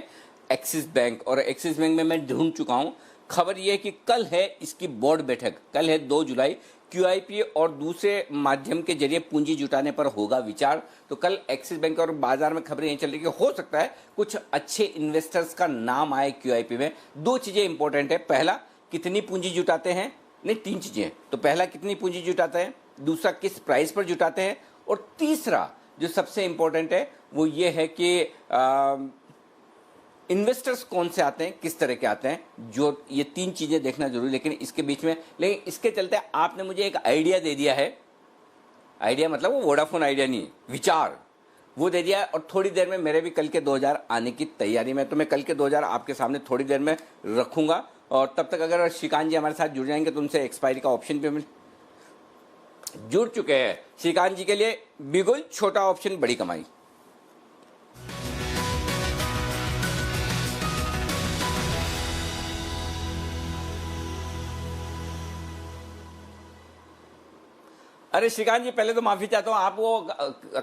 एक्सिस बैंक। और एक्सिस बैंक में मैं ढूंढ चुका हूं। खबर यह है कि कल है इसकी बोर्ड बैठक, कल है 2 जुलाई। QIP और दूसरे माध्यम के जरिए पूंजी जुटाने पर होगा विचार। तो कल एक्सिस बैंक और बाजार में खबरें ये चल रही कि हो सकता है कुछ अच्छे इन्वेस्टर्स का नाम आए QIP में। दो चीजें इंपॉर्टेंट है, पहला कितनी पूंजी जुटाते हैं, नहीं 3 चीजें। तो पहला कितनी पूंजी जुटाते हैं, दूसरा किस प्राइस पर जुटाते हैं, और तीसरा जो सबसे इंपॉर्टेंट है वो ये है कि इन्वेस्टर्स कौन से आते हैं, किस तरह के आते हैं। जो ये 3 चीजें देखना जरूरी। लेकिन इसके बीच में, लेकिन इसके चलते आपने मुझे एक आइडिया दे दिया है। आइडिया मतलब वो वोडाफोन आइडिया नहीं, विचार वो दे दिया है। और थोड़ी देर में मेरे भी कल के 2000 आने की तैयारी में, तो मैं कल के 2000 आपके सामने थोड़ी देर में रखूंगा। और तब तक अगर श्रीकांत जी हमारे साथ जुड़ जाएंगे तो उनसे एक्सपायरी का ऑप्शन भी जुड़ चुके हैं। श्रीकांत जी के लिए बिगुल छोटा ऑप्शन बड़ी कमाई। अरे श्रीकांत जी, पहले तो माफी चाहता हूं, आप वो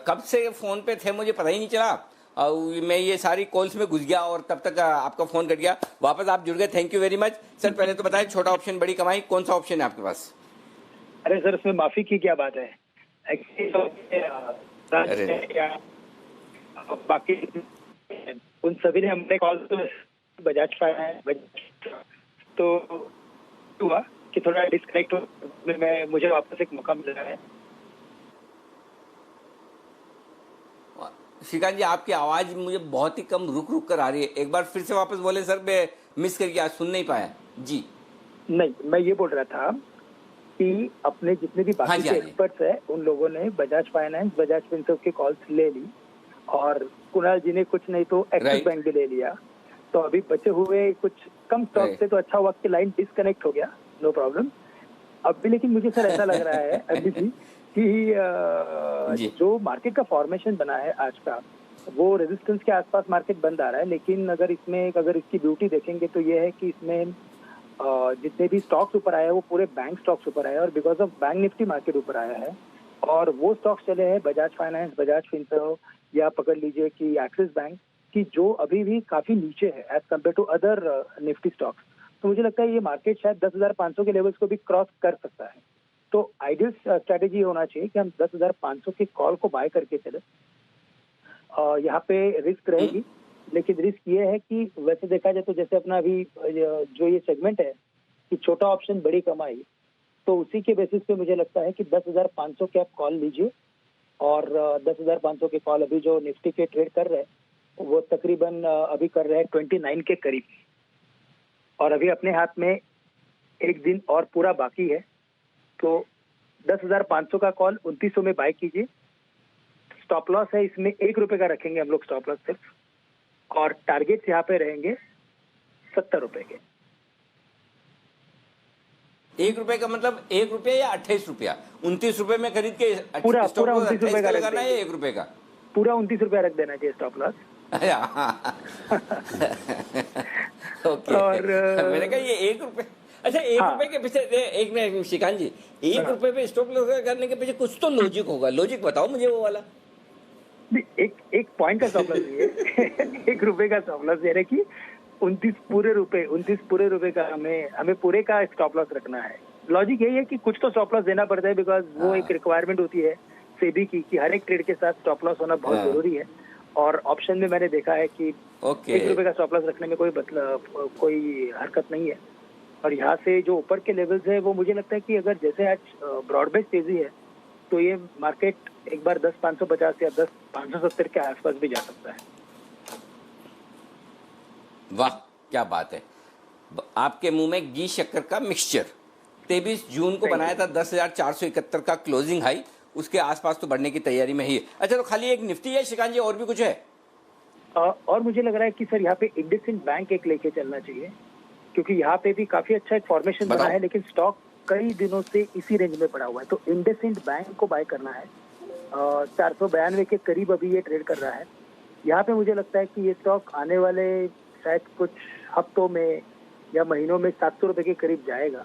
कब से फोन पे थे मुझे पता ही नहीं चला। और मैं ये सारी कॉल्स में घुस गया और तब तक आपका फोन कट गया। वापस आप जुड़ गए, thank you very much sir. पहले तो बताएं, छोटा ऑप्शन बड़ी कमाई कौन सा ऑप्शन है आपके पास? अरे सर, इसमें माफी की क्या बात है। बाकी उन सभी ने हमने कॉल तो बजाज फाइनेंस तो हुआ कि थोड़ा डिस्कनेक्ट में मुझे वापस एक मौका मिल रहा है। श्रीकांत जी, आपकी आवाज मुझे बहुत ही कम रुक रुक कर आ रही है। एक बार फिर से वापस बोले सर, मैं मिस करके आज सुन नहीं पाया जी। नहीं, मैं ये बोल रहा था कि अपने जितने भी बाकी के एक्सपर्ट्स हैं उन लोगों ने बजाज फाइनेंस, बजाज फिनसर्व के कॉल्स ले ली, और कुणाल जी ने कुछ नहीं तो एक्सिस बैंक भी ले लिया। तो अभी बचे हुए कुछ कम स्टॉक से तो अच्छा हुआ कि लाइन डिस्कनेक्ट हो गया, नो प्रॉब्लम। अब भी लेकिन मुझे सर ऐसा लग रहा है अभी भी कि जो मार्केट का फॉर्मेशन बना है आज का, वो रेजिस्टेंस के आसपास मार्केट बंद आ रहा है। लेकिन अगर इसकी ब्यूटी देखेंगे तो ये है कि इसमें जितने भी स्टॉक्स ऊपर आए हैं वो पूरे बैंक स्टॉक्स ऊपर आए हैं, और because of bank Nifty market ऊपर आया है। और वो स्टॉक्स चले हैं बजाज फाइनेंस, बजाज फिनसर्व, या पकड़ लीजिए कि एक्सिस बैंक की, जो अभी भी काफी नीचे है as compare to other Nifty stocks. तो मुझे लगता है ये मार्केट शायद 10,500 के लेवल्स को भी क्रॉस कर सकता है। तो आइडियल स्ट्रेटेजी होना चाहिए कि हम 10,500 के कॉल को बाय करके चले। यहाँ पे रिस्क रहेगी, लेकिन रिस्क ये है कि वैसे देखा जाए तो जैसे अपना अभी जो ये सेगमेंट है कि छोटा ऑप्शन बड़ी कमाई, तो उसी के बेसिस पे मुझे लगता है कि 10,500 के आप कॉल लीजिए और 10,500 के कॉल अभी जो निफ्टी के ट्रेड कर रहे हैं वो तकरीबन अभी कर रहे हैं 29 के करीब, और अभी अपने हाथ में एक दिन और पूरा बाकी है। तो 10,500 का कॉल 2900 में बाय कीजिए। स्टॉप लॉस है इसमें 1 रुपए का रखेंगे हम लोग स्टॉप लॉस सिर्फ, और टारगेट यहाँ पे रहेंगे 70 रुपए के। 1 रुपए का मतलब 1 रुपया या 28 रुपया? 29 रुपए में खरीद के पूरा स्टॉप पूरा लॉस 29 रुपए 28 का का रख लगाना है देंगे। या 1 रुपए का? पूरा 29 रुपया रख देना चाहिए स्टॉप लॉस। ओके। और मैंने कहा ये 1 रुपए, अच्छा 1 रुपए के पीछे एक मिनट श्रीकांत जी, 1 रुपए पे स्टॉप लॉस करने के पीछे कुछ तो लॉजिक होगा, लॉजिक बताओ मुझे वो वाला। एक पॉइंट का स्टॉप लॉस है 1 रुपए का स्टॉप लॉस दे रहे कि 29 पूरे रुपए का हमें पूरे का स्टॉप लॉस रखना है। लॉजिक यही है कि कुछ तो स्टॉप लॉस देना पड़ता है, बिकॉज वो एक रिक्वायरमेंट होती है सेबी की कि हर एक ट्रेड के साथ स्टॉप लॉस होना बहुत जरूरी है। और ऑप्शन में मैंने देखा है कि 1 रुपए का स्टॉप लॉस रखने में कोई हरकत नहीं है। और यहाँ से जो ऊपर के लेवल्स है वो मुझे लगता है कि अगर जैसे आज ब्रॉड बेस्ड तेजी है तो ये मार्केट एक बार 10,550 या 10,570 के आसपास भी जा सकता है। वाह क्या बात है, आपके मुंह में घी शक्कर का मिक्सचर। 23 जून को बनाया था 10,471 का क्लोजिंग हाई, उसके आसपास तो बढ़ने की तैयारी में ही है। अच्छा तो खाली एक निफ्टी है श्रीकांत जी, और भी कुछ है? और मुझे लग रहा है कि सर यहाँ पे इंडसइंड बैंक एक लेके चलना चाहिए, क्योंकि यहाँ पे भी काफी अच्छा एक फॉर्मेशन बना है, लेकिन स्टॉक कई दिनों से इसी रेंज में पड़ा हुआ है। तो इंडसइंड बैंक को बाय करना है। 492 के करीब अभी ये ट्रेड कर रहा है। यहाँ पे मुझे लगता है कि ये स्टॉक आने वाले शायद कुछ हफ्तों में या महीनों में 700 रुपए के करीब जाएगा,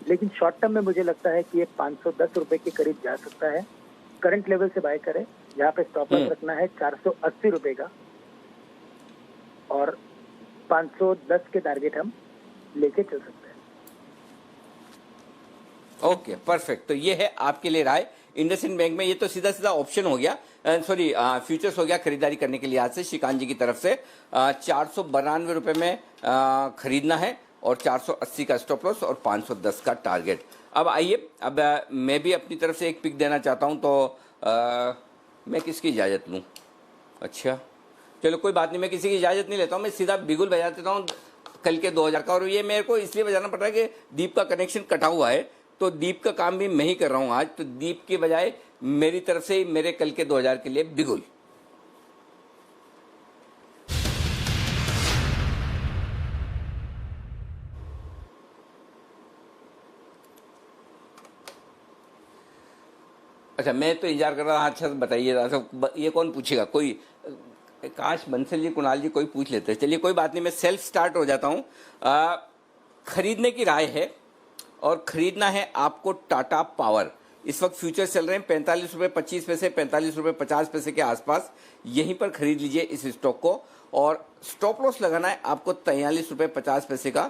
लेकिन शॉर्ट टर्म में मुझे लगता है कि ये 510 रुपए के करीब जा सकता है। करंट लेवल से बाय करें। यहाँ पे स्टॉप लॉस रखना है 480 रुपए का, और 510 के टारगेट हम लेके चल सकते हैं। Okay perfect. तो ये है आपके लिए राय इंडसइंड बैंक में। ये तो सीधा सीधा ऑप्शन हो गया, सॉरी फ्यूचर्स हो गया खरीदारी करने के लिए आज से श्रीकांत जी की तरफ से। 492 रुपए में खरीदना है और 480 का स्टॉप लॉस और 510 का टारगेट। अब आइए, अब मैं भी अपनी तरफ से एक पिक देना चाहता हूं, तो मैं किसकी इजाज़त लूं? अच्छा चलो कोई बात नहीं, मैं किसी की इजाज़त नहीं लेता हूं, मैं सीधा बिगुल बजा देता हूं कल के 2000 का। और ये मेरे को इसलिए बजाना पड़ रहा है कि दीप का कनेक्शन कटा हुआ है, तो दीप का काम भी मैं ही कर रहा हूं आज। तो दीप के बजाय मेरी तरफ से मेरे कल के 2000 के लिए बिगुल। अच्छा मैं तो इंतजार कर रहा था। अच्छा बताइए, ये कौन पूछेगा? कोई काश बंसल जी, कुणाल जी कोई पूछ लेते। चलिए कोई बात नहीं, मैं सेल्फ स्टार्ट हो जाता हूँ। खरीदने की राय है और खरीदना है आपको टाटा पावर। इस वक्त फ्यूचर चल रहे हैं 45 रुपये 25 पैसे, 45 रुपये 50 पैसे के आसपास। यहीं पर खरीद लीजिए इस स्टॉक को, और स्टॉप लॉस लगाना है आपको 43 रुपये 50 पैसे का।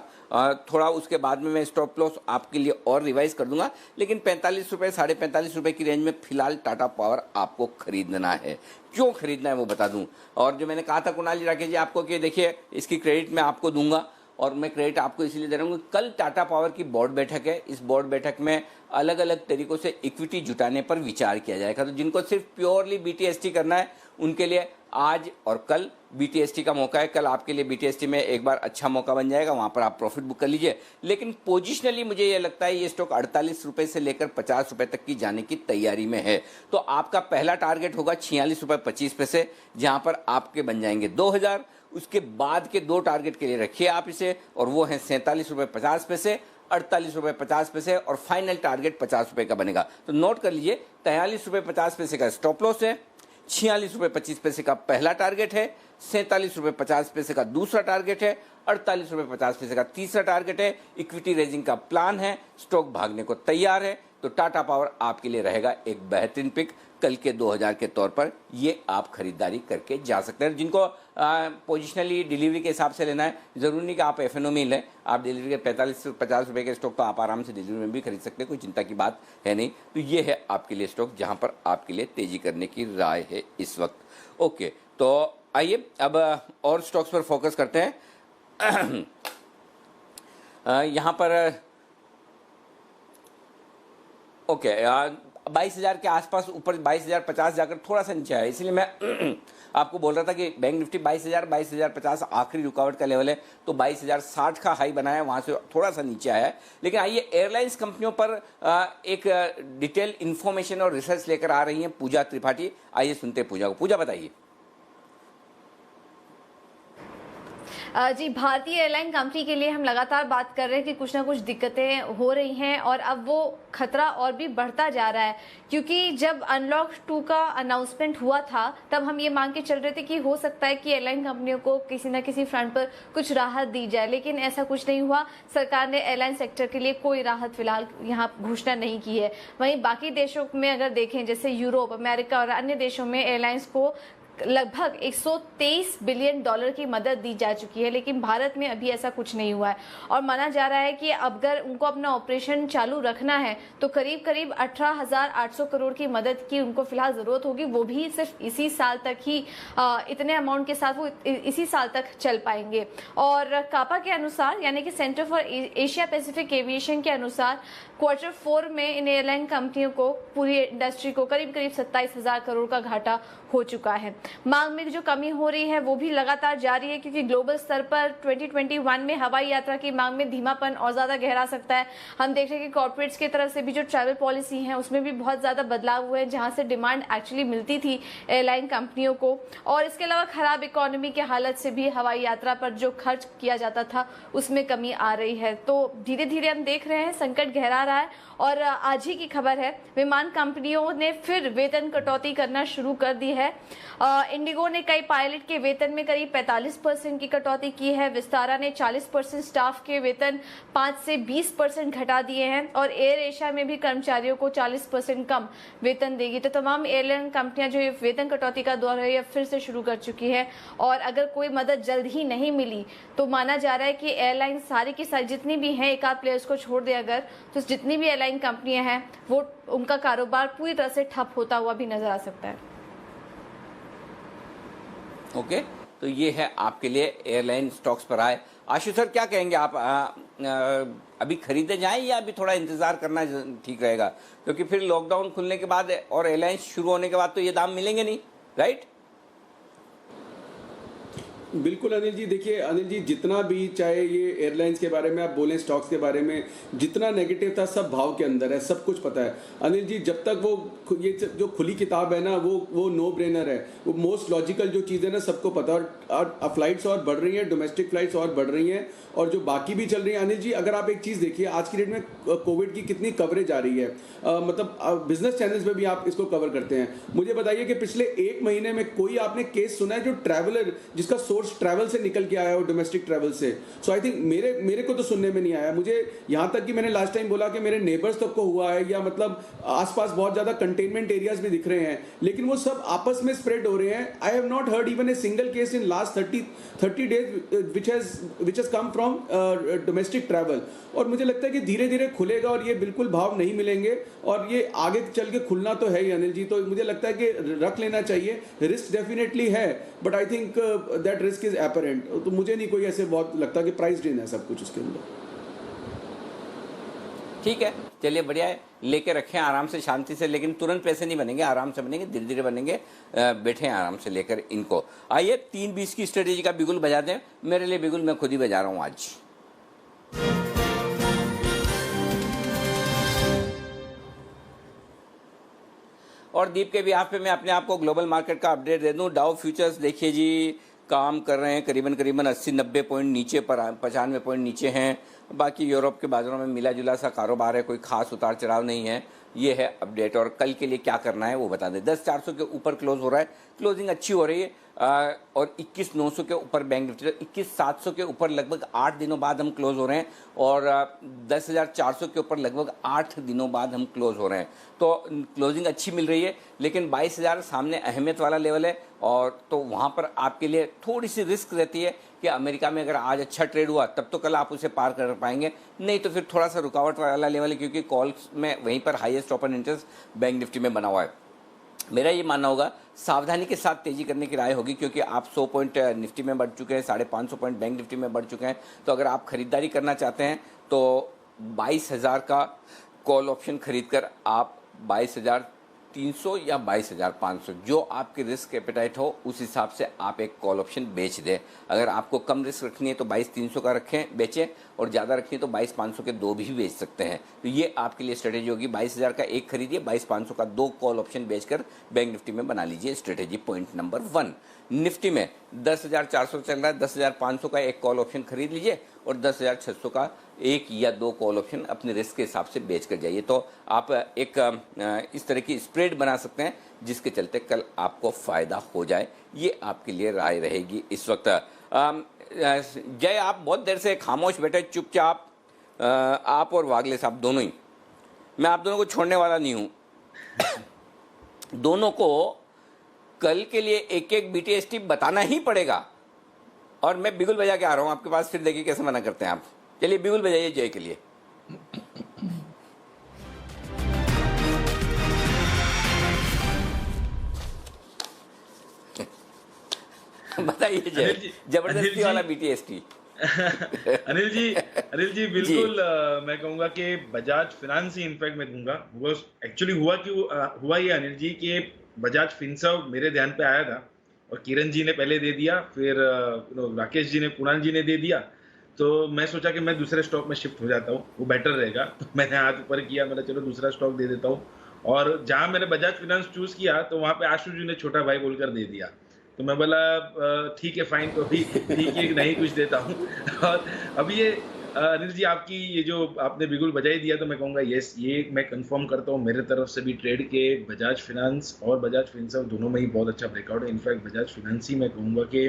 थोड़ा उसके बाद में मैं स्टॉप लॉस आपके लिए और रिवाइज कर दूंगा, लेकिन 45 रुपये 45.5 रुपये की रेंज में फिलहाल टाटा पावर आपको खरीदना है। क्यों खरीदना है वो बता दूं। और जो मैंने कहा था कुणाल जी राकेश जी आपको कि देखिए इसकी क्रेडिट मैं आपको दूंगा, और मैं क्रेडिट आपको इसीलिए दे रहा हूँ, कल टाटा पावर की बोर्ड बैठक है। इस बोर्ड बैठक में अलग अलग तरीकों से इक्विटी जुटाने पर विचार किया जाएगा। तो जिनको सिर्फ प्योरली बीटीएसटी करना है उनके लिए आज और कल बीटीएसटी का मौका है। कल आपके लिए बीटीएसटी में एक बार अच्छा मौका बन जाएगा, वहां पर आप प्रॉफिट बुक कर लीजिए। लेकिन पोजिशनली मुझे ये लगता है ये स्टॉक 48 रुपए से लेकर 50 रुपए तक की जाने की तैयारी में है। तो आपका पहला टारगेट होगा 46 रुपए 25 पैसे, जहां पर आपके बन जाएंगे 2000। उसके बाद के 2 टारगेट के लिए रखिए आप इसे, और वो है 47 रुपए 50 पैसे, 48 रुपए 50 पैसे, और फाइनल टारगेट 50 रुपए का बनेगा। तो नोट कर लीजिए, 43 रुपए 50 पैसे का स्टॉप लॉस है, 46 रुपए 25 पैसे का पहला टारगेट है, 47 रुपए 50 पैसे का दूसरा टारगेट है, 48 रुपए 50 पैसे का तीसरा टारगेट है। इक्विटी रेजिंग का प्लान है, स्टॉक भागने को तैयार है। तो टाटा पावर आपके लिए रहेगा एक बेहतरीन पिक कल के 2000 के तौर पर। ये आप खरीदारी करके जा सकते हैं। जिनको पोजिशनली डिलीवरी के हिसाब से लेना है, जरूरी नहीं कि आप एफएनओ में लें। आप डिलीवरी के 45 से 50 रुपए के स्टॉक तो आप आराम से डिलीवरी में भी खरीद सकते हैं, कोई चिंता की बात है नहीं। तो ये है आपके लिए स्टॉक जहां पर आपके लिए तेजी करने की राय है इस वक्त। ओके, तो आइए अब और स्टॉक्स पर फोकस करते हैं। यहाँ पर ओके 22,000 के आसपास ऊपर 22,050 जाकर थोड़ा सा नीचे आया, इसलिए मैं आपको बोल रहा था कि बैंक निफ्टी 22,050 आखिरी रुकावट का लेवल है, तो 22,060 का हाई बनाया, वहां से थोड़ा सा नीचे आया है। लेकिन आइए एयरलाइंस कंपनियों पर एक डिटेल इंफॉर्मेशन और रिसर्च लेकर आ रही हैं पूजा त्रिपाठी। आइए सुनते हैं पूजा को। पूजा बताइए। जी, भारतीय एयरलाइन कंपनी के लिए हम लगातार बात कर रहे हैं कि कुछ ना कुछ दिक्कतें हो रही हैं और अब वो खतरा और भी बढ़ता जा रहा है, क्योंकि जब अनलॉक 2 का अनाउंसमेंट हुआ था तब हम ये मांग के चल रहे थे कि हो सकता है कि एयरलाइन कंपनियों को किसी न किसी फ्रंट पर कुछ राहत दी जाए, लेकिन ऐसा कुछ नहीं हुआ। सरकार ने एयरलाइन सेक्टर के लिए कोई राहत फिलहाल यहाँ घोषणा नहीं की है। वहीं बाकी देशों में अगर देखें, जैसे यूरोप, अमेरिका और अन्य देशों में एयरलाइंस को लगभग 123 बिलियन डॉलर की मदद दी जा चुकी है, लेकिन भारत में अभी ऐसा कुछ नहीं हुआ है। और माना जा रहा है कि अगर उनको अपना ऑपरेशन चालू रखना है तो करीब करीब 18,800 करोड़ की मदद की उनको फिलहाल जरूरत होगी, वो भी सिर्फ इसी साल तक ही इतने अमाउंट के साथ वो इसी साल तक चल पाएंगे। और कापा के अनुसार, यानी कि centre for Asia Pacific aviation के अनुसार, क्वार्टर 4 में इन एयरलाइन कंपनियों को, पूरी इंडस्ट्री को करीब 27,000 करोड़ का घाटा हो चुका है। मांग में जो कमी हो रही है वो भी लगातार जारी है, क्योंकि ग्लोबल स्तर पर 2021 में हवाई यात्रा की मांग में धीमापन और ज्यादा गहरा सकता है। हम देख रहे हैं कि कॉर्पोरेट्स की तरफ से भी जो ट्रैवल पॉलिसी है उसमें भी बहुत ज्यादा बदलाव हुए हैं, जहां से डिमांड एक्चुअली मिलती थी एयरलाइन कंपनियों को। और इसके अलावा खराब इकोनॉमी की हालत से भी हवाई यात्रा पर जो खर्च किया जाता था उसमें कमी आ रही है। तो धीरे धीरे हम देख रहे हैं संकट गहरा रहा है। और आज ही की खबर है, विमान कंपनियों ने फिर वेतन कटौती करना शुरू कर दी है। इंडिगो ने कई पायलट के वेतन में करीब 45% की कटौती की है। विस्तारा ने 40% स्टाफ के वेतन 5 से 20% घटा दिए हैं और एयर एशिया में भी कर्मचारियों को 40% कम वेतन देगी। तो तमाम एयरलाइन कंपनियां जो ये वेतन कटौती का दौर है ये फिर से शुरू कर चुकी है। और अगर कोई मदद जल्द ही नहीं मिली तो माना जा रहा है कि एयरलाइन सारी की सारी जितनी भी हैं, एक आध प्लेयर्स को छोड़ दे अगर, तो जितनी भी एयरलाइन कंपनियां हैं वो उनका कारोबार पूरी तरह से ठप होता हुआ भी नजर आ सकता है। ओके, तो ये है आपके लिए एयरलाइन स्टॉक्स पर आए। आशु सर क्या कहेंगे आप? अभी खरीदे जाएं या अभी थोड़ा इंतजार करना ठीक रहेगा, क्योंकि फिर लॉकडाउन खुलने के बाद और एयरलाइन शुरू होने के बाद तो ये दाम मिलेंगे नहीं, राइट? बिल्कुल अनिल जी, देखिए अनिल जी, जितना भी चाहे ये एयरलाइंस के बारे में आप बोलें, स्टॉक्स के बारे में जितना नेगेटिव था सब भाव के अंदर है, सब कुछ पता है अनिल जी। जब तक वो ये जो खुली किताब है ना, वो नो ब्रेनर है, वो मोस्ट लॉजिकल जो चीज़ है ना सबको पता है। और फ्लाइट्स और बढ़ रही हैं, डोमेस्टिक फ्लाइट्स और बढ़ रही हैं, और जो बाकी भी चल रही है अनिल जी। अगर आप एक चीज़ देखिए, आज की डेट में कोविड की कितनी कवरेज आ रही है, मतलब बिजनेस चैनल्स में भी आप इसको कवर करते हैं। मुझे बताइए कि पिछले 1 महीने में कोई आपने केस सुना है जो ट्रैवलर, जिसका सोर्स ट्रैवल से निकल के आया हो, डोमेस्टिक ट्रैवल से? सो आई थिंक मेरे को तो सुनने में नहीं आया। मुझे यहाँ तक कि मैंने लास्ट टाइम बोला कि मेरे नेबर्स तक को हुआ है, या मतलब आसपास बहुत ज्यादा कंटेनमेंट एरियाज भी दिख रहे हैं, लेकिन वो सब आपस में स्प्रेड हो रहे हैं। I have not heard even a single case in last 30 days which has come from domestic travel. और मुझे लगता है कि धीरे धीरे खुलेगा और ये बिल्कुल भाव नहीं मिलेंगे, और ये आगे चल के खुलना तो है ही अनिल जी। तो मुझे लगता है कि रख लेना चाहिए, रिस्क डेफिनेटली है, but I think that risk is apparent. तो मुझे नहीं कोई ऐसे बहुत लगता कि प्राइस रेंज है सब कुछ उसके अंदर। ठीक है, चलिए बढ़िया है, लेके रखें आराम से, शांति से, लेकिन तुरंत पैसे नहीं बनेंगे, आराम से बनेंगे, धीरे धीरे बनेंगे। बैठे आराम से लेकर इनको। आइए 3-20 की स्ट्रेटेजी का बिगुल बजा दें। मेरे लिए बिगुल मैं खुद ही बजा रहा हूं आज। और दीप के बिहाफ पे मैं अपने आप को ग्लोबल मार्केट का अपडेट दे दूं। डाउ फ्यूचर्स देखिए जी, काम कर रहे हैं करीबन 80-90 पॉइंट नीचे पर, 95 पॉइंट नीचे हैं। बाकी यूरोप के बाजारों में मिला जुला सा कारोबार है, कोई खास उतार चढ़ाव नहीं है। ये है अपडेट, और कल के लिए क्या करना है वो बता दें। 10,400 के ऊपर क्लोज हो रहा है, क्लोजिंग अच्छी हो रही है। और 21,900 के ऊपर बैंक निफ्टी, 21,700 के ऊपर लगभग 8 दिनों बाद हम क्लोज हो रहे हैं, और 10,400 के ऊपर लगभग 8 दिनों बाद हम क्लोज हो रहे हैं। तो क्लोजिंग अच्छी मिल रही है, लेकिन 22,000 सामने अहमियत वाला लेवल है, और तो वहाँ पर आपके लिए थोड़ी सी रिस्क रहती है कि अमेरिका में अगर आज अच्छा ट्रेड हुआ तब तो कल आप उसे पार कर पाएंगे, नहीं तो फिर थोड़ा सा रुकावट वाला लेवल है, क्योंकि कॉल्स में वहीं पर highest open interest bank Nifty में बना हुआ है। मेरा ये मानना होगा सावधानी के साथ तेजी करने की राय होगी, क्योंकि आप 100 पॉइंट निफ्टी में बढ़ चुके हैं, 550 पॉइंट बैंक निफ्टी में बढ़ चुके हैं। तो अगर आप खरीदारी करना चाहते हैं तो 22,000 का कॉल ऑप्शन खरीदकर आप 22,300 या 22,500, जो आपकी रिस्क एपेटाइट हो उस हिसाब से आप एक कॉल ऑप्शन बेच दें। अगर आपको कम रिस्क रखनी है तो 22,300 का रखें बेचें, और ज़्यादा रखनी है तो 22,500 के 2 भी बेच सकते हैं। तो ये आपके लिए स्ट्रेटेजी होगी। 22,000 का एक खरीदिए, 22,500 का 2 कॉल ऑप्शन बेचकर बैंक निफ्टी में बना लीजिए स्ट्रेटेजी पॉइंट नंबर 1। निफ्टी में 10,400 चल रहा है, 10,500 का एक कॉल ऑप्शन खरीद लीजिए और 10,600 का 1 या 2 कॉल ऑप्शन अपने रिस्क के हिसाब से बेच कर जाइए। तो आप एक इस तरह की स्प्रेड बना सकते हैं जिसके चलते कल आपको फ़ायदा हो जाए। ये आपके लिए राय रहेगी इस वक्त। जय, आप बहुत देर से खामोश बैठे चुपचाप, आप और वागले साहब दोनों ही। मैं आप दोनों को छोड़ने वाला नहीं हूँ। दोनों को कल के लिए एक एक BTST बताना ही पड़ेगा, और मैं बिगुल बजा के आ रहा हूँ आपके पास, फिर देखिए कैसे मना करते हैं आप। चलिए बिगुल बजाइए जय के लिए। बताइए जय, जबरदस्ती वाला BTST। अनिल जी बिल्कुल मैं कहूंगा कि बजाज फिनांस ही इनफैक्ट मैं दूंगा। वो एक्चुअली हुआ ये अनिल जी कि बजाज फिनसर्व मेरे ध्यान पे आया था और किरण जी ने पहले दे दिया, फिर राकेश जी ने, कुणाल जी ने दे दिया, तो मैं सोचा कि मैं दूसरे स्टॉक में शिफ्ट हो जाता हूँ, वो बेटर रहेगा। तो मैंने हाथ ऊपर किया, मैंने चलो दूसरा स्टॉक दे देता हूँ। और जहाँ मैंने बजाज फिनांस चूज किया तो वहाँ पे आशु जी ने छोटा भाई बोलकर दे दिया। तो मैं बोला ठीक है फाइन, तो अभी ठीक है नहीं कुछ देता हूँ। और अभी ये अनिल जी आपकी ये जो आपने बिगुल बजाई दिया, तो मैं कहूँगा यस, ये मैं कंफर्म करता हूँ मेरे तरफ से भी ट्रेड के बजाज फिनांस और बजाज फिनसर्व दोनों में ही बहुत अच्छा ब्रेकआउट है। इनफैक्ट बजाज फिनांस ही मैं कहूँगा कि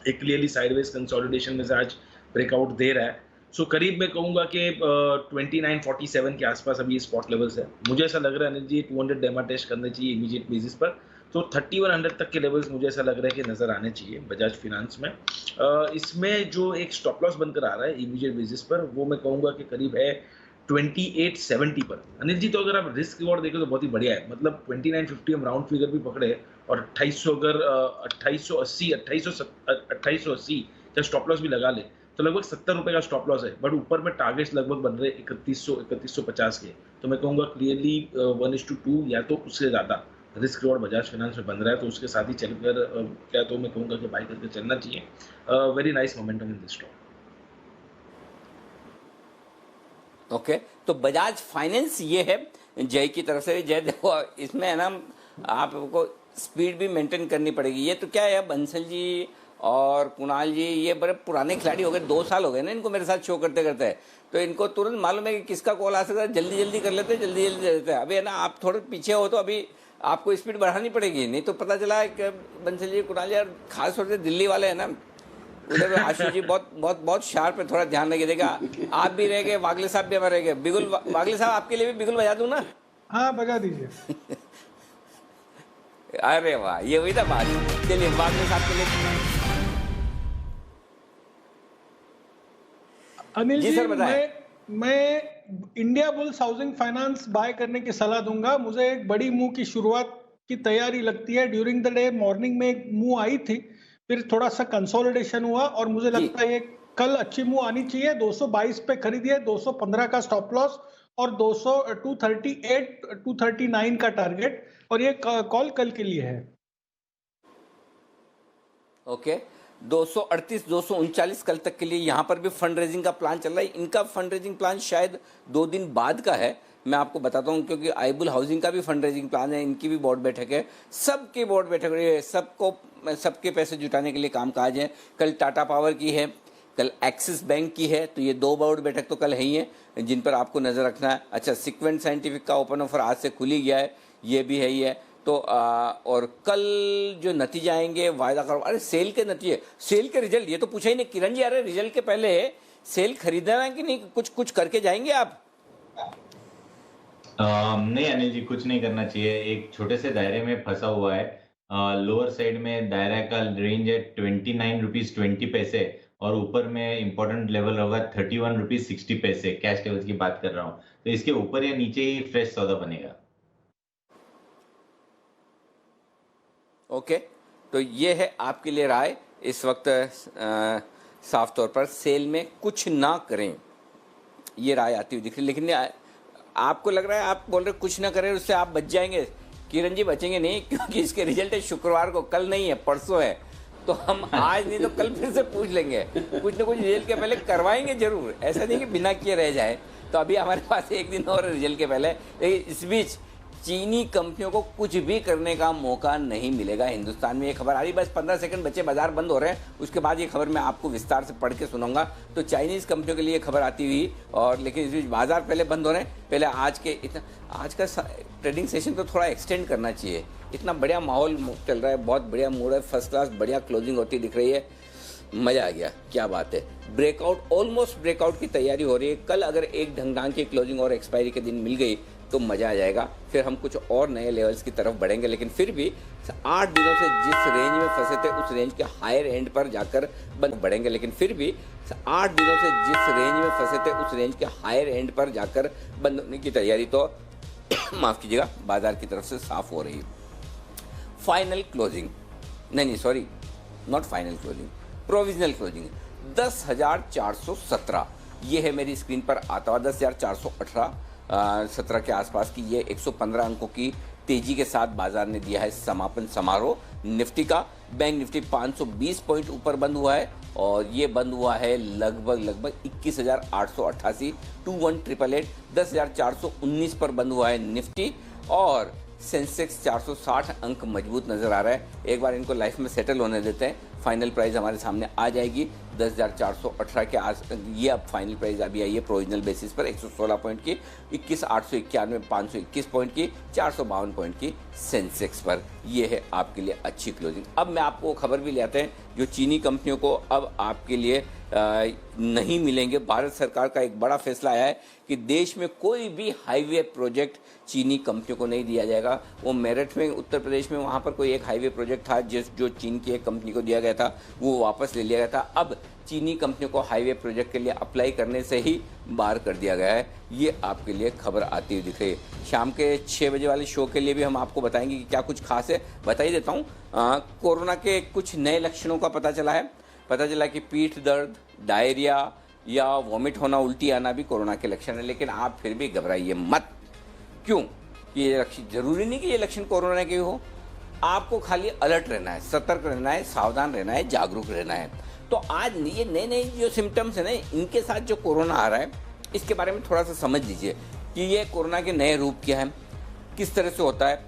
एक क्लियरली साइडवेज कंसोलिडेशन में से आज ब्रेकआउट दे रहा है। सो करीब मैं कहूँगा कि 2947 के आसपास अभी स्पॉट लेवल्स है। मुझे ऐसा लग रहा है अनिल जी 200 डेमा टेस्ट करने चाहिए इमीडिएट बेसिस पर, तो 3100 तक के लेवल्स मुझे ऐसा लग रहा है कि नजर आने चाहिए बजाज फिनांस में। इसमें जो एक स्टॉप लॉस बनकर आ रहा है इमीडिएट बेसिस पर, वो मैं कहूँगा कि करीब है 2870 पर। अनिल जी तो अगर आप रिस्क रिवॉर्ड देखें तो बहुत ही बढ़िया है, मतलब 2950 हम राउंड फिगर भी पकड़े और 2800 अगर 2880 जब स्टॉप लॉस भी लगा ले तो लगभग 70 रुपए का स्टॉप लॉस है। बट ऊपर में टारगेट्स लगभग बन रहे 3150 के। तो मैं कहूँगा क्लियरली 1:2 या तो उससे ज़्यादा रिस्क रिवॉर्ड बजाज फाइनेंस में बन रहा है, तो उसके साथ ही चलकर क्या तो मैं कहूँगा कि बाई करके चलना चाहिए। Very nice momentum in this stock. Okay, तो बजाज फाइनेंस ये है जय की तरफ से। जय देखो इसमें है ना, आपको स्पीड भी मेंटेन करनी पड़ेगी। ये तो क्या है, बंसल जी और कुणाल जी ये बड़े पुराने खिलाड़ी हो गए, 2 साल हो गए ना इनको मेरे साथ शो करते करते, तो इनको तुरंत मालूम है कि किसका कॉल आ सकता है। जल्दी जल्दी कर लेते, जल्दी जल्दी देते हैं। अभी है ना, आप थोड़े पीछे हो तो अभी आपको स्पीड बढ़ानी पड़ेगी, नहीं तो पता चला कि बंसल जी, कुणाल जी, और खास तौर से दिल्ली वाले हैं ना उधर, आशु जी बहुत बहुत बहुत शार्प है, थोड़ा ध्यान रखिए। देखा आप भी रह गए, वागले साहब भी हमारे रह गए। बिगुल वागले साहब आपके लिए भी बिगुल बजा दूं ना? हाँ बजा दीजिए। अरे वाह, ये हुई ना बात। चलिए वागले साहब के लिए। अनिल जी जी सर बताएं। मैं Indiabulls housing finance buy करने की सलाह दूंगा। मुझे एक बड़ी मूव की शुरुआत की तैयारी लगती है। ड्यूरिंग द डे मॉर्निंग में एक मूव आई थी, फिर थोड़ा सा कंसोलिडेशन हुआ और मुझे लगता है कल अच्छी मूव आनी चाहिए। 222 पे खरीदिए, 215 का स्टॉप लॉस और 238 239 का टारगेट, और ये कॉल कल के लिए है। ओके, 238 239 कल तक के लिए यहाँ पर भी फंड रेजिंग का प्लान चल रहा है। इनका फंड रेजिंग प्लान शायद 2 दिन बाद का है, मैं आपको बताता हूँ, क्योंकि आईबुल हाउसिंग का भी फंड रेजिंग प्लान है, इनकी भी बोर्ड बैठक है, सबकी बोर्ड बैठक है, सबके पैसे जुटाने के लिए कामकाज है। कल टाटा पावर की है, कल एक्सिस बैंक की है, तो ये 2 बोर्ड बैठक तो कल है ही है जिन पर आपको नजर रखना है। अच्छा, सीक्वेंट साइंटिफिक का ओपन ऑफर आज से खुल ही गया है, ये भी है ही है। तो और कल जो नतीजे आएंगे वायदा करो, अरे सेल के नतीजे, सेल के रिजल्ट, ये तो पूछा ही नहीं किरण जी। अरे रिजल्ट के पहले सेल खरीदना है कि नहीं, कुछ करके जाएंगे आप? नहीं अनिल जी, कुछ नहीं करना चाहिए। एक छोटे से दायरे में फंसा हुआ है। लोअर साइड में दायरा का रेंज है 29 रुपीज 20 पैसे और ऊपर में इंपॉर्टेंट लेवल होगा 31 रुपीज 60 पैसे। कैश लेवल्स की बात कर रहा हूँ, तो इसके ऊपर या नीचे ही फ्रेश सौदा बनेगा। ओके, तो ये है आपके लिए राय इस वक्त। साफ तौर पर सेल में कुछ ना करें, ये राय आती हुई दिख रही। लेकिन आपको लग रहा है, आप बोल रहे कुछ ना करें उससे आप बच जाएंगे। किरण जी बचेंगे नहीं, क्योंकि इसके रिजल्ट है शुक्रवार को, कल नहीं है, परसों है। तो हम आज नहीं तो कल फिर से पूछ लेंगे, कुछ ना कुछ रिजल्ट के पहले करवाएंगे जरूर, ऐसा नहीं कि बिना किए रह जाए। तो अभी हमारे पास एक दिन और रिजल्ट के पहले। लेकिन इस बीच चीनी कंपनियों को कुछ भी करने का मौका नहीं मिलेगा। हिंदुस्तान में ये खबर आ रही, बस 15 सेकंड बचे, बाजार बंद हो रहे हैं, उसके बाद ये खबर मैं आपको विस्तार से पढ़ के सुनाऊंगा। तो चाइनीज कंपनियों के लिए खबर आती हुई, और लेकिन इस बीच बाजार पहले बंद हो रहे हैं। पहले आज का ट्रेडिंग सेशन तो थोड़ा एक्सटेंड करना चाहिए, इतना बढ़िया माहौल चल रहा है, बहुत बढ़िया मूड है, फर्स्ट क्लास बढ़िया क्लोजिंग होती दिख रही है, मजा आ गया, क्या बात है। ब्रेकआउट, ऑलमोस्ट ब्रेकआउट की तैयारी हो रही है। कल अगर एक ढंग की क्लोजिंग और एक्सपायरी के दिन मिल गई तो मजा आ जाएगा, फिर हम कुछ और नए लेवल्स की तरफ बढ़ेंगे। लेकिन फिर भी 8 दिनों से जिस रेंज में फंसे थे उस रेंज के हायर एंड पर जाकर बढ़ेंगे। लेकिन फिर भी 8 दिनों से जिस रेंज में फंसे थे उस रेंज के हायर एंड पर जाकर बंद होने की तैयारी तो माफ कीजिएगा बाजार की तरफ से साफ हो रही है। फाइनल क्लोजिंग नहीं sorry not final closing, provisional closing 10,417, ये है मेरी स्क्रीन पर आता हुआ 10,418-17 के आसपास की। ये 115 अंकों की तेजी के साथ बाजार ने दिया है समापन समारोह निफ्टी का। बैंक निफ्टी 520 पॉइंट ऊपर बंद हुआ है और ये बंद हुआ है लगभग 21,888 21,888 10,419 पर बंद हुआ है निफ्टी। और सेंसेक्स 460 अंक मजबूत नजर आ रहा है। एक बार इनको लाइफ में सेटल होने देते हैं, फाइनल प्राइस हमारे सामने आ जाएगी 10,418 के आस। ये अब फाइनल प्राइस अभी आई है प्रोविजनल बेसिस पर 116 पॉइंट की, 21,891 521 पॉइंट की, 452 पॉइंट की सेंसेक्स पर। ये है आपके लिए अच्छी क्लोजिंग। अब मैं आपको खबर भी ले आते हैं जो चीनी कंपनियों को अब आपके लिए नहीं मिलेंगे। भारत सरकार का एक बड़ा फैसला आया है कि देश में कोई भी हाईवे प्रोजेक्ट चीनी कंपनियों को नहीं दिया जाएगा। वो मेरठ में उत्तर प्रदेश में वहाँ पर कोई एक हाईवे प्रोजेक्ट था जो चीन की एक कंपनी को दिया गया था, वो वापस ले लिया गया था। अब चीनी कंपनियों को हाईवे प्रोजेक्ट के लिए अप्लाई करने से ही बाहर कर दिया गया है। ये आपके लिए खबर आती हुई दिख रही है। शाम के 6 बजे वाले शो के लिए भी हम आपको बताएंगे कि क्या कुछ खास है। बता ही देता हूँ, कोरोना के कुछ नए लक्षणों का पता चला है। पता चला कि पीठ दर्द, डायरिया या वॉमिट होना, उल्टी आना भी कोरोना के लक्षण है। लेकिन आप फिर भी घबराइए मत। क्यों? ये लक्षण जरूरी नहीं कि ये लक्षण कोरोना के हो। आपको खाली अलर्ट रहना है, सतर्क रहना है, सावधान रहना है, जागरूक रहना है। तो आज ये नए नए जो सिम्टम्स है ना, इनके साथ जो कोरोना आ रहा है, इसके बारे में थोड़ा सा समझ लीजिए कि ये कोरोना के नए रूप क्या है, किस तरह से होता है,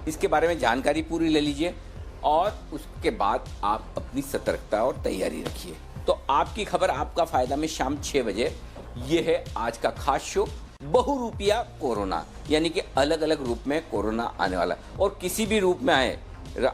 इसके बारे में जानकारी पूरी ले लीजिए और उसके बाद आप अपनी सतर्कता और तैयारी रखिए। तो आपकी खबर, आपका फायदा में शाम 6 बजे ये है आज का खास शो, बहुरूपिया कोरोना, यानी कि अलग अलग रूप में कोरोना आने वाला। और किसी भी रूप में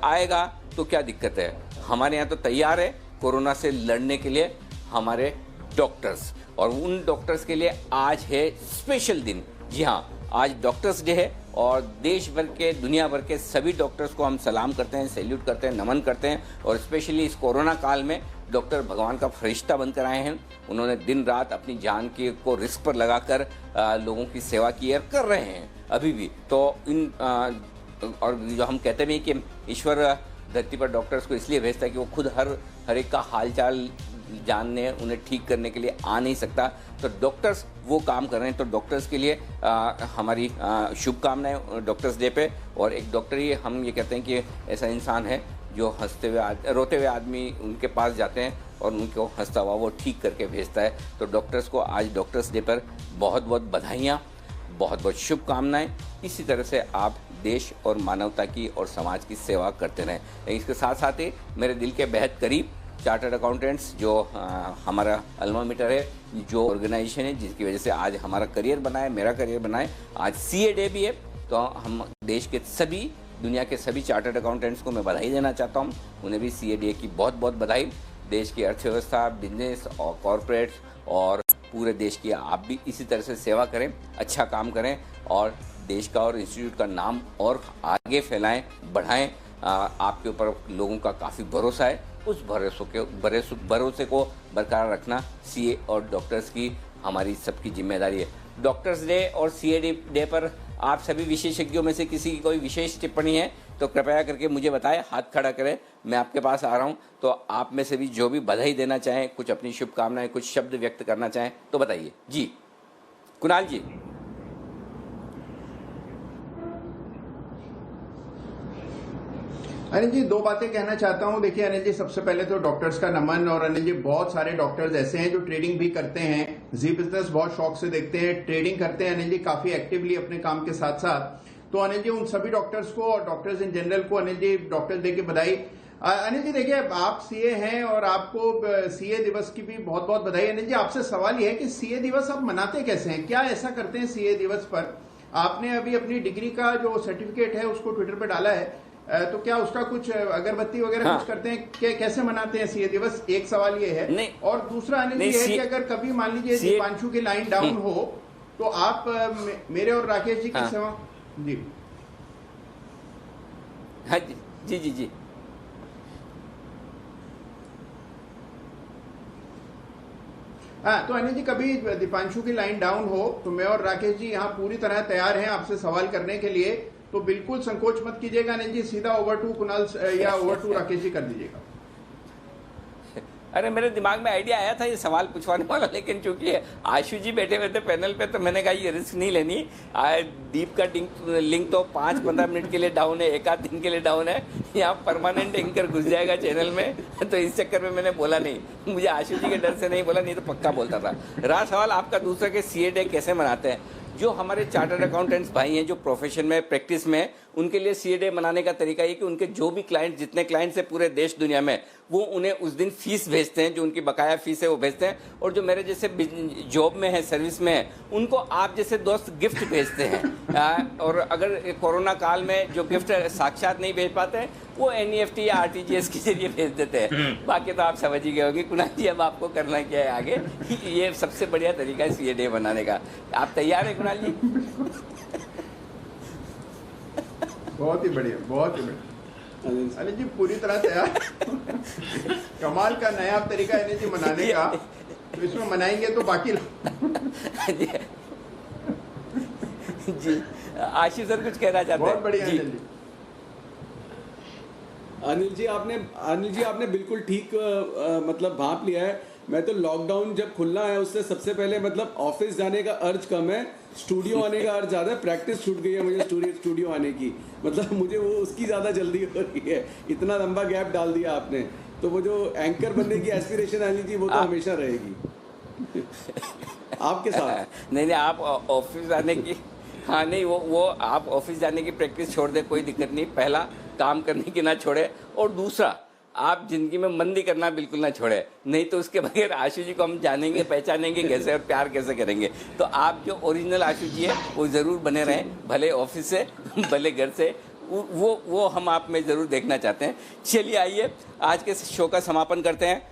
आएगा तो क्या दिक्कत है, हमारे यहाँ तो तैयार है कोरोना से लड़ने के लिए हमारे डॉक्टर्स। और उन डॉक्टर्स के लिए आज है स्पेशल दिन। जी हाँ, आज डॉक्टर्स डे है और देश भर के, दुनिया भर के सभी डॉक्टर्स को हम सलाम करते हैं, सैल्यूट करते हैं, नमन करते हैं। और स्पेशली इस कोरोना काल में डॉक्टर भगवान का फरिश्ता बनकर आए हैं। उन्होंने दिन रात अपनी जान को रिस्क पर लगाकर लोगों की सेवा की और कर रहे हैं अभी भी। तो और जो हम कहते भी कि ईश्वर धरती पर डॉक्टर्स को इसलिए भेजता है कि वो खुद हर एक का हालचाल जानने, उन्हें ठीक करने के लिए आ नहीं सकता। तो डॉक्टर्स वो काम कर रहे हैं। तो डॉक्टर्स के लिए हमारी शुभकामनाएं डॉक्टर्स डे पे। और एक डॉक्टर ही हम ये कहते हैं कि ऐसा इंसान है जो हंसते हुए रोते हुए आदमी उनके पास जाते हैं और उनको हंसता हुआ वो ठीक करके भेजता है। तो डॉक्टर्स को आज डॉक्टर्स डे पर बहुत बहुत बधाइयाँ, बहुत बहुत शुभकामनाएं। इसी तरह से आप देश और मानवता की और समाज की सेवा करते रहें। इसके साथ साथ ही मेरे दिल के बेहद करीब चार्टर्ड अकाउंटेंट्स जो हमारा अल्मा मीटर है, जो ऑर्गेनाइजेशन है जिसकी वजह से आज हमारा करियर बना है, मेरा करियर बना है। आज सीए डे भी है। तो हम देश के सभी, दुनिया के सभी चार्टर्ड अकाउंटेंट्स को मैं बधाई देना चाहता हूँ। उन्हें भी सीए डे की बहुत बहुत बधाई। देश की अर्थव्यवस्था, बिजनेस और कॉरपोरेट्स और पूरे देश की आप भी इसी तरह से सेवा करें, अच्छा काम करें और देश का और इंस्टीट्यूट का नाम और आगे फैलाएं, बढ़ाएं। आपके ऊपर लोगों का काफ़ी भरोसा है। उस भरोसे को बरकरार रखना सीए और डॉक्टर्स की हमारी सबकी जिम्मेदारी है। डॉक्टर्स डे और सीए डे पर आप सभी विशेषज्ञों में से किसी की कोई विशेष टिप्पणी है तो कृपया करके मुझे बताएं, हाथ खड़ा करें, मैं आपके पास आ रहा हूं। तो आप में से भी जो भी बधाई देना चाहें, कुछ अपनी शुभकामनाएं, कुछ शब्द व्यक्त करना चाहें तो बताइए। जी कुणाल जी। अनिल जी, दो बातें कहना चाहता हूं। देखिए अनिल जी, सबसे पहले तो डॉक्टर्स का नमन। और अनिल जी, बहुत सारे डॉक्टर्स ऐसे हैं जो ट्रेडिंग भी करते हैं, जी बिजनेस बहुत शौक से देखते हैं, ट्रेडिंग करते हैं अनिल जी काफी एक्टिवली अपने काम के साथ साथ। तो अनिल जी, उन सभी डॉक्टर्स को और डॉक्टर्स इन जनरल को अनिल जी डॉक्टर्स डे की बधाई। अनिल जी देखिए, आप सीए हैं और आपको सीए दिवस की भी बहुत बहुत बधाई। अनिल जी, आपसे सवाल यह है कि सीए दिवस आप मनाते कैसे हैं, क्या ऐसा करते हैं सीए दिवस पर? आपने अभी अपनी डिग्री का जो सर्टिफिकेट है उसको ट्विटर पर डाला है, तो क्या उसका कुछ अगरबत्ती वगैरह कुछ करते हैं, कैसे मनाते हैं सीए दिवस? एक सवाल ये है। नहीं। और दूसरा अनिल जी है कि अगर कभी मान लीजिए दीपांशु की लाइन डाउन हो तो आप मेरे और राकेश जी की सेवा। जी हाँ जी जी जी। हाँ, तो अनिल जी कभी दीपांशु की लाइन डाउन हो तो मैं और राकेश जी यहाँ पूरी तरह तैयार हैं आपसे सवाल करने के लिए, तो बिल्कुल संकोच मत कीजिएगा अनिल जी, सीधा ओवर टू कुणाल या ओवर टू राकेश जी कर दीजिएगा। अरे मेरे दिमाग में आइडिया आया था ये सवाल पूछवाने वाला, लेकिन चूंकि आशु जी बैठे हुए थे पैनल पे तो मैंने कहा ये रिस्क नहीं लेनी। दीप का लिंक तो 5-15 मिनट के लिए डाउन है, एक आध दिन के लिए डाउन है, यहाँ परमानेंट एंकर घुस जाएगा चैनल में, तो इस चक्कर में मैंने बोला नहीं। मुझे आशु जी के डर से नहीं बोला, नहीं तो पक्का बोलता था। रहा सवाल आपका दूसरा के सीए डे कैसे मनाते हैं। जो हमारे चार्टर्ड अकाउंटेंट्स भाई हैं जो प्रोफेशन में प्रैक्टिस में, उनके लिए सीए डे मनाने का तरीका ये कि उनके जो भी क्लाइंट, जितने क्लाइंट्स हैं पूरे देश दुनिया में, वो उन्हें उस दिन फीस भेजते हैं, जो उनकी बकाया फीस है वो भेजते हैं। और जो मेरे जैसे जॉब में है, सर्विस में है, उनको आप जैसे दोस्त गिफ्ट भेजते हैं। और अगर कोरोना काल में जो गिफ्ट साक्षात नहीं भेज पाते हैं वो NEFT या RTGS के जरिए भेज देते हैं। बाकी तो आप समझ ही गए होंगे। कुणाल जी, अब आपको करना क्या है आगे, ये सबसे बढ़िया तरीका है सीए डे बनाने का। आप तैयार हैं कुणाल जी? बहुत ही बढ़िया, बहुत ही बढ़िया अनिल जी, पूरी तरह तैयार। कमाल का नया तरीका अनिल जी मनाने का, तो इसमें मनाएंगे तो बाकी जी। आशीष सर कुछ कहना चाहते हैं? बहुत बढ़िया अनिल जी। अनिल जी आपने बिल्कुल ठीक मतलब भांप लिया है। मैं तो लॉकडाउन जब खुलना है उससे सबसे पहले मतलब ऑफिस जाने का अर्ज कम है, स्टूडियो आने का अर्ज ज्यादा है। प्रैक्टिस छूट गई है मुझे स्टूडियो आने की, मतलब मुझे वो उसकी ज्यादा जल्दी हो रही है। इतना लंबा गैप डाल दिया आपने, तो वो जो एंकर बनने की एस्पिरेशन अनिल जी वो तो हमेशा रहेगी आपके साथ। नहीं, आप ऑफिस आने की, हाँ नहीं, वो आप ऑफिस जाने की प्रैक्टिस छोड़ दे, कोई दिक्कत नहीं। पहला, काम करने की ना छोड़े, और दूसरा, आप जिंदगी में मंदी करना बिल्कुल ना छोड़े, नहीं तो उसके बगैर आशु जी को हम जानेंगे, पहचानेंगे कैसे और प्यार कैसे करेंगे। तो आप जो ओरिजिनल आशु जी है वो ज़रूर बने रहें, भले ऑफिस से भले घर से, वो हम आप में ज़रूर देखना चाहते हैं। चलिए आइए आज के शो का समापन करते हैं।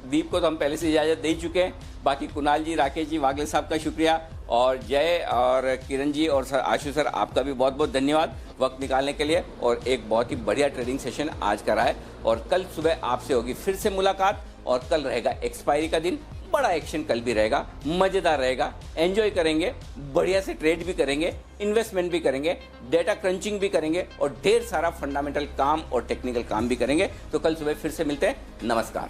दीप को तो हम पहले से इजाज़त दे चुके हैं, बाकी कुणाल जी, राकेश जी, वागले साहब का शुक्रिया, और जय और किरण जी और आशु सर आपका भी बहुत बहुत धन्यवाद वक्त निकालने के लिए। और एक बहुत ही बढ़िया ट्रेडिंग सेशन आज का रहा है, और कल सुबह आपसे होगी फिर से मुलाकात। और कल रहेगा एक्सपायरी का दिन, बड़ा एक्शन कल भी रहेगा, मज़ेदार रहेगा, एंजॉय करेंगे, बढ़िया से ट्रेड भी करेंगे, इन्वेस्टमेंट भी करेंगे, डेटा क्रंचिंग भी करेंगे, और ढेर सारा फंडामेंटल काम और टेक्निकल काम भी करेंगे। तो कल सुबह फिर से मिलते हैं। नमस्कार।